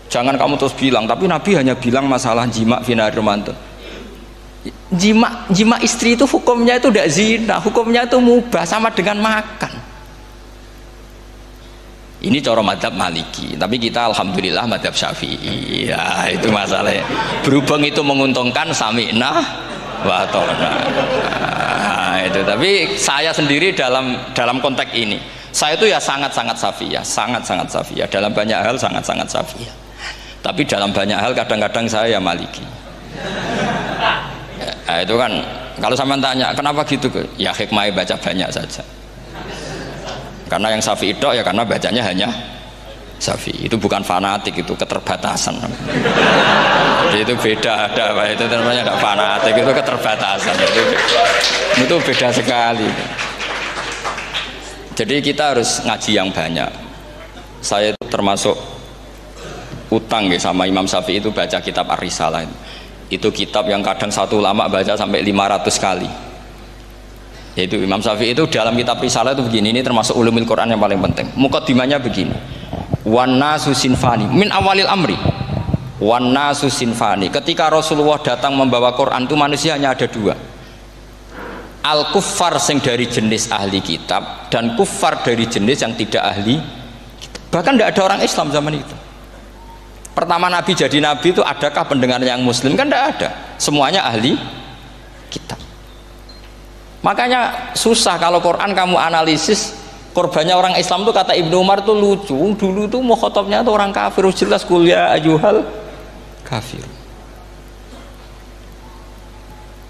S1: Jangan kamu terus bilang, tapi Nabi hanya bilang masalah jima fi nahar Ramadan. Jima istri itu hukumnya itu tidak zina, hukumnya itu mubah sama dengan makan. Ini cara madzhab Maliki, tapi kita alhamdulillah madzhab Syafi'i. Ya itu masalahnya. Berhubung itu menguntungkan sami'na wa ta'na. Nah, itu. Tapi saya sendiri dalam konteks ini, saya itu ya sangat-sangat Syafi'iyah, sangat-sangat Syafi'iyah. Dalam banyak hal sangat-sangat Syafi'iyah. Tapi dalam banyak hal kadang-kadang saya ya Maliki. Nah, itu kan kalau sama tanya kenapa gitu, ya hikmahnya baca banyak saja. Karena yang Syafi'i itu ya karena bacanya hanya Syafi'i. Itu bukan fanatik, itu keterbatasan. Jadi itu beda, ada itu namanya ada fanatik, itu keterbatasan. Itu beda sekali. Jadi kita harus ngaji yang banyak. Saya itu termasuk utang ya sama Imam Syafi'i itu baca kitab Ar-Risalah. Itu kitab yang kadang satu ulama baca sampai 500 kali. Yaitu Imam Syafi'i itu dalam kitab Risalah itu begini, ini termasuk ulumul Quran yang paling penting. Muqaddimahnya begini. Wan nasu sinfani min awalil amri. Wan nasu sinfani. Ketika Rasulullah datang membawa Quran itu manusia hanya ada dua. Al kuffar sing dari jenis ahli kitab dan kuffar dari jenis yang tidak ahli kitab. Bahkan tidak ada orang Islam zaman itu. Pertama Nabi jadi Nabi itu adakah pendengar yang Muslim? Kan tidak ada, semuanya ahli kitab. Makanya susah kalau Quran kamu analisis korbannya orang Islam tuh, kata Ibnu Umar tuh lucu. Dulu tuh mukhatabnya tuh orang kafir, jelas kuliah ayyuhal kafir.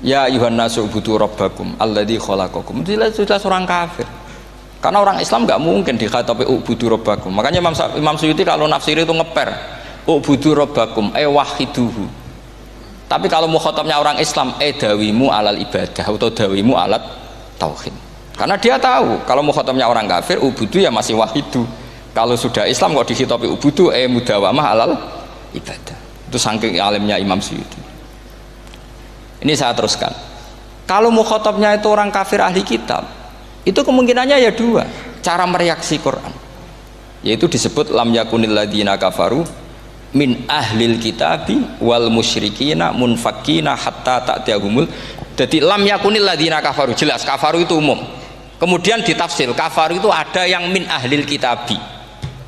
S1: Ya ayuhan nasu ubudu rabbakum alladzi khalaqakum. Jelas orang kafir. Karena orang Islam nggak mungkin dikhatabi ubudu rabbakum. Makanya Imam Suyuti kalau nafsiri itu ngeper. Ubudu rabbakum wahiduhu. Tapi kalau mukhatabnya orang Islam dawimu alal ibadah atau dawimu alat tauhid. Karena dia tahu kalau mukhatabnya orang kafir ubudu ya masih wahidu. Kalau sudah Islam kok dikhitabi ubudu mudawamah alal ibadah. Itu saking alimnya Imam Suyuti. Ini saya teruskan. Kalau mukhatabnya itu orang kafir ahli kitab, itu kemungkinannya ya dua cara mereaksi Quran. Yaitu disebut lam yakunil ladzina kafaru min ahlil kitabi wal musyrikina munfakina hatta ta'tiyahumul. Jadi lam yakunil ladzina kafaru, jelas kafaru itu umum. Kemudian ditafsir kafaru itu ada yang min ahlil kitabi,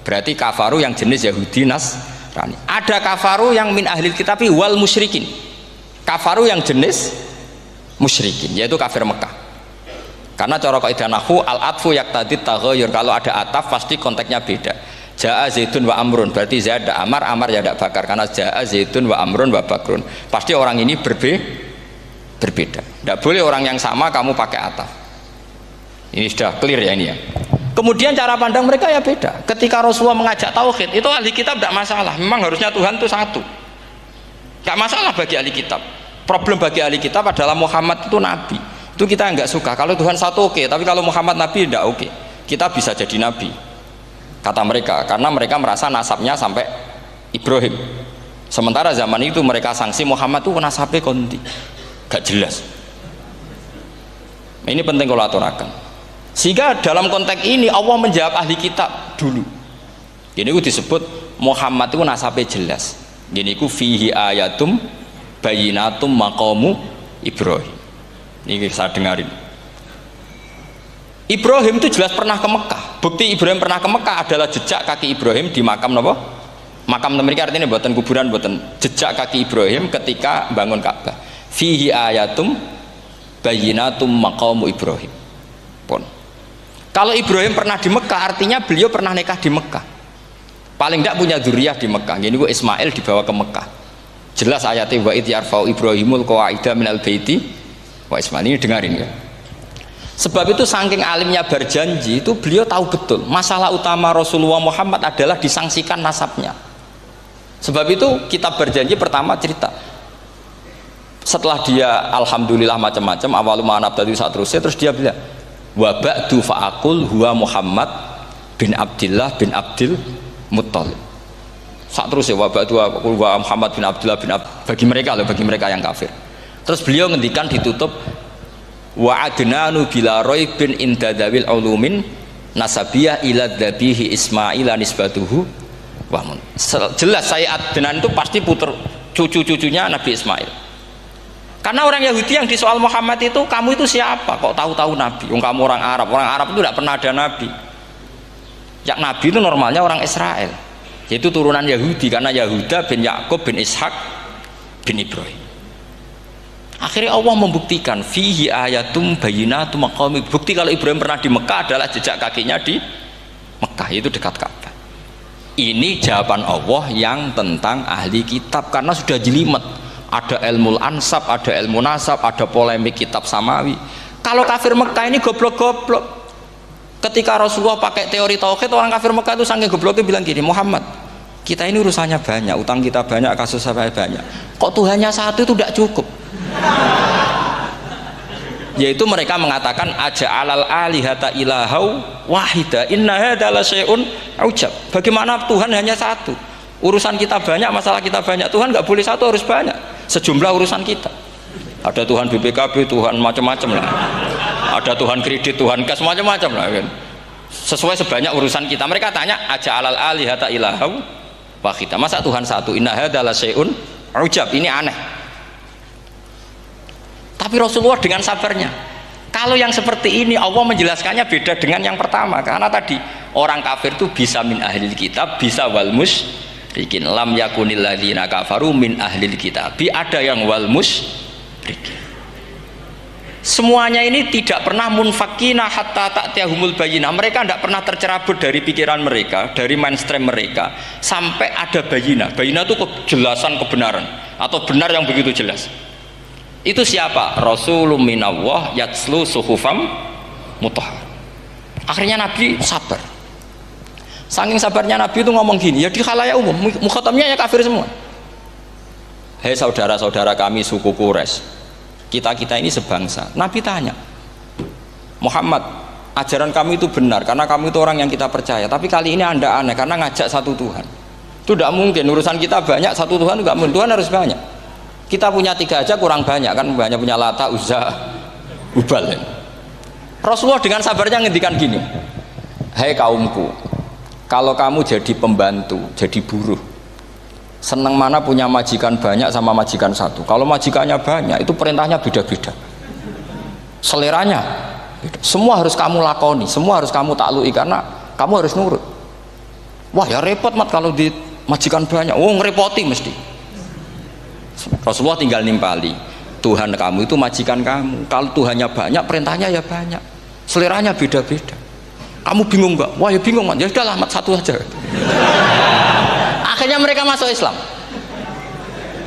S1: berarti kafaru yang jenis Yahudi Nasrani. Ada kafaru yang min ahlil kitabi wal musyrikin, kafaru yang jenis musyrikin, yaitu kafir Mekah. Karena cara kaidah nahwu al atfu yaqtadi taghayyur, kalau ada ataf pasti konteksnya beda. Ja'a Zaidun wa Amrun, berarti Zaid ada Amar, Amar ya tidak bakar, karena Ja'a Zaidun wa Amrun wa Bakrun. Pasti orang ini berbeda. Tidak boleh orang yang sama kamu pakai ataf. Ini sudah clear ya ini ya. Kemudian cara pandang mereka ya beda. Ketika Rasulullah mengajak tauhid, itu ahli kitab tidak masalah. Memang harusnya Tuhan itu satu. Tidak masalah bagi ahli kitab. Problem bagi ahli kitab adalah Muhammad itu nabi. Itu kita nggak suka. Kalau Tuhan satu oke, tapi kalau Muhammad nabi tidak oke. Kita bisa jadi nabi, kata mereka, karena mereka merasa nasabnya sampai Ibrahim. Sementara zaman itu mereka sanksi Muhammad itu nasabnya konti, gak jelas. Ini penting kalau aturakan. Sehingga dalam konteks ini Allah menjawab ahli kitab dulu. Ini itu disebut Muhammad itu nasabnya jelas. Ini itu fihi ayatum bayinatum maqamu Ibrahim. Ini saya dengarin. Ibrahim itu jelas pernah ke Mekah. Bukti Ibrahim pernah ke Mekah adalah jejak kaki Ibrahim di makam apa? Makam mereka artinya buatan kuburan, buatan jejak kaki Ibrahim ketika bangun Ka'bah. Fihi ayatum bayinatum maqamu Ibrahim. Pun. Kalau Ibrahim pernah di Mekah artinya beliau pernah nikah di Mekah. Paling tidak punya dzurriyyah di Mekah. Jadi Ismail dibawa ke Mekah. Jelas ayatnya wa idh yarfa'u Ibrahimul qawaida minal baiti wa Ismail. Ini dengarin ya. Sebab itu saking alimnya berjanji itu beliau tahu betul masalah utama Rasulullah Muhammad adalah disangsikan nasabnya. Sebab itu kitab berjanji pertama cerita setelah dia alhamdulillah macam-macam awalu ma'anab tadi saat terus dia bilang wa ba'du fa'akul huwa Muhammad bin Abdillah bin Abdil Muttalib. Saat terus ya wabah dua Muhammad bin Abdullah bin bagi mereka loh, bagi mereka yang kafir. Terus beliau ngendikan ditutup wa adnanu bila raibin inda dawil ulumin nasabiyah ila dhabihi Ismail nisbatuhu wa mun. Jelas saya Adnan itu pasti puter cucu-cucunya Nabi Ismail. Karena orang Yahudi yang disoal Muhammad itu, kamu itu siapa? Kok tahu-tahu Nabi? Kamu orang Arab. Orang Arab itu tidak pernah ada Nabi. Yang Nabi itu normalnya orang Israel, yaitu turunan Yahudi, karena Yahuda bin Yakub bin Ishak bin Ibrahim. Akhirnya Allah membuktikan fihi ayatum bayyinatum maqami. Bukti kalau Ibrahim pernah di Mekah adalah jejak kakinya di Mekah, itu dekat Ka'bah. Ini jawaban Allah yang tentang ahli kitab, karena sudah jelimet. Ada ilmu ansab, ada ilmu nasab, ada polemik kitab samawi. Kalau kafir Mekah ini goblok-goblok. Ketika Rasulullah pakai teori tauhid, orang kafir Mekah itu saking gobloknya bilang gini, Muhammad, kita ini urusannya banyak, utang kita banyak, kasus saya banyak, kok Tuhannya satu itu tidak cukup? Yaitu mereka mengatakan aja'alal alihata ilahau wahida inna hadza la syai'un ujab. Bagaimana Tuhan hanya satu? Urusan kita banyak, masalah kita banyak, Tuhan nggak boleh satu, harus banyak sejumlah urusan kita. Ada Tuhan BPKB, Tuhan macam-macam lah, ada Tuhan kredit, Tuhan kas, macam-macam lah kan. Sesuai sebanyak urusan kita. Mereka tanya aja'alal alihata ilahau wahida, masa Tuhan satu? Inna hadza la syai'un ujab. Ini aneh. Tapi Rasulullah dengan sabarnya, kalau yang seperti ini Allah menjelaskannya beda dengan yang pertama. Karena tadi orang kafir itu bisa min ahlil kitab, bisa wal musyrikin. Lam yakunil ladzina kafaru min ahlil kitab, ada yang wal musyrikin. Semuanya ini tidak pernah munfakina hatta ta'tiyahumul bayyinah. Mereka tidak pernah tercerabut dari pikiran mereka, dari mainstream mereka, sampai ada bayyinah. Bayyinah itu kejelasan kebenaran atau benar yang begitu jelas. Itu siapa? Rasulun minallah yatslu suhufam mutahhar. Akhirnya Nabi sabar. Saking sabarnya Nabi itu ngomong gini, ya di khalayak umum, mukhatamnya ya kafir semua. Hei saudara-saudara kami suku Quraisy, kita ini sebangsa. Nabi tanya, Muhammad, ajaran kami itu benar karena kami itu orang yang kita percaya, tapi kali ini Anda aneh karena ngajak satu Tuhan. Itu tidak mungkin, urusan kita banyak, satu Tuhan juga mungkin, Tuhan harus banyak. Kita punya 3 aja kurang banyak kan, banyak punya Lata, Uzza, Hubal. Rasulullah dengan sabarnya ngendikan gini, hei kaumku, kalau kamu jadi pembantu, jadi buruh, senang mana punya majikan banyak sama majikan satu? Kalau majikannya banyak, itu perintahnya beda-beda, seleranya beda. Semua harus kamu lakoni, semua harus kamu taklui karena kamu harus nurut. Wah ya repot mat kalau di majikan banyak, oh ngerepoti mesti. Rasulullah tinggal nimpali, Tuhan kamu itu majikan kamu. Kalau Tuhannya banyak, perintahnya ya banyak, seleranya beda-beda. Kamu bingung nggak? Wah ya bingung mat, ya udahlah mat satu aja. Akhirnya mereka masuk Islam.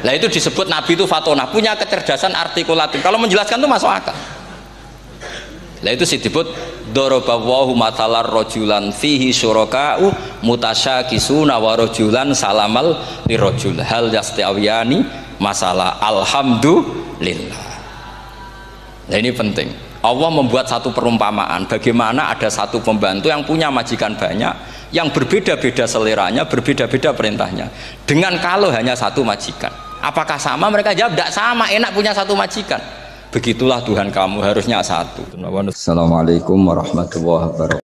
S1: Nah itu disebut Nabi itu fatonah, punya kecerdasan artikulatif. Kalau menjelaskan itu masuk akal. Nah itu disebut dorobawahu matalar rojulan fihi syuraka'u mutasyakisuna wa rojulan salamal lirojul hal yastiawiyani masalah alhamdulillah. Nah ini penting. Allah membuat satu perumpamaan bagaimana ada satu pembantu yang punya majikan banyak, yang berbeda-beda seleranya, berbeda-beda perintahnya. Dengan kalau hanya satu majikan, apakah sama? Mereka jawab tidak sama, enak punya satu majikan. Begitulah Tuhan kamu harusnya satu. Assalamualaikum warahmatullahi wabarakatuh.